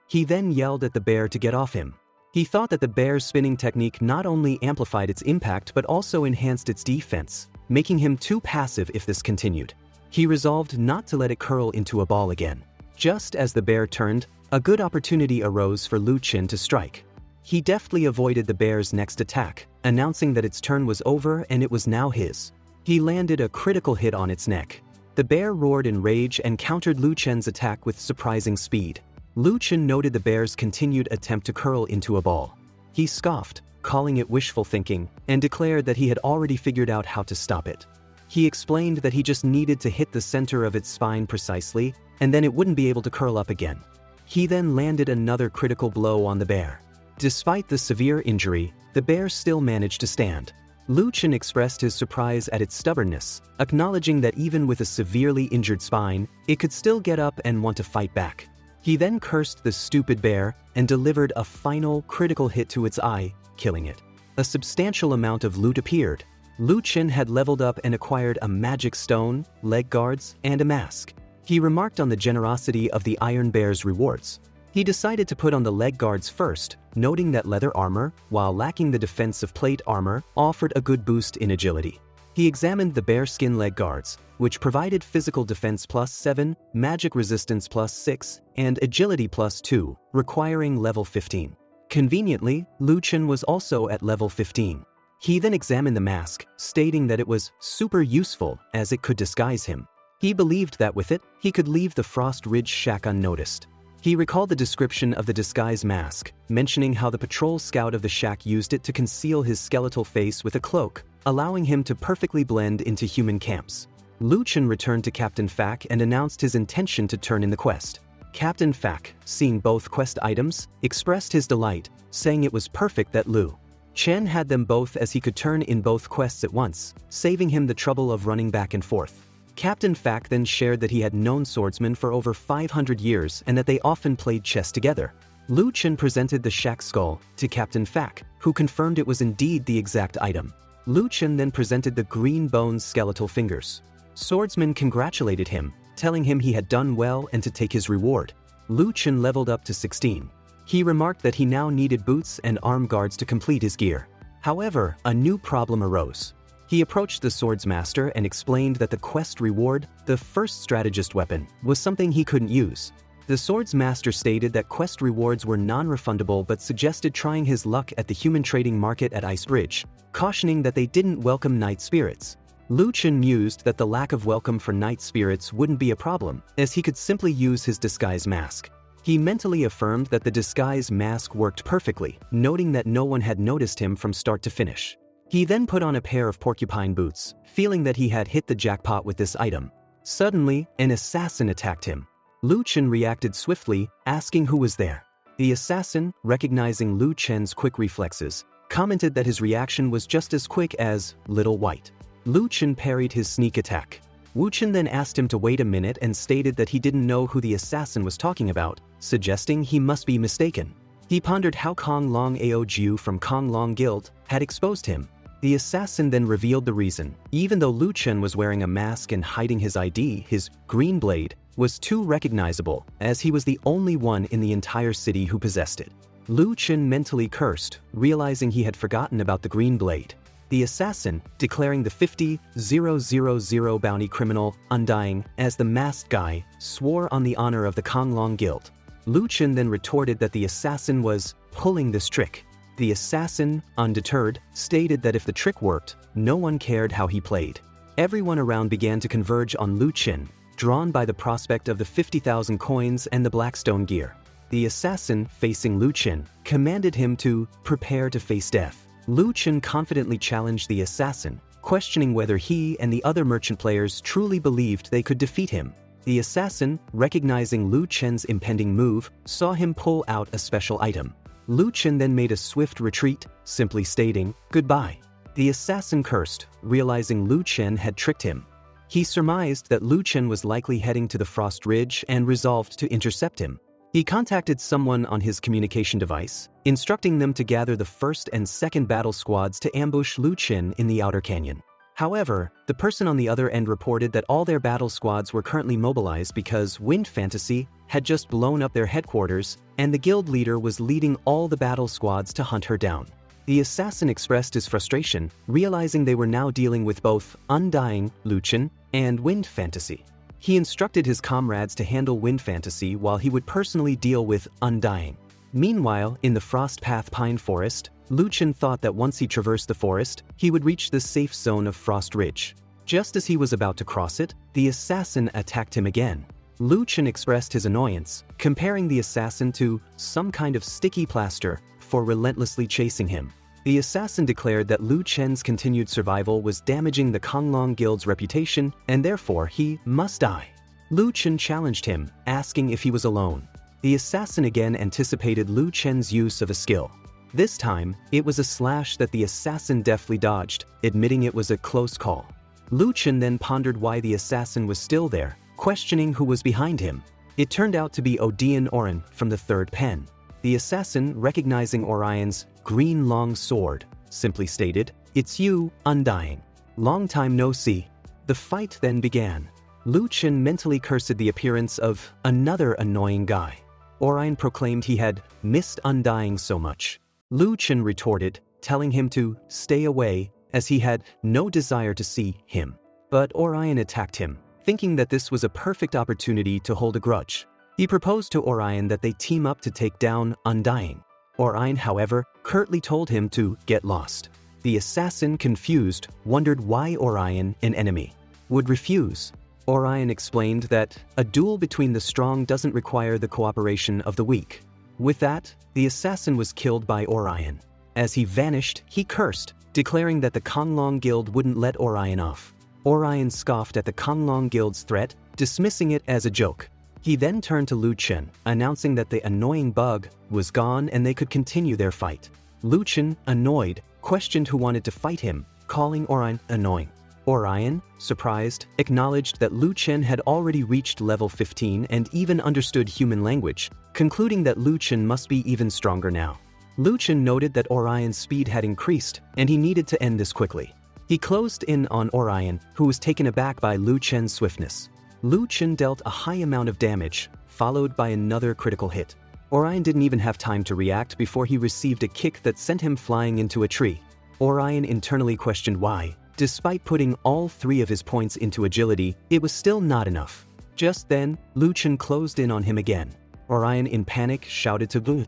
A: He then yelled at the bear to get off him. He thought that the bear's spinning technique not only amplified its impact but also enhanced its defense, making him too passive if this continued. He resolved not to let it curl into a ball again. Just as the bear turned, a good opportunity arose for Lu Chen to strike. He deftly avoided the bear's next attack, announcing that its turn was over and it was now his. He landed a critical hit on its neck. The bear roared in rage and countered Lu Chen's attack with surprising speed. Lu Chen noted the bear's continued attempt to curl into a ball. He scoffed, calling it wishful thinking, and declared that he had already figured out how to stop it. He explained that he just needed to hit the center of its spine precisely, and then it wouldn't be able to curl up again. He then landed another critical blow on the bear. Despite the severe injury, the bear still managed to stand. Lu Chen expressed his surprise at its stubbornness, acknowledging that even with a severely injured spine, it could still get up and want to fight back. He then cursed the stupid bear and delivered a final critical hit to its eye, killing it. A substantial amount of loot appeared. Lu Chen had leveled up and acquired a magic stone, leg guards, and a mask. He remarked on the generosity of the Iron Bear's rewards. He decided to put on the leg guards first, noting that leather armor, while lacking the defensive plate armor, offered a good boost in agility. He examined the bearskin leg guards, which provided physical defense +7, magic resistance +6, and agility +2, requiring level 15. Conveniently, Lu Chen was also at level 15. He then examined the mask, stating that it was super useful as it could disguise him. He believed that with it, he could leave the Frost Ridge shack unnoticed. He recalled the description of the disguise mask, mentioning how the patrol scout of the shack used it to conceal his skeletal face with a cloak, allowing him to perfectly blend into human camps. Lu Chen returned to Captain Fak and announced his intention to turn in the quest. Captain Fak, seeing both quest items, expressed his delight, saying it was perfect that Lu Chen had them both as he could turn in both quests at once, saving him the trouble of running back and forth. Captain Fak then shared that he had known swordsmen for over 500 years and that they often played chess together. Lu Chen presented the shack skull to Captain Fak, who confirmed it was indeed the exact item. Lu Chen then presented the green bones skeletal fingers. Swordsman congratulated him, telling him he had done well and to take his reward. Lu Chen leveled up to 16. He remarked that he now needed boots and arm guards to complete his gear. However, a new problem arose. He approached the swordsmaster and explained that the quest reward, the first strategist weapon, was something he couldn't use. The swordsmaster stated that quest rewards were non-refundable but suggested trying his luck at the human trading market at Ice Bridge, cautioning that they didn't welcome night spirits. Lu Chen mused that the lack of welcome for night spirits wouldn't be a problem, as he could simply use his disguise mask. He mentally affirmed that the disguise mask worked perfectly, noting that no one had noticed him from start to finish. He then put on a pair of porcupine boots, feeling that he had hit the jackpot with this item. Suddenly, an assassin attacked him. Lu Chen reacted swiftly, asking who was there. The assassin, recognizing Lu Chen's quick reflexes, commented that his reaction was just as quick as Little White. Lu Chen parried his sneak attack. Wu Chen then asked him to wait a minute and stated that he didn't know who the assassin was talking about, suggesting he must be mistaken. He pondered how Kong Long Ao Jiu from Kong Long Guild had exposed him. The assassin then revealed the reason. Even though Lu Chen was wearing a mask and hiding his ID, his green blade was too recognizable, as he was the only one in the entire city who possessed it. Lu Chen mentally cursed, realizing he had forgotten about the green blade. The assassin, declaring the 50,000 bounty criminal Undying as the masked guy, swore on the honor of the Kong Long Guild. Lu Chen then retorted that the assassin was pulling this trick. The assassin, undeterred, stated that if the trick worked, no one cared how he played. Everyone around began to converge on Lu Chen, drawn by the prospect of the 50,000 coins and the Blackstone gear. The assassin, facing Lu Chen, commanded him to prepare to face death. Lu Chen confidently challenged the assassin, questioning whether he and the other merchant players truly believed they could defeat him. The assassin, recognizing Lu Chen's impending move, saw him pull out a special item. Lu Chen then made a swift retreat, simply stating, "Goodbye." The assassin cursed, realizing Lu Chen had tricked him. He surmised that Lu Chen was likely heading to the Frost Ridge and resolved to intercept him. He contacted someone on his communication device, instructing them to gather the first and second battle squads to ambush Lu Chen in the outer canyon. However, the person on the other end reported that all their battle squads were currently mobilized because Wind Fantasy had just blown up their headquarters, and the guild leader was leading all the battle squads to hunt her down. The assassin expressed his frustration, realizing they were now dealing with both Undying, Lu Chen, and Wind Fantasy. He instructed his comrades to handle Wind Fantasy while he would personally deal with Undying. Meanwhile, in the Frost Path Pine Forest, Lu Chen thought that once he traversed the forest, he would reach the safe zone of Frost Ridge. Just as he was about to cross it, the assassin attacked him again. Lu Chen expressed his annoyance, comparing the assassin to some kind of sticky plaster for relentlessly chasing him. The assassin declared that Lu Chen's continued survival was damaging the Konglong Guild's reputation, and therefore he must die. Lu Chen challenged him, asking if he was alone. The assassin again anticipated Lu Chen's use of a skill. This time, it was a slash that the assassin deftly dodged, admitting it was a close call. Lu Chen then pondered why the assassin was still there, questioning who was behind him. It turned out to be Odian Orin from the Third Pen. The assassin, recognizing Orion's green long sword, simply stated, "It's you, Undying. Long time no see." The fight then began. Lu Chen mentally cursed the appearance of another annoying guy. Orion proclaimed he had missed Undying so much. Lu Chen retorted, telling him to stay away as he had no desire to see him. But Orion attacked him, thinking that this was a perfect opportunity to hold a grudge. He proposed to Orion that they team up to take down Undying. Orion, however, curtly told him to get lost. The assassin, confused, wondered why Orion, an enemy, would refuse. Orion explained that a duel between the strong doesn't require the cooperation of the weak. With that, the assassin was killed by Orion. As he vanished, he cursed, declaring that the Konglong Guild wouldn't let Orion off. Orion scoffed at the Konglong Guild's threat, dismissing it as a joke. He then turned to Lu Chen, announcing that the annoying bug was gone and they could continue their fight. Lu Chen, annoyed, questioned who wanted to fight him, calling Orion annoying. Orion, surprised, acknowledged that Lu Chen had already reached level 15 and even understood human language, concluding that Lu Chen must be even stronger now. Lu Chen noted that Orion's speed had increased, and he needed to end this quickly. He closed in on Orion, who was taken aback by Lu Chen's swiftness. Lu Chen dealt a high amount of damage, followed by another critical hit. Orion didn't even have time to react before he received a kick that sent him flying into a tree. Orion internally questioned why. Despite putting all 3 of his points into agility, it was still not enough. Just then, Lu Chen closed in on him again. Orion, in panic, shouted to Lu.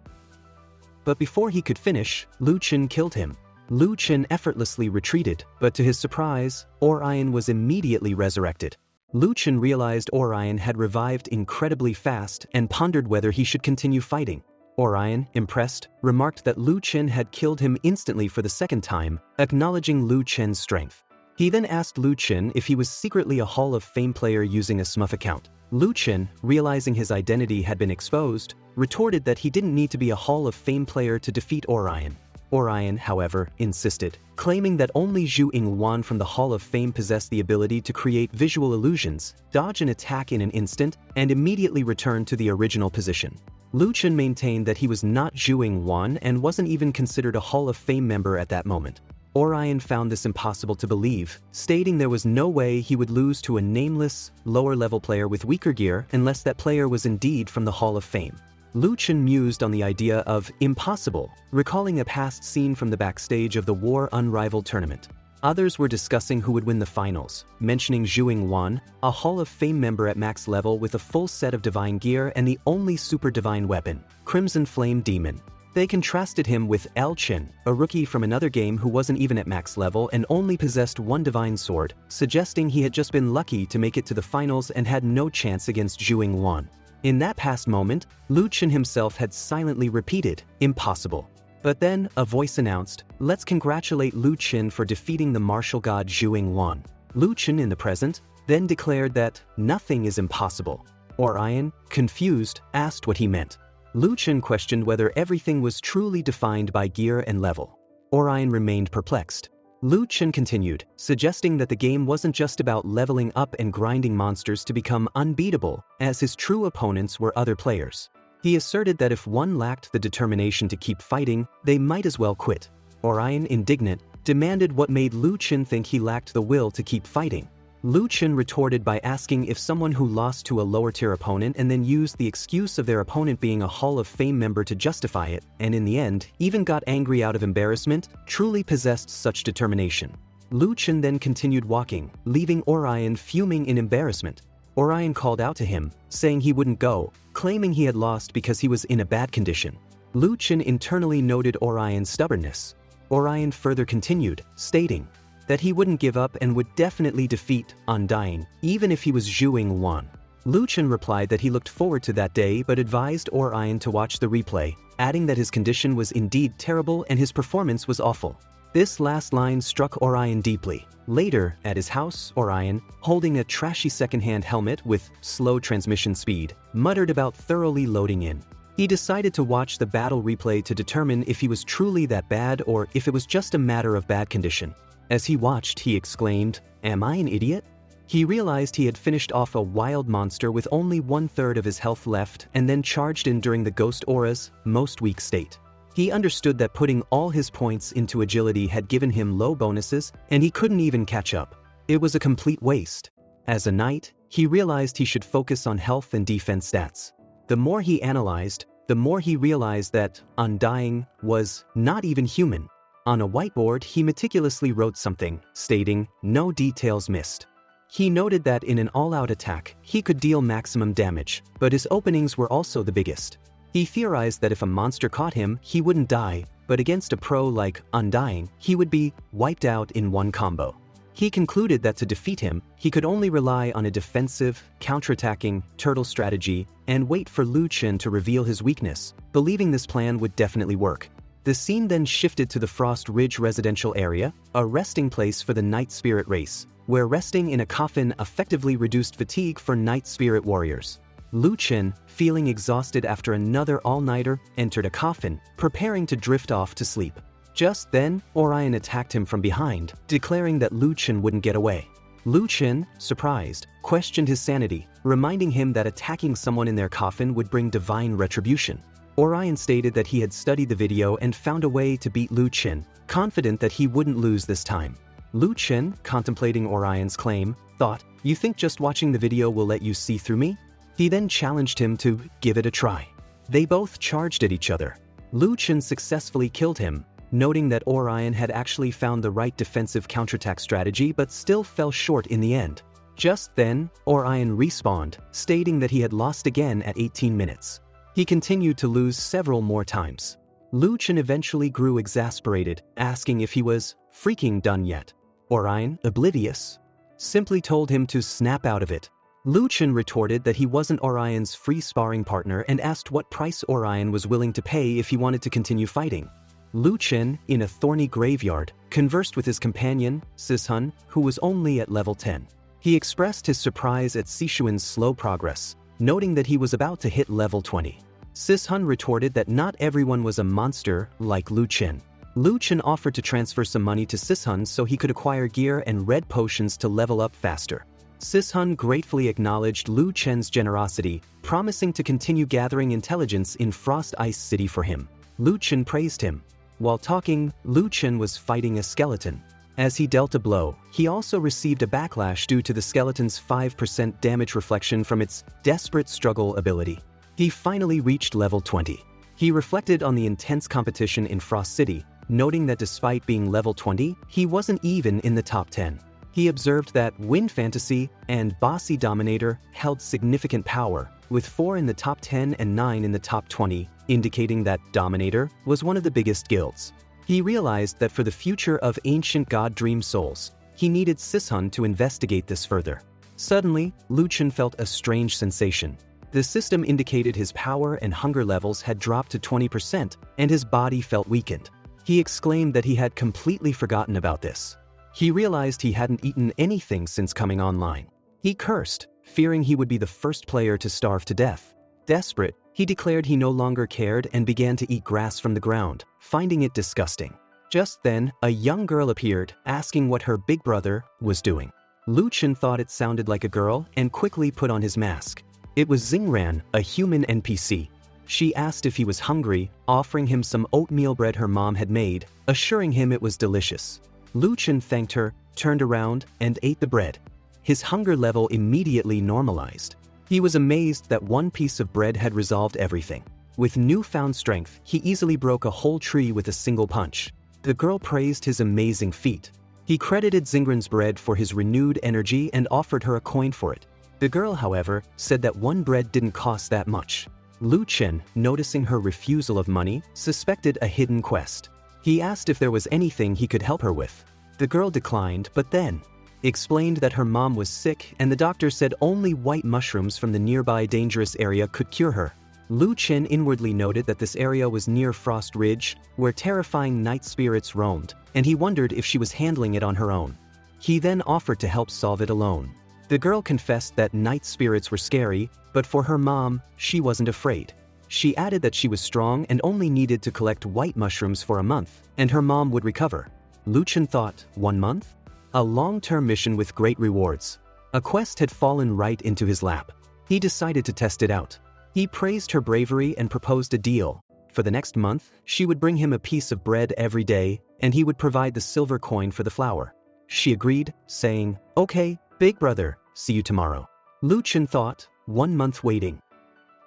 A: But before he could finish, Lu Chen killed him. Lu Chen effortlessly retreated, but to his surprise, Orion was immediately resurrected. Lu Chen realized Orion had revived incredibly fast and pondered whether he should continue fighting. Orion, impressed, remarked that Lu Chen had killed him instantly for the second time, acknowledging Lu Chen's strength. He then asked Lu Chen if he was secretly a Hall of Fame player using a smurf account. Lu Chen, realizing his identity had been exposed, retorted that he didn't need to be a Hall of Fame player to defeat Orion. Orion, however, insisted, claiming that only Zhu Yingwan from the Hall of Fame possessed the ability to create visual illusions, dodge an attack in an instant, and immediately return to the original position. Lu Chen maintained that he was not Zhu Yingwan and wasn't even considered a Hall of Fame member at that moment. Orion found this impossible to believe, stating there was no way he would lose to a nameless, lower-level player with weaker gear unless that player was indeed from the Hall of Fame. Lu Chen mused on the idea of impossible, recalling a past scene from the backstage of the War Unrivaled tournament. Others were discussing who would win the finals, mentioning Zhu Wan, a Hall of Fame member at max level with a full set of divine gear and the only super divine weapon, Crimson Flame Demon. They contrasted him with El Chen, a rookie from another game who wasn't even at max level and only possessed one divine sword, suggesting he had just been lucky to make it to the finals and had no chance against Zhu Wan. In that past moment, Lu Chen himself had silently repeated, "Impossible." But then, a voice announced, "Let's congratulate Lu Chen for defeating the martial god Zhu Wan." Lu Chen in the present then declared that nothing is impossible. Orion, confused, asked what he meant. Lu Chen questioned whether everything was truly defined by gear and level. Orion remained perplexed. Lu Chen continued, suggesting that the game wasn't just about leveling up and grinding monsters to become unbeatable, as his true opponents were other players. He asserted that if one lacked the determination to keep fighting, they might as well quit. Orion, indignant, demanded what made Lu Chen think he lacked the will to keep fighting. Lu Chen retorted by asking if someone who lost to a lower-tier opponent and then used the excuse of their opponent being a Hall of Fame member to justify it, and in the end, even got angry out of embarrassment, truly possessed such determination. Lu Chen then continued walking, leaving Orion fuming in embarrassment. Orion called out to him, saying he wouldn't go, claiming he had lost because he was in a bad condition. Lu Chen internally noted Orion's stubbornness. Orion further continued, stating that he wouldn't give up and would definitely defeat Undying, even if he was Zhu Wan. Lu Chen replied that he looked forward to that day but advised Orion to watch the replay, adding that his condition was indeed terrible and his performance was awful. This last line struck Orion deeply. Later, at his house, Orion, holding a trashy second-hand helmet with slow transmission speed, muttered about thoroughly loading in. He decided to watch the battle replay to determine if he was truly that bad or if it was just a matter of bad condition. As he watched, he exclaimed, "Am I an idiot?" He realized he had finished off a wild monster with only 1/3 of his health left and then charged in during the Ghost Aura's most weak state. He understood that putting all his points into agility had given him low bonuses, and he couldn't even catch up. It was a complete waste. As a knight, he realized he should focus on health and defense stats. The more he analyzed, the more he realized that Undying was not even human. On a whiteboard, he meticulously wrote something, stating, "No details missed." He noted that in an all-out attack, he could deal maximum damage, but his openings were also the biggest. He theorized that if a monster caught him, he wouldn't die, but against a pro like Undying, he would be wiped out in one combo. He concluded that to defeat him, he could only rely on a defensive, counterattacking, turtle strategy and wait for Lu Chen to reveal his weakness, believing this plan would definitely work. The scene then shifted to the Frost Ridge residential area, a resting place for the Night Spirit race, where resting in a coffin effectively reduced fatigue for Night Spirit warriors. Lu Chen, feeling exhausted after another all-nighter, entered a coffin, preparing to drift off to sleep. Just then, Orion attacked him from behind, declaring that Lu Chen wouldn't get away. Lu Chen, surprised, questioned his sanity, reminding him that attacking someone in their coffin would bring divine retribution. Orion stated that he had studied the video and found a way to beat Lu Chen, confident that he wouldn't lose this time. Lu Chen, contemplating Orion's claim, thought, "You think just watching the video will let you see through me?" He then challenged him to give it a try. They both charged at each other. Lu Chen successfully killed him, noting that Orion had actually found the right defensive counterattack strategy but still fell short in the end. Just then, Orion respawned, stating that he had lost again at 18 minutes. He continued to lose several more times. Lu Chen eventually grew exasperated, asking if he was freaking done yet. Orion, oblivious, simply told him to snap out of it. Lu Chen retorted that he wasn't Orion's free sparring partner and asked what price Orion was willing to pay if he wanted to continue fighting. Lu Chen, in a thorny graveyard, conversed with his companion, Sishun, who was only at level 10. He expressed his surprise at Sishuan's slow progress, noting that he was about to hit level 20. Sishun retorted that not everyone was a monster like Lu Chen. Lu Chen offered to transfer some money to Sishun so he could acquire gear and red potions to level up faster. Sishun gratefully acknowledged Lu Chen's generosity, promising to continue gathering intelligence in Frost Ice City for him. Lu Chen praised him. While talking, Lu Chen was fighting a skeleton. As he dealt a blow, he also received a backlash due to the skeleton's 5% damage reflection from its Desperate Struggle ability. He finally reached level 20. He reflected on the intense competition in Frost City, noting that despite being level 20, he wasn't even in the top 10. He observed that Wind Fantasy and Bossy Dominator held significant power, with 4 in the top 10 and 9 in the top 20, indicating that Dominator was one of the biggest guilds. He realized that for the future of Ancient God Dream Souls, he needed Sishun to investigate this further. Suddenly, Lu Chen felt a strange sensation. The system indicated his power and hunger levels had dropped to 20%, and his body felt weakened. He exclaimed that he had completely forgotten about this. He realized he hadn't eaten anything since coming online. He cursed, fearing he would be the first player to starve to death. Desperate, he declared he no longer cared and began to eat grass from the ground, finding it disgusting. Just then, a young girl appeared, asking what her big brother was doing. Lu Chen thought it sounded like a girl and quickly put on his mask. It was Xingran, a human NPC. She asked if he was hungry, offering him some oatmeal bread her mom had made, assuring him it was delicious. Lu Chen thanked her, turned around, and ate the bread. His hunger level immediately normalized. He was amazed that one piece of bread had resolved everything. With newfound strength, he easily broke a whole tree with a single punch. The girl praised his amazing feat. He credited Xingran's bread for his renewed energy and offered her a coin for it. The girl, however, said that one bread didn't cost that much. Lu Chen, noticing her refusal of money, suspected a hidden quest. He asked if there was anything he could help her with. The girl declined, but then explained that her mom was sick and the doctor said only white mushrooms from the nearby dangerous area could cure her. Lu Chen inwardly noted that this area was near Frost Ridge, where terrifying night spirits roamed, and he wondered if she was handling it on her own. He then offered to help solve it alone. The girl confessed that night spirits were scary, but for her mom, she wasn't afraid. She added that she was strong and only needed to collect white mushrooms for a month, and her mom would recover. Lu Chen thought, 1 month? A long-term mission with great rewards. A quest had fallen right into his lap. He decided to test it out. He praised her bravery and proposed a deal. For the next month, she would bring him a piece of bread every day, and he would provide the silver coin for the flour. She agreed, saying, "Okay, big brother, see you tomorrow." Lu Chen thought, 1 month waiting.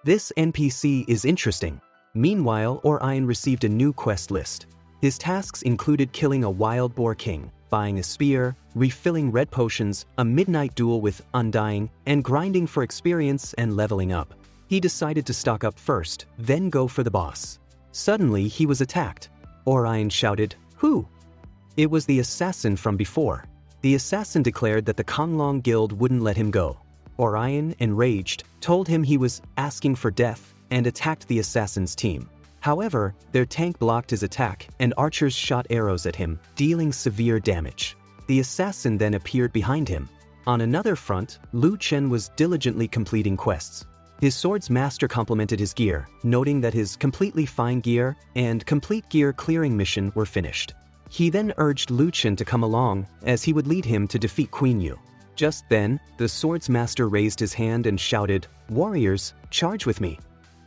A: This NPC is interesting. Meanwhile, Orion received a new quest list. His tasks included killing a wild boar king, buying a spear, refilling red potions, a midnight duel with Undying, and grinding for experience and leveling up. He decided to stock up first, then go for the boss. Suddenly, he was attacked. Orion shouted, "Who?" It was the assassin from before. The assassin declared that the Konglong Guild wouldn't let him go. Orion, enraged, told him he was asking for death and attacked the assassin's team. However, their tank blocked his attack and archers shot arrows at him, dealing severe damage. The assassin then appeared behind him. On another front, Lu Chen was diligently completing quests. His sword's master complimented his gear, noting that his completely fine gear and complete gear clearing mission were finished. He then urged Lu Chen to come along, as he would lead him to defeat Queen Yu. Just then, the sword's master raised his hand and shouted, "Warriors, charge with me."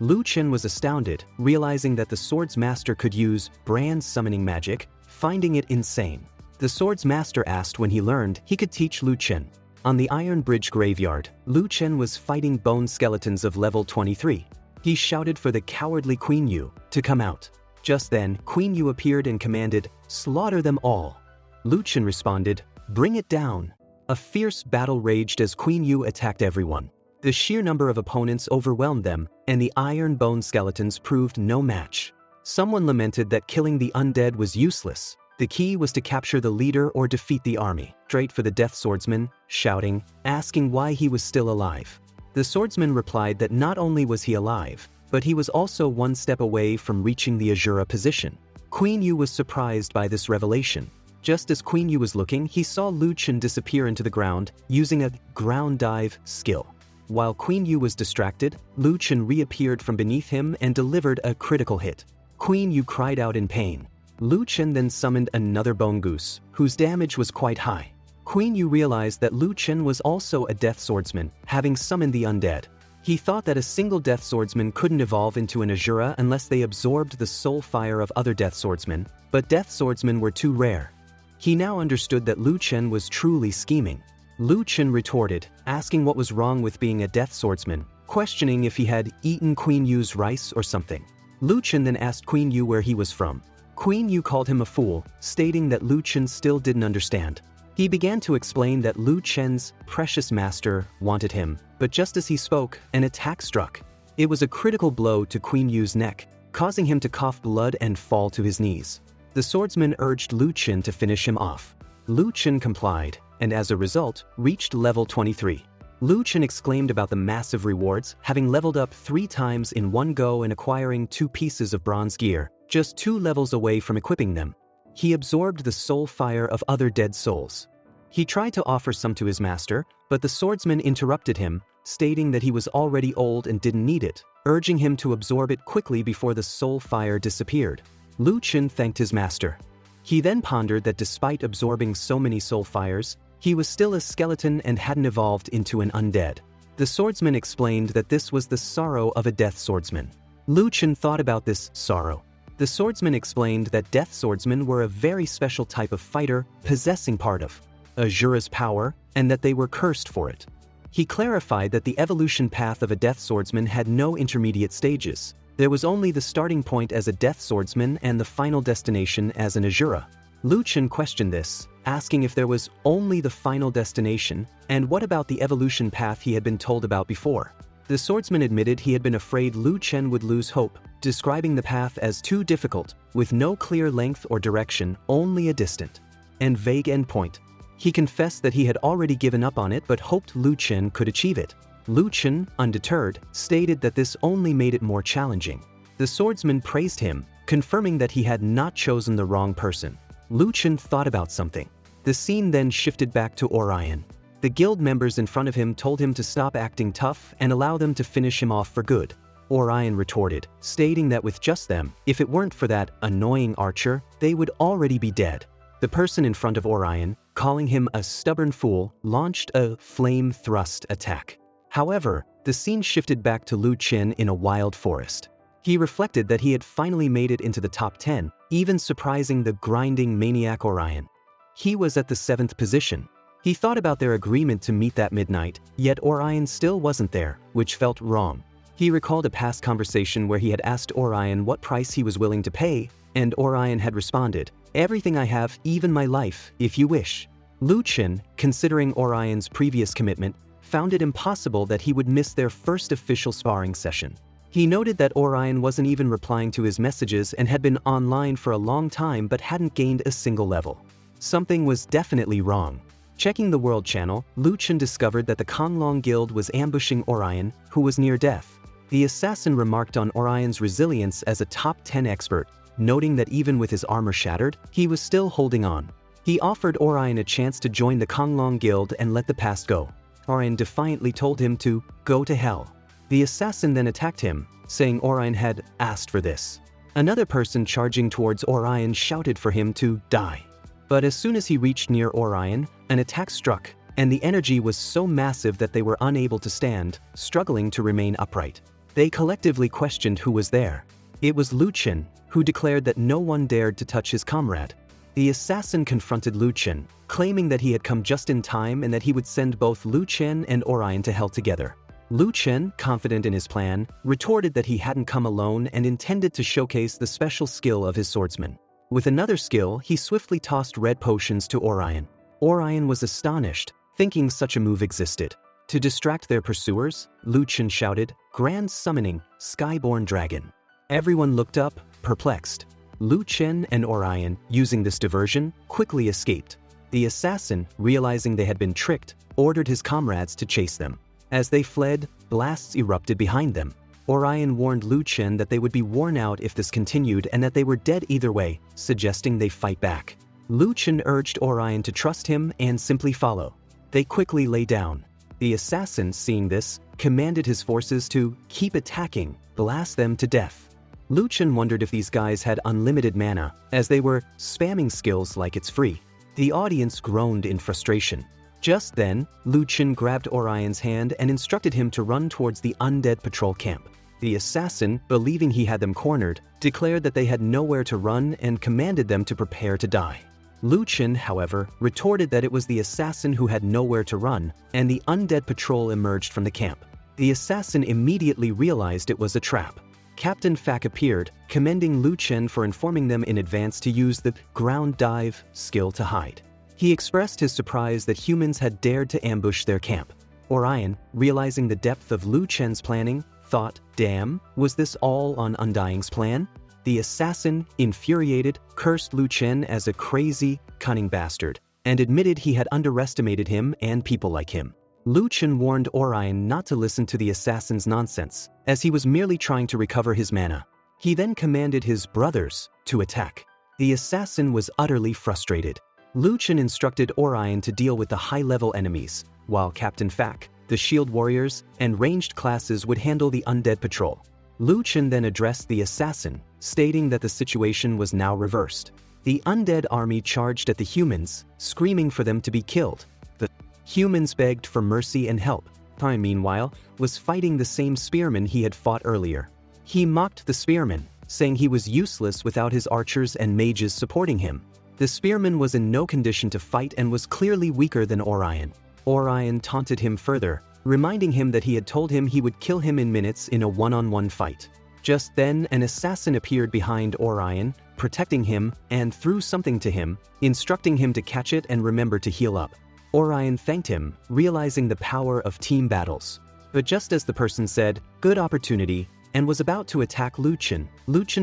A: Lu Chen was astounded, realizing that the sword's master could use brand summoning magic, finding it insane. The sword's master asked when he learned he could teach Lu Chen. On the Iron Bridge graveyard, Lu Chen was fighting bone skeletons of level 23. He shouted for the cowardly Queen Yu to come out. Just then, Queen Yu appeared and commanded, "Slaughter them all." Lu Chen responded, "Bring it down." A fierce battle raged as Queen Yu attacked everyone. The sheer number of opponents overwhelmed them, and the iron bone skeletons proved no match. Someone lamented that killing the undead was useless. The key was to capture the leader or defeat the army. Straight for the Death Swordsman, shouting, asking why he was still alive. The swordsman replied that not only was he alive, but he was also 1 step away from reaching the Azura position. Queen Yu was surprised by this revelation. Just as Queen Yu was looking, he saw Lu Chen disappear into the ground using a ground dive skill. While Queen Yu was distracted, Lu Chen reappeared from beneath him and delivered a critical hit. Queen Yu cried out in pain. Lu Chen then summoned another bone goose, whose damage was quite high. Queen Yu realized that Lu Chen was also a death swordsman, having summoned the undead. He thought that a single death swordsman couldn't evolve into an Azura unless they absorbed the soul fire of other death swordsmen, but death swordsmen were too rare. He now understood that Lu Chen was truly scheming. Lu Chen retorted, asking what was wrong with being a death swordsman, questioning if he had eaten Queen Yu's rice or something. Lu Chen then asked Queen Yu where he was from. Queen Yu called him a fool, stating that Lu Chen still didn't understand. He began to explain that Lu Chen's precious master wanted him, but just as he spoke, an attack struck. It was a critical blow to Queen Yu's neck, causing him to cough blood and fall to his knees. The swordsman urged Lu Chen to finish him off. Lu Chen complied, and as a result, reached level 23. Lu Chen exclaimed about the massive rewards, having leveled up 3 times in one go and acquiring 2 pieces of bronze gear, just 2 levels away from equipping them. He absorbed the soul fire of other dead souls. He tried to offer some to his master, but the swordsman interrupted him, stating that he was already old and didn't need it, urging him to absorb it quickly before the soul fire disappeared. Lu Chen thanked his master. He then pondered that despite absorbing so many soul fires, he was still a skeleton and hadn't evolved into an undead. The swordsman explained that this was the sorrow of a death swordsman. Lu Chen thought about this sorrow. The swordsman explained that death swordsmen were a very special type of fighter, possessing part of Azura's power, and that they were cursed for it. He clarified that the evolution path of a death swordsman had no intermediate stages. There was only the starting point as a death swordsman and the final destination as an Azura. Lu Chen questioned this, asking if there was only the final destination, and what about the evolution path he had been told about before. The swordsman admitted he had been afraid Lu Chen would lose hope, describing the path as too difficult, with no clear length or direction, only a distant and vague endpoint. He confessed that he had already given up on it but hoped Lu Chen could achieve it. Lu Chen, undeterred, stated that this only made it more challenging. The swordsman praised him, confirming that he had not chosen the wrong person. Lu Chen thought about something. The scene then shifted back to Orion. The guild members in front of him told him to stop acting tough and allow them to finish him off for good. Orion retorted, stating that with just them, if it weren't for that annoying archer, they would already be dead. The person in front of Orion, calling him a stubborn fool, launched a flame thrust attack. However, the scene shifted back to Lu Chen in a wild forest. He reflected that he had finally made it into the top 10, even surprising the grinding maniac Orion. He was at the 7th position. He thought about their agreement to meet that midnight, yet Orion still wasn't there, which felt wrong. He recalled a past conversation where he had asked Orion what price he was willing to pay, and Orion had responded, "Everything I have, even my life, if you wish." Lu Chen, considering Orion's previous commitment, found it impossible that he would miss their first official sparring session. He noted that Orion wasn't even replying to his messages and had been online for a long time but hadn't gained a single level. Something was definitely wrong. Checking the World Channel, Lu Chen discovered that the Konglong Guild was ambushing Orion, who was near death. The assassin remarked on Orion's resilience as a top 10 expert, noting that even with his armor shattered, he was still holding on. He offered Orion a chance to join the Konglong Guild and let the past go. Orion defiantly told him to go to hell. The assassin then attacked him, saying Orion had asked for this. Another person charging towards Orion shouted for him to die. But as soon as he reached near Orion, an attack struck, and the energy was so massive that they were unable to stand, struggling to remain upright. They collectively questioned who was there. It was Lu Chen, who declared that no one dared to touch his comrade. The assassin confronted Lu Chen, claiming that he had come just in time and that he would send both Lu Chen and Orion to hell together. Lu Chen, confident in his plan, retorted that he hadn't come alone and intended to showcase the special skill of his swordsman. With another skill, he swiftly tossed red potions to Orion. Orion was astonished, thinking such a move existed. To distract their pursuers, Lu Chen shouted, "Grand Summoning, Skyborn Dragon." Everyone looked up, perplexed. Lu Chen and Orion, using this diversion, quickly escaped. The assassin, realizing they had been tricked, ordered his comrades to chase them. As they fled, blasts erupted behind them. Orion warned Lu Chen that they would be worn out if this continued and that they were dead either way, suggesting they fight back. Lu Chen urged Orion to trust him and simply follow. They quickly lay down. The assassin, seeing this, commanded his forces to keep attacking, blast them to death. Lu Chen wondered if these guys had unlimited mana, as they were spamming skills like it's free. The audience groaned in frustration. Just then, Lu Chen grabbed Orion's hand and instructed him to run towards the undead patrol camp. The assassin, believing he had them cornered, declared that they had nowhere to run and commanded them to prepare to die. Lu Chen, however, retorted that it was the assassin who had nowhere to run, and the undead patrol emerged from the camp. The assassin immediately realized it was a trap. Captain Fak appeared, commending Lu Chen for informing them in advance to use the ground dive skill to hide. He expressed his surprise that humans had dared to ambush their camp. Orion, realizing the depth of Lu Chen's planning, thought, damn, was this all on Undying's plan? The assassin, infuriated, cursed Lu Chen as a crazy, cunning bastard, and admitted he had underestimated him and people like him. Lu Chen warned Orion not to listen to the assassin's nonsense, as he was merely trying to recover his mana. He then commanded his brothers to attack. The assassin was utterly frustrated. Lu Chen instructed Orion to deal with the high-level enemies, while Captain Fak, the shield warriors, and ranged classes would handle the undead patrol. Lu Chen then addressed the assassin, stating that the situation was now reversed. The undead army charged at the humans, screaming for them to be killed. The humans begged for mercy and help. Time, meanwhile, was fighting the same spearman he had fought earlier. He mocked the spearman, saying he was useless without his archers and mages supporting him. The spearman was in no condition to fight and was clearly weaker than Orion. Orion taunted him further, reminding him that he had told him he would kill him in minutes in a one-on-one fight. Just then, an assassin appeared behind Orion, protecting him, and threw something to him, instructing him to catch it and remember to heal up. Orion thanked him, realizing the power of team battles. But just as the person said, "Good opportunity," and was about to attack Lu Chen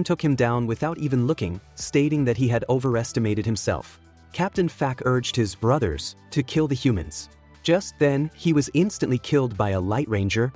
A: took him down without even looking, stating that he had overestimated himself. Captain Fak urged his brothers to kill the humans. Just then, he was instantly killed by a light ranger,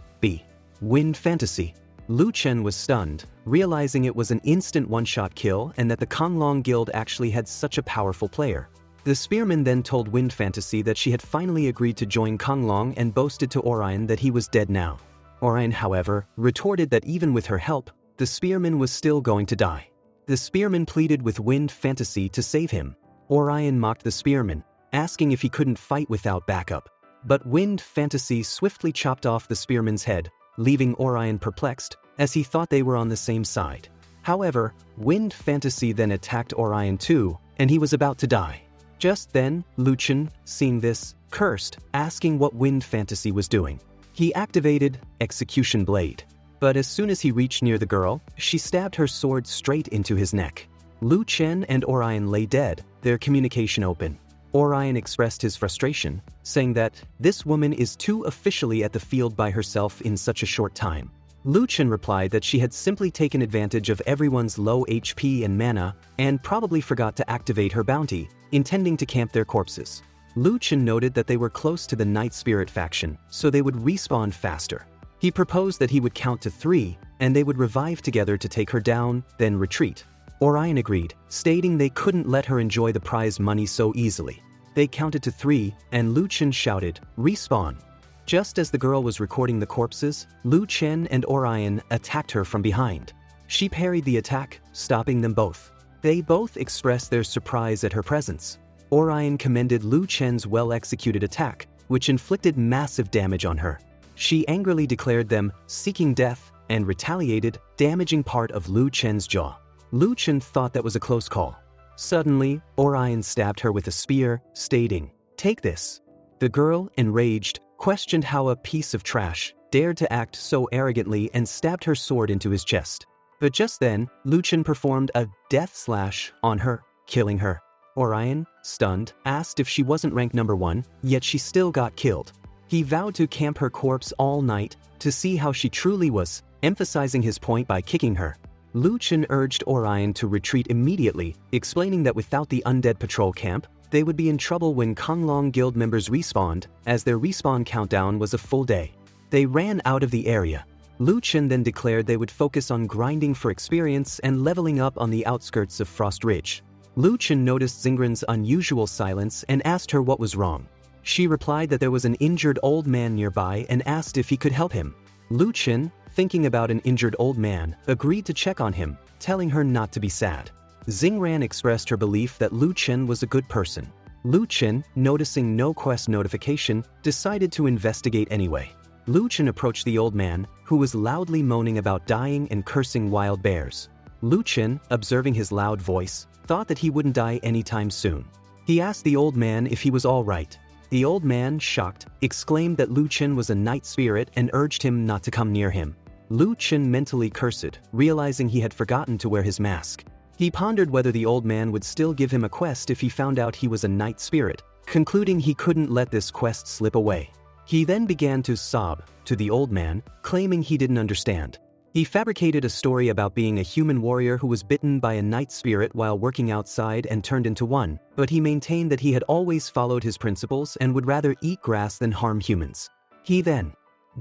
A: Wind Fantasy. Lu Chen was stunned, realizing it was an instant one-shot kill and that the Konglong Guild actually had such a powerful player. The spearman then told Wind Fantasy that she had finally agreed to join Konglong and boasted to Orion that he was dead now. Orion, however, retorted that even with her help, the spearman was still going to die. The spearman pleaded with Wind Fantasy to save him. Orion mocked the spearman, asking if he couldn't fight without backup. But Wind Fantasy swiftly chopped off the spearman's head, leaving Orion perplexed, as he thought they were on the same side. However, Wind Fantasy then attacked Orion too, and he was about to die. Just then, Lu Chen, seeing this, cursed, asking what Wind Fantasy was doing. He activated Execution Blade. But as soon as he reached near the girl, she stabbed her sword straight into his neck. Lu Chen and Orion lay dead, their communication open. Orion expressed his frustration, saying that this woman is too officially at the field by herself in such a short time. Lu Chen replied that she had simply taken advantage of everyone's low HP and mana and probably forgot to activate her bounty, intending to camp their corpses. Lu Chen noted that they were close to the Night Spirit faction, so they would respawn faster. He proposed that he would count to 3, and they would revive together to take her down, then retreat. Orion agreed, stating they couldn't let her enjoy the prize money so easily. They counted to 3, and Lu Chen shouted, "Respawn." Just as the girl was recording the corpses, Lu Chen and Orion attacked her from behind. She parried the attack, stopping them both. They both expressed their surprise at her presence. Orion commended Lu Chen's well-executed attack, which inflicted massive damage on her. She angrily declared them seeking death and retaliated, damaging part of Lu Chen's jaw. Lu Chen thought that was a close call. Suddenly, Orion stabbed her with a spear, stating, "Take this." The girl, enraged, questioned how a piece of trash dared to act so arrogantly and stabbed her sword into his chest. But just then, Lu Chen performed a death slash on her, killing her. Orion, stunned, asked if she wasn't ranked number 1, yet she still got killed. He vowed to camp her corpse all night to see how she truly was, emphasizing his point by kicking her. Lu Chen urged Orion to retreat immediately, explaining that without the undead patrol camp, they would be in trouble when Konglong Guild members respawned, as their respawn countdown was a full day. They ran out of the area. Lu Chen then declared they would focus on grinding for experience and leveling up on the outskirts of Frost Ridge. Lu Chen noticed Xingran's unusual silence and asked her what was wrong. She replied that there was an injured old man nearby and asked if he could help him. Lu Chen, thinking about an injured old man, agreed to check on him, telling her not to be sad. Xingran expressed her belief that Lu Chen was a good person. Lu Chen, noticing no quest notification, decided to investigate anyway. Lu Chen approached the old man, who was loudly moaning about dying and cursing wild bears. Lu Chen, observing his loud voice, thought that he wouldn't die anytime soon. He asked the old man if he was all right. The old man, shocked, exclaimed that Lu Chen was a night spirit and urged him not to come near him. Lu Chen mentally cursed, realizing he had forgotten to wear his mask. He pondered whether the old man would still give him a quest if he found out he was a night spirit, concluding he couldn't let this quest slip away. He then began to sob to the old man, claiming he didn't understand. He fabricated a story about being a human warrior who was bitten by a night spirit while working outside and turned into one, but he maintained that he had always followed his principles and would rather eat grass than harm humans. He then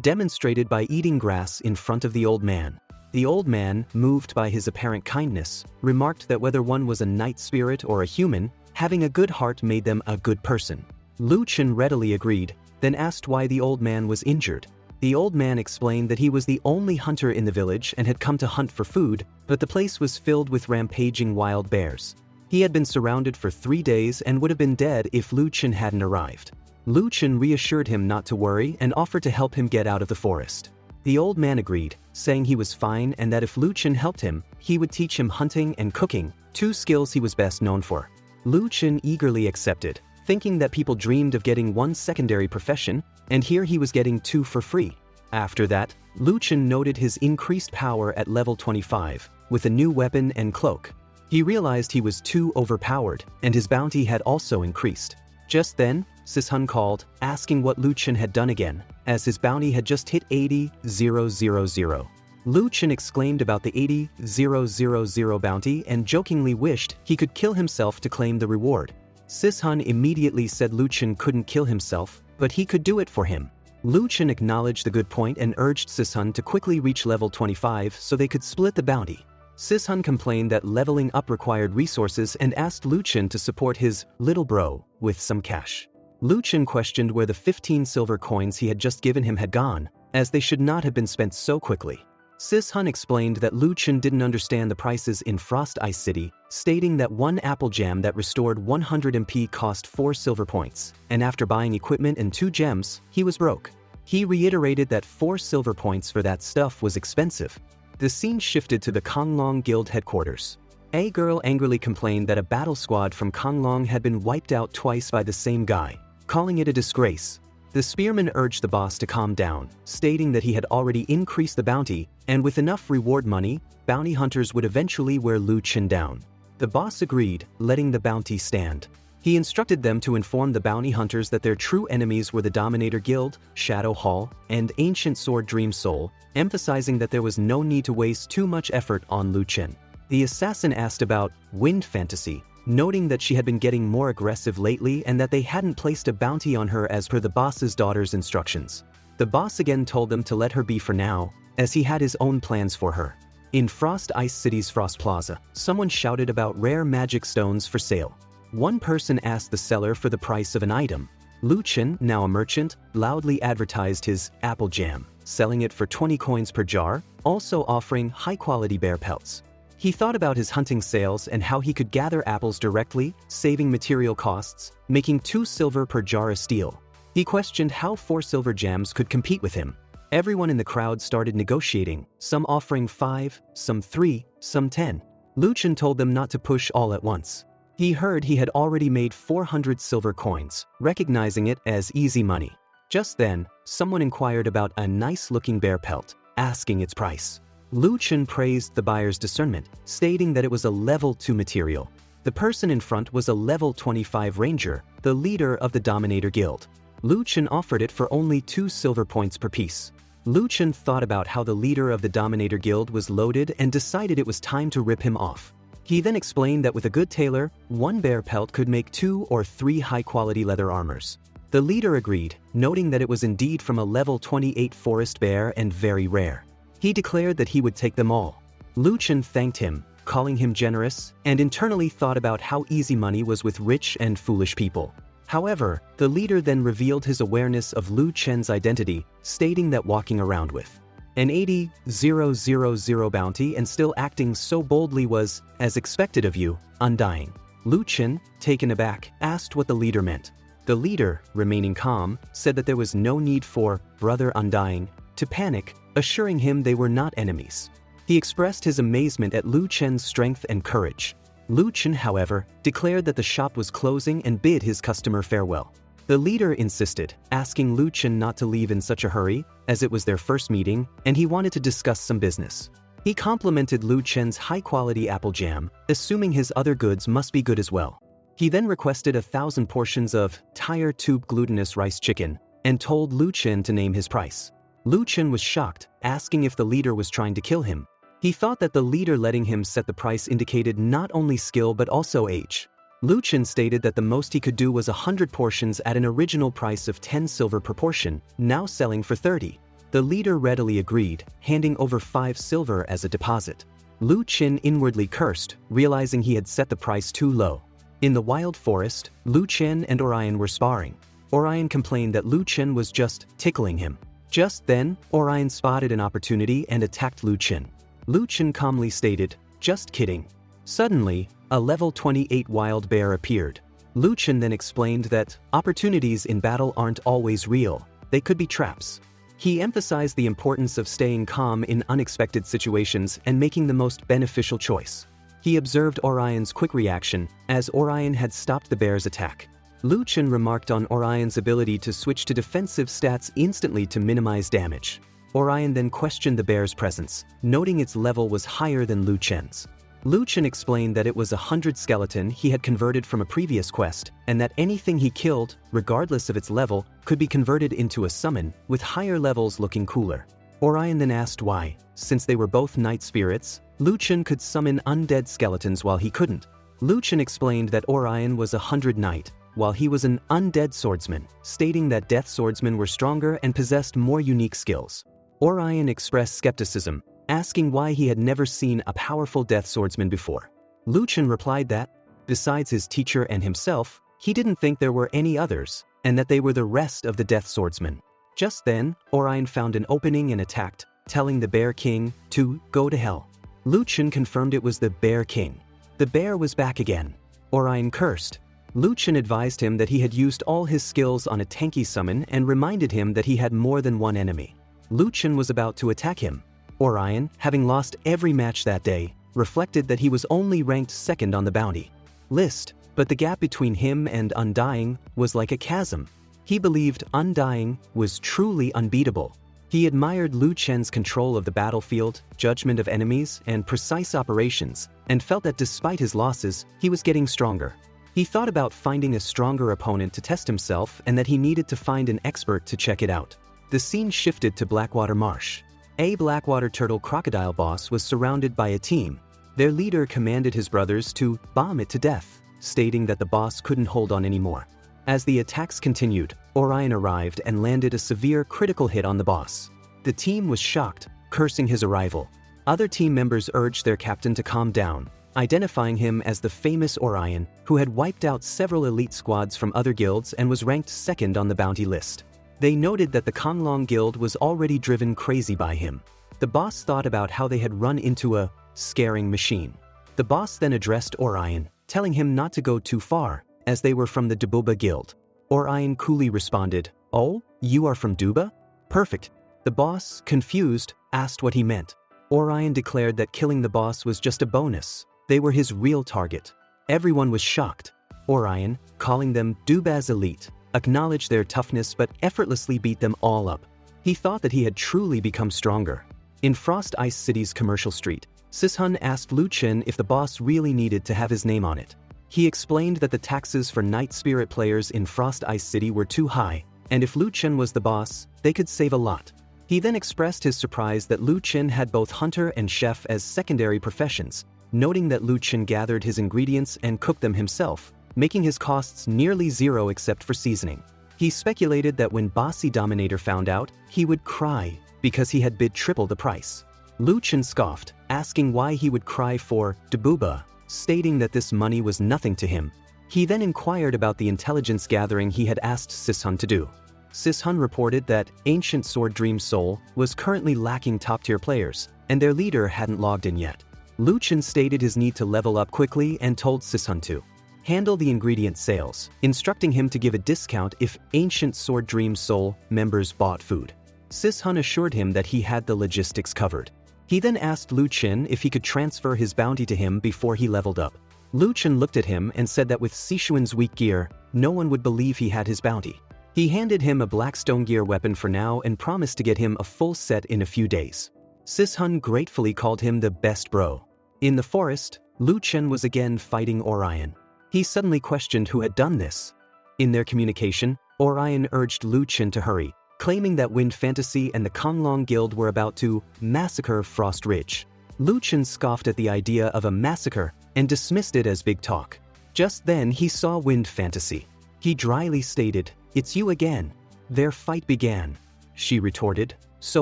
A: demonstrated by eating grass in front of the old man. The old man, moved by his apparent kindness, remarked that whether one was a night spirit or a human, having a good heart made them a good person. Lu Chen readily agreed, then asked why the old man was injured. The old man explained that he was the only hunter in the village and had come to hunt for food, but the place was filled with rampaging wild bears. He had been surrounded for 3 days and would have been dead if Lu Chen hadn't arrived. Lu Chen reassured him not to worry and offered to help him get out of the forest. The old man agreed, saying he was fine and that if Lu Chen helped him, he would teach him hunting and cooking, 2 skills he was best known for. Lu Chen eagerly accepted, thinking that people dreamed of getting 1 secondary profession, and here he was getting 2 for free. After that, Lu Chen noted his increased power at level 25, with a new weapon and cloak. He realized he was too overpowered, and his bounty had also increased. Just then, SSS-rank called, asking what Lu Chen had done again, as his bounty had just hit 80,000. Lu Chen exclaimed about the 80,000 bounty and jokingly wished he could kill himself to claim the reward. SSS-rank immediately said Lu Chen couldn't kill himself, but he could do it for him. Lu Chen acknowledged the good point and urged SSS-rank to quickly reach level 25 so they could split the bounty. SSS-rank complained that leveling up required resources and asked Lu Chen to support his little bro with some cash. Lu Chen questioned where the 15 silver coins he had just given him had gone, as they should not have been spent so quickly. SSS-rank explained that Lu Chen didn't understand the prices in Frost Ice City, stating that 1 apple jam that restored 100 MP cost 4 silver points, and after buying equipment and 2 gems, he was broke. He reiterated that 4 silver points for that stuff was expensive. The scene shifted to the Konglong Guild headquarters. A girl angrily complained that a battle squad from Konglong had been wiped out twice by the same guy, calling it a disgrace. The spearman urged the boss to calm down, stating that he had already increased the bounty, and with enough reward money, bounty hunters would eventually wear Lu Chen down. The boss agreed, letting the bounty stand. He instructed them to inform the bounty hunters that their true enemies were the Dominator Guild, Shadow Hall, and Ancient Sword Dream Soul, emphasizing that there was no need to waste too much effort on Lu Chen. The assassin asked about Wind Fantasy, noting that she had been getting more aggressive lately and that they hadn't placed a bounty on her as per the boss's daughter's instructions. The boss again told them to let her be for now, as he had his own plans for her. In Frost Ice City's Frost Plaza, someone shouted about rare magic stones for sale. One person asked the seller for the price of an item. Lu Chen, now a merchant, loudly advertised his apple jam, selling it for 20 coins per jar, also offering high-quality bear pelts. He thought about his hunting sales and how he could gather apples directly, saving material costs, making 2 silver per jar of steel. He questioned how 4 silver jams could compete with him. Everyone in the crowd started negotiating, some offering 5, some 3, some 10. Lu Chen told them not to push all at once. He heard he had already made 400 silver coins, recognizing it as easy money. Just then, someone inquired about a nice-looking bear pelt, asking its price. Lu Chen praised the buyer's discernment, stating that it was a level 2 material. The person in front was a level 25 ranger, the leader of the Dominator Guild. Lu Chen offered it for only 2 silver points per piece. Lu Chen thought about how the leader of the Dominator Guild was loaded and decided it was time to rip him off. He then explained that with a good tailor, 1 bear pelt could make 2 or 3 high-quality leather armors. The leader agreed, noting that it was indeed from a level 28 forest bear and very rare. He declared that he would take them all. Lu Chen thanked him, calling him generous, and internally thought about how easy money was with rich and foolish people. However, the leader then revealed his awareness of Lu Chen's identity, stating that walking around with an 80,000 bounty and still acting so boldly was, as expected of you, undying. Lu Chen, taken aback, asked what the leader meant. The leader, remaining calm, said that there was no need for Brother Undying to panic, assuring him they were not enemies. He expressed his amazement at Lu Chen's strength and courage. Lu Chen, however, declared that the shop was closing and bid his customer farewell. The leader insisted, asking Lu Chen not to leave in such a hurry, as it was their first meeting, and he wanted to discuss some business. He complimented Lu Chen's high-quality apple jam, assuming his other goods must be good as well. He then requested 1,000 portions of tire tube glutinous rice chicken, and told Lu Chen to name his price. Lu Chen was shocked, asking if the leader was trying to kill him. He thought that the leader letting him set the price indicated not only skill but also age. Lu Chen stated that the most he could do was 100 portions at an original price of 10 silver per portion, now selling for 30. The leader readily agreed, handing over 5 silver as a deposit. Lu Chen inwardly cursed, realizing he had set the price too low. In the wild forest, Lu Chen and Orion were sparring. Orion complained that Lu Chen was just tickling him. Just then, Orion spotted an opportunity and attacked Lu Chen. Lu Chen calmly stated, "Just kidding." Suddenly, a level 28 wild bear appeared. Lu Chen then explained that opportunities in battle aren't always real, they could be traps. He emphasized the importance of staying calm in unexpected situations and making the most beneficial choice. He observed Orion's quick reaction, as Orion had stopped the bear's attack. Lu Chen remarked on Orion's ability to switch to defensive stats instantly to minimize damage. Orion then questioned the bear's presence, noting its level was higher than Lu Chen's. Lu Chen explained that it was 100 skeleton he had converted from a previous quest, and that anything he killed, regardless of its level, could be converted into a summon, with higher levels looking cooler. Orion then asked why, since they were both night spirits, Lu Chen could summon undead skeletons while he couldn't. Lu Chen explained that Orion was 100 knight, while he was an undead swordsman, stating that death swordsmen were stronger and possessed more unique skills. Orion expressed skepticism, asking why he had never seen a powerful death swordsman before. Lu Chen replied that, besides his teacher and himself, he didn't think there were any others, and that they were the rest of the death swordsmen. Just then, Orion found an opening and attacked, telling the Bear King to go to hell. Lu Chen confirmed it was the Bear King. The bear was back again. Orion cursed. Lu Chen advised him that he had used all his skills on a tanky summon and reminded him that he had more than one enemy. Lu Chen was about to attack him. Orion, having lost every match that day, reflected that he was only ranked second on the bounty list, but the gap between him and Undying was like a chasm. He believed Undying was truly unbeatable. He admired Lu Chen's control of the battlefield, judgment of enemies, and precise operations, and felt that despite his losses, he was getting stronger. He thought about finding a stronger opponent to test himself and that he needed to find an expert to check it out. The scene shifted to Blackwater Marsh. A Blackwater Turtle crocodile boss was surrounded by a team. Their leader commanded his brothers to bomb it to death, stating that the boss couldn't hold on anymore. As the attacks continued, Orion arrived and landed a severe critical hit on the boss. The team was shocked, cursing his arrival. Other team members urged their captain to calm down, identifying him as the famous Orion, who had wiped out several elite squads from other guilds and was ranked second on the bounty list. They noted that the Konglong Guild was already driven crazy by him. The boss thought about how they had run into a scaring machine. The boss then addressed Orion, telling him not to go too far, as they were from the Dububa Guild. Orion coolly responded, "Oh, you are from Duba? Perfect." The boss, confused, asked what he meant. Orion declared that killing the boss was just a bonus. They were his real target. Everyone was shocked. Orion, calling them Duba's elite, acknowledged their toughness but effortlessly beat them all up. He thought that he had truly become stronger. In Frost Ice City's commercial street, Sishun asked Lu Chen if the boss really needed to have his name on it. He explained that the taxes for Night Spirit players in Frost Ice City were too high, and if Lu Chen was the boss, they could save a lot. He then expressed his surprise that Lu Chen had both hunter and chef as secondary professions, noting that Lu Chen gathered his ingredients and cooked them himself, making his costs nearly zero except for seasoning. He speculated that when Bossy Dominator found out, he would cry, because he had bid triple the price. Lu Chen scoffed, asking why he would cry for Dabuba, stating that this money was nothing to him. He then inquired about the intelligence gathering he had asked Sishun to do. Sishun reported that Ancient Sword Dream Soul was currently lacking top-tier players, and their leader hadn't logged in yet. Lu Chen stated his need to level up quickly and told Sishun to handle the ingredient sales, instructing him to give a discount if Ancient Sword Dream Soul members bought food. Sishun assured him that he had the logistics covered. He then asked Lu Chen if he could transfer his bounty to him before he leveled up. Lu Chen looked at him and said that with Sichuan's weak gear, no one would believe he had his bounty. He handed him a black stone gear weapon for now and promised to get him a full set in a few days. Sishun gratefully called him the best bro. In the forest, Lu Chen was again fighting Orion. He suddenly questioned who had done this. In their communication, Orion urged Lu Chen to hurry, claiming that Wind Fantasy and the Konglong Guild were about to massacre Frost Ridge. Lu Chen scoffed at the idea of a massacre and dismissed it as big talk. Just then he saw Wind Fantasy. He dryly stated, "It's you again." Their fight began. She retorted, "So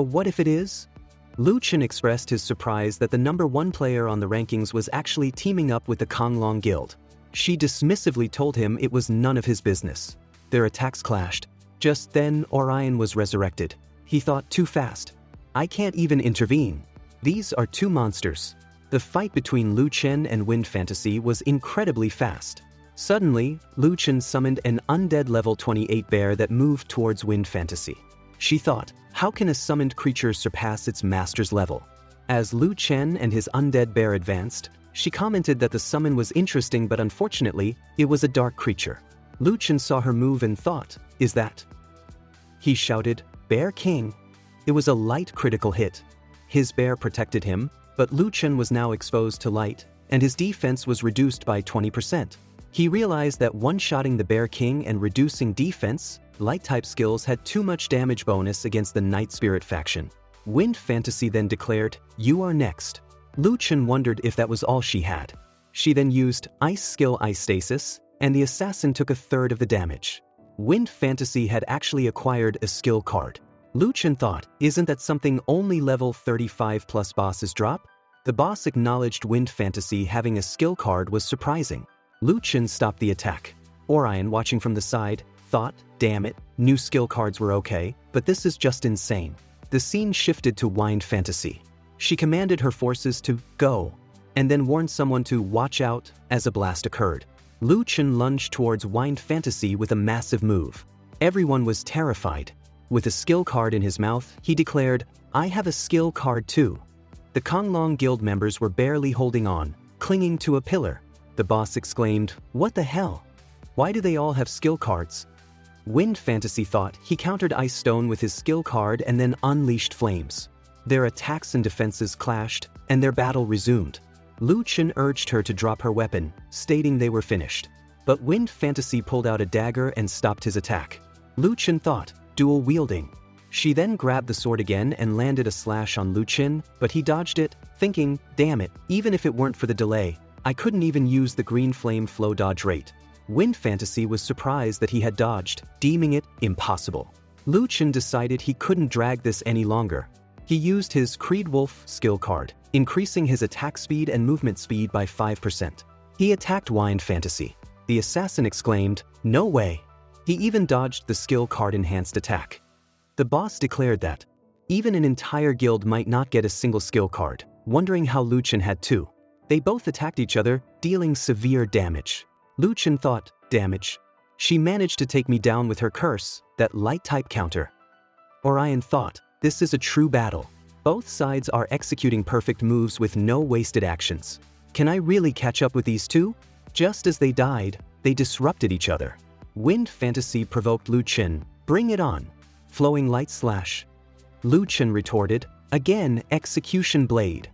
A: what if it is?" Lu Chen expressed his surprise that the #1 player on the rankings was actually teaming up with the Konglong Guild. She dismissively told him it was none of his business. Their attacks clashed. Just then, Orion was resurrected. He thought too fast. "I can't even intervene. These are two monsters." The fight between Lu Chen and Wind Fantasy was incredibly fast. Suddenly, Lu Chen summoned an undead level 28 bear that moved towards Wind Fantasy. She thought, how can a summoned creature surpass its master's level? As Lu Chen and his undead bear advanced, she commented that the summon was interesting, but unfortunately, it was a dark creature. Lu Chen saw her move and thought, "Is that?" He shouted, "Bear King." It was a light critical hit. His bear protected him, but Lu Chen was now exposed to light, and his defense was reduced by 20%. He realized that one-shotting the Bear King and reducing defense, light-type skills had too much damage bonus against the Night Spirit faction. Wind Fantasy then declared, "You are next." Lu Chen wondered if that was all she had. She then used Ice skill Ice Stasis, and the assassin took a third of the damage. Wind Fantasy had actually acquired a skill card. Lu Chen thought, isn't that something only level 35 plus bosses drop? The boss acknowledged Wind Fantasy having a skill card was surprising. Lu Chen stopped the attack. Orion, watching from the side, thought, damn it, new skill cards were okay, but this is just insane. The scene shifted to Wind Fantasy. She commanded her forces to go, and then warned someone to watch out as a blast occurred. Lu Chen lunged towards Wind Fantasy with a massive move. Everyone was terrified. With a skill card in his mouth, he declared, "I have a skill card too." The Konglong Guild members were barely holding on, clinging to a pillar. The boss exclaimed, "What the hell? Why do they all have skill cards?" Wind Fantasy thought he countered Ice Stone with his skill card and then unleashed flames. Their attacks and defenses clashed, and their battle resumed. Lu Chen urged her to drop her weapon, stating they were finished. But Wind Fantasy pulled out a dagger and stopped his attack. Lu Chen thought, dual wielding. She then grabbed the sword again and landed a slash on Lu Chen, but he dodged it, thinking, damn it, even if it weren't for the delay, I couldn't even use the green flame flow dodge rate. Wind Fantasy was surprised that he had dodged, deeming it impossible. Lu Chen decided he couldn't drag this any longer. He used his Creed Wolf skill card, increasing his attack speed and movement speed by 5%. He attacked Wind Fantasy. The assassin exclaimed, "No way." He even dodged the skill card enhanced attack. The boss declared that even an entire guild might not get a single skill card, wondering how Lu Chen had two. They both attacked each other, dealing severe damage. Lu Chen thought, damage. She managed to take me down with her curse, that light type counter. Orion thought, this is a true battle. Both sides are executing perfect moves with no wasted actions. Can I really catch up with these two? Just as they died, they disrupted each other. Wind Fantasy provoked Lu Chen, bring it on. Flowing light slash. Lu Chen retorted, again execution blade.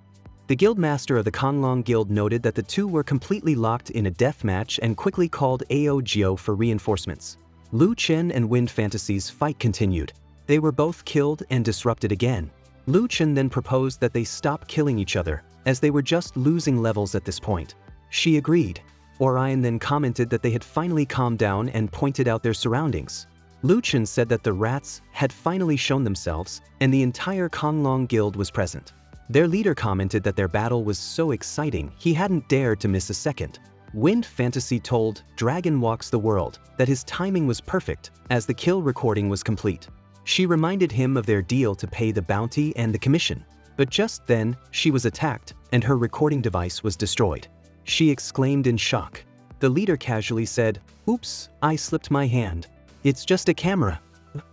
A: The guildmaster of the Konglong Guild noted that the two were completely locked in a death match and quickly called AOGO for reinforcements. Lu Chen and Wind Fantasy's fight continued. They were both killed and disrupted again. Lu Chen then proposed that they stop killing each other, as they were just losing levels at this point. She agreed. Orion then commented that they had finally calmed down and pointed out their surroundings. Lu Chen said that the rats had finally shown themselves, and the entire Konglong Guild was present. Their leader commented that their battle was so exciting he hadn't dared to miss a second. Wind Fantasy told Dragon Walks the World that his timing was perfect, as the kill recording was complete. She reminded him of their deal to pay the bounty and the commission. But just then, she was attacked, and her recording device was destroyed. She exclaimed in shock. The leader casually said, "Oops, I slipped my hand. It's just a camera."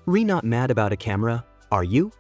A: Not mad about a camera, are you?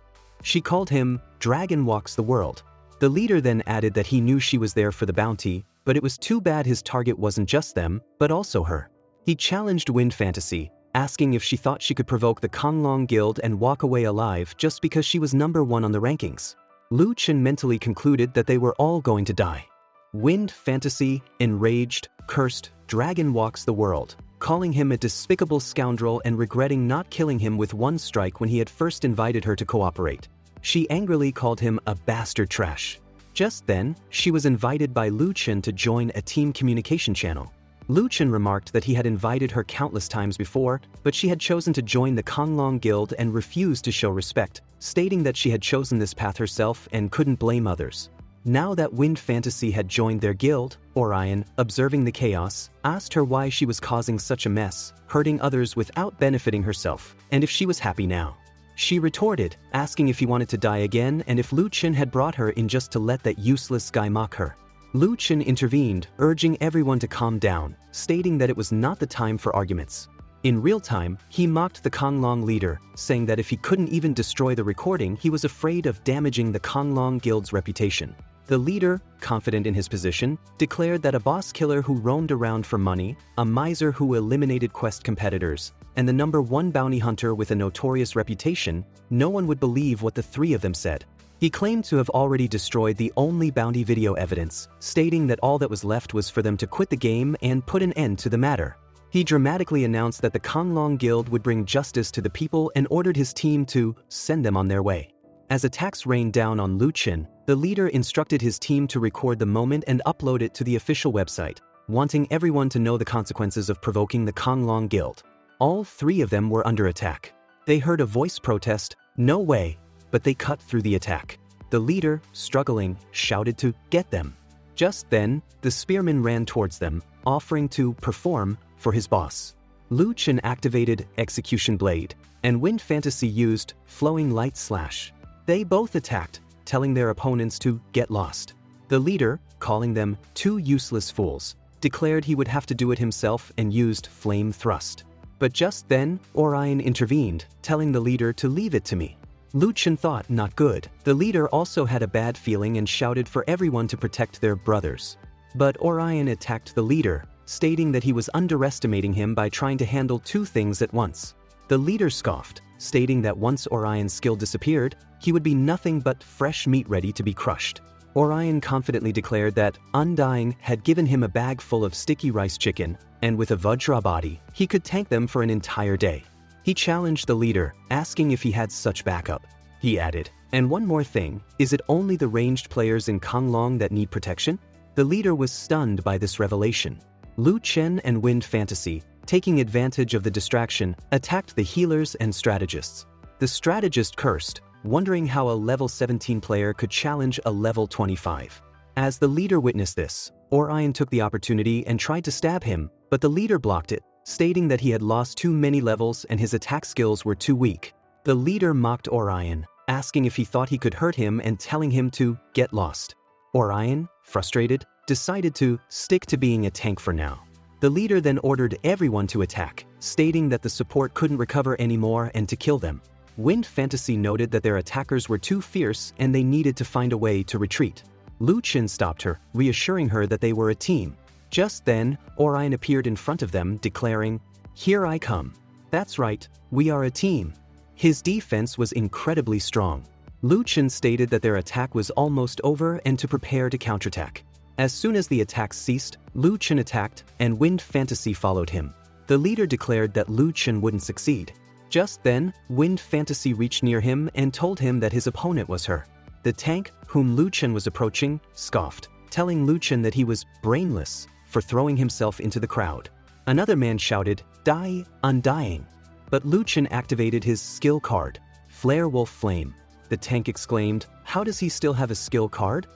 A: She called him Dragon Walks the World. The leader then added that he knew she was there for the bounty, but it was too bad his target wasn't just them, but also her. He challenged Wind Fantasy, asking if she thought she could provoke the Konglong Guild and walk away alive just because she was #1 on the rankings. Lu Chen mentally concluded that they were all going to die. Wind Fantasy, enraged, cursed, Dragon walks the world, calling him a despicable scoundrel and regretting not killing him with one strike when he had first invited her to cooperate. She angrily called him a bastard trash. Just then, she was invited by Lu Chen to join a team communication channel. Lu Chen remarked that he had invited her countless times before, but she had chosen to join the Konglong Guild and refused to show respect, stating that she had chosen this path herself and couldn't blame others. Now that Wind Fantasy had joined their guild, Orion, observing the chaos, asked her why she was causing such a mess, hurting others without benefiting herself, and if she was happy now. She retorted, asking if he wanted to die again and if Lu Chen had brought her in just to let that useless guy mock her. Lu Chen intervened, urging everyone to calm down, stating that it was not the time for arguments. In real time, he mocked the Konglong leader, saying that if he couldn't even destroy the recording, he was afraid of damaging the Konglong Guild's reputation. The leader, confident in his position, declared that a boss killer who roamed around for money, a miser who eliminated quest competitors, and the #1 bounty hunter with a notorious reputation, no one would believe what the three of them said. He claimed to have already destroyed the only bounty video evidence, stating that all that was left was for them to quit the game and put an end to the matter. He dramatically announced that the Konglong Guild would bring justice to the people and ordered his team to send them on their way. As attacks rained down on Lu Chen, the leader instructed his team to record the moment and upload it to the official website, wanting everyone to know the consequences of provoking the Konglong Guild. All three of them were under attack. They heard a voice protest, "No way," but they cut through the attack. The leader, struggling, shouted to get them. Just then, the spearman ran towards them, offering to perform for his boss. Lu Chen activated Execution Blade, and Wind Fantasy used Flowing Light Slash. They both attacked, telling their opponents to get lost. The leader, calling them two useless fools, declared he would have to do it himself and used Flame Thrust. But just then, Orion intervened, telling the leader to leave it to me. Lu Chen thought not good. The leader also had a bad feeling and shouted for everyone to protect their brothers. But Orion attacked the leader, stating that he was underestimating him by trying to handle two things at once. The leader scoffed, stating that once Orion's skill disappeared, he would be nothing but fresh meat ready to be crushed. Orion confidently declared that Undying had given him a bag full of sticky rice chicken, and with a Vajra body, he could tank them for an entire day. He challenged the leader, asking if he had such backup. He added, "And one more thing, is it only the ranged players in Konglong that need protection?" The leader was stunned by this revelation. Lu Chen and Wind Fantasy, taking advantage of the distraction, attacked the healers and strategists. The strategist cursed, wondering how a level 17 player could challenge a level 25. As the leader witnessed this, Orion took the opportunity and tried to stab him, but the leader blocked it, stating that he had lost too many levels and his attack skills were too weak. The leader mocked Orion, asking if he thought he could hurt him and telling him to get lost. Orion, frustrated, decided to stick to being a tank for now. The leader then ordered everyone to attack, stating that the support couldn't recover anymore and to kill them. Wind Fantasy noted that their attackers were too fierce and they needed to find a way to retreat. Lu Chen stopped her, reassuring her that they were a team. Just then, Orion appeared in front of them, declaring, "Here I come. That's right, we are a team." His defense was incredibly strong. Lu Chen stated that their attack was almost over and to prepare to counterattack. As soon as the attacks ceased, Lu Chen attacked, and Wind Fantasy followed him. The leader declared that Lu Chen wouldn't succeed. Just then, Wind Fantasy reached near him and told him that his opponent was her. The tank, whom Lu Chen was approaching, scoffed, telling Lu Chen that he was brainless for throwing himself into the crowd. Another man shouted, "Die, Undying." But Lu Chen activated his skill card, Flare Wolf Flame. The tank exclaimed, "How does he still have a skill card?"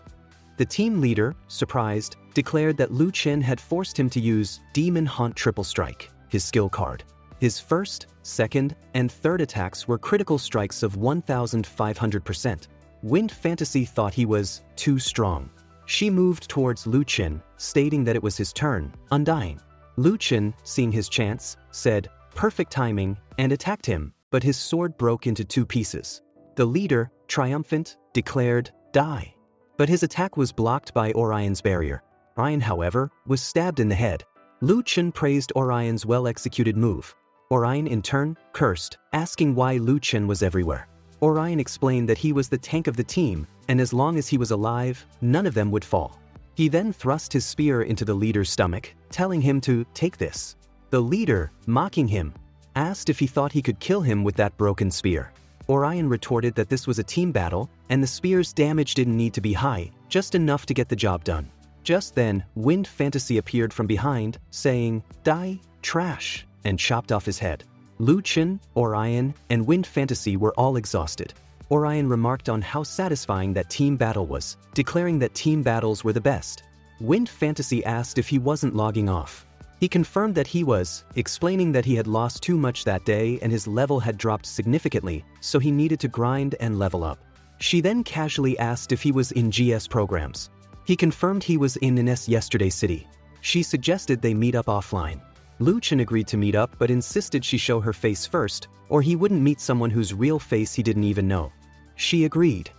A: The team leader, surprised, declared that Lu Chen had forced him to use Demon Haunt Triple Strike, his skill card. His first, second, and third attacks were critical strikes of 1,500%. Wind Fantasy thought he was too strong. She moved towards Lu Chen, stating that it was his turn, Undying. Lu Chen, seeing his chance, said, "Perfect timing," and attacked him, but his sword broke into two pieces. The leader, triumphant, declared, "Die." But his attack was blocked by Orion's barrier. Orion, however, was stabbed in the head. Lu Chen praised Orion's well-executed move. Orion in turn cursed, asking why Lu Chen was everywhere. Orion explained that he was the tank of the team, and as long as he was alive, none of them would fall. He then thrust his spear into the leader's stomach, telling him to take this. The leader, mocking him, asked if he thought he could kill him with that broken spear. Orion retorted that this was a team battle, and the spear's damage didn't need to be high, just enough to get the job done. Just then, Wind Fantasy appeared from behind, saying, "Die, trash," and chopped off his head. Lu Chen, Orion, and Wind Fantasy were all exhausted. Orion remarked on how satisfying that team battle was, declaring that team battles were the best. Wind Fantasy asked if he wasn't logging off. He confirmed that he was, explaining that he had lost too much that day and his level had dropped significantly, so he needed to grind and level up. She then casually asked if he was in GS programs. He confirmed he was in NS Yesterday City. She suggested they meet up offline. Lu Chen agreed to meet up but insisted she show her face first, or he wouldn't meet someone whose real face he didn't even know. She agreed.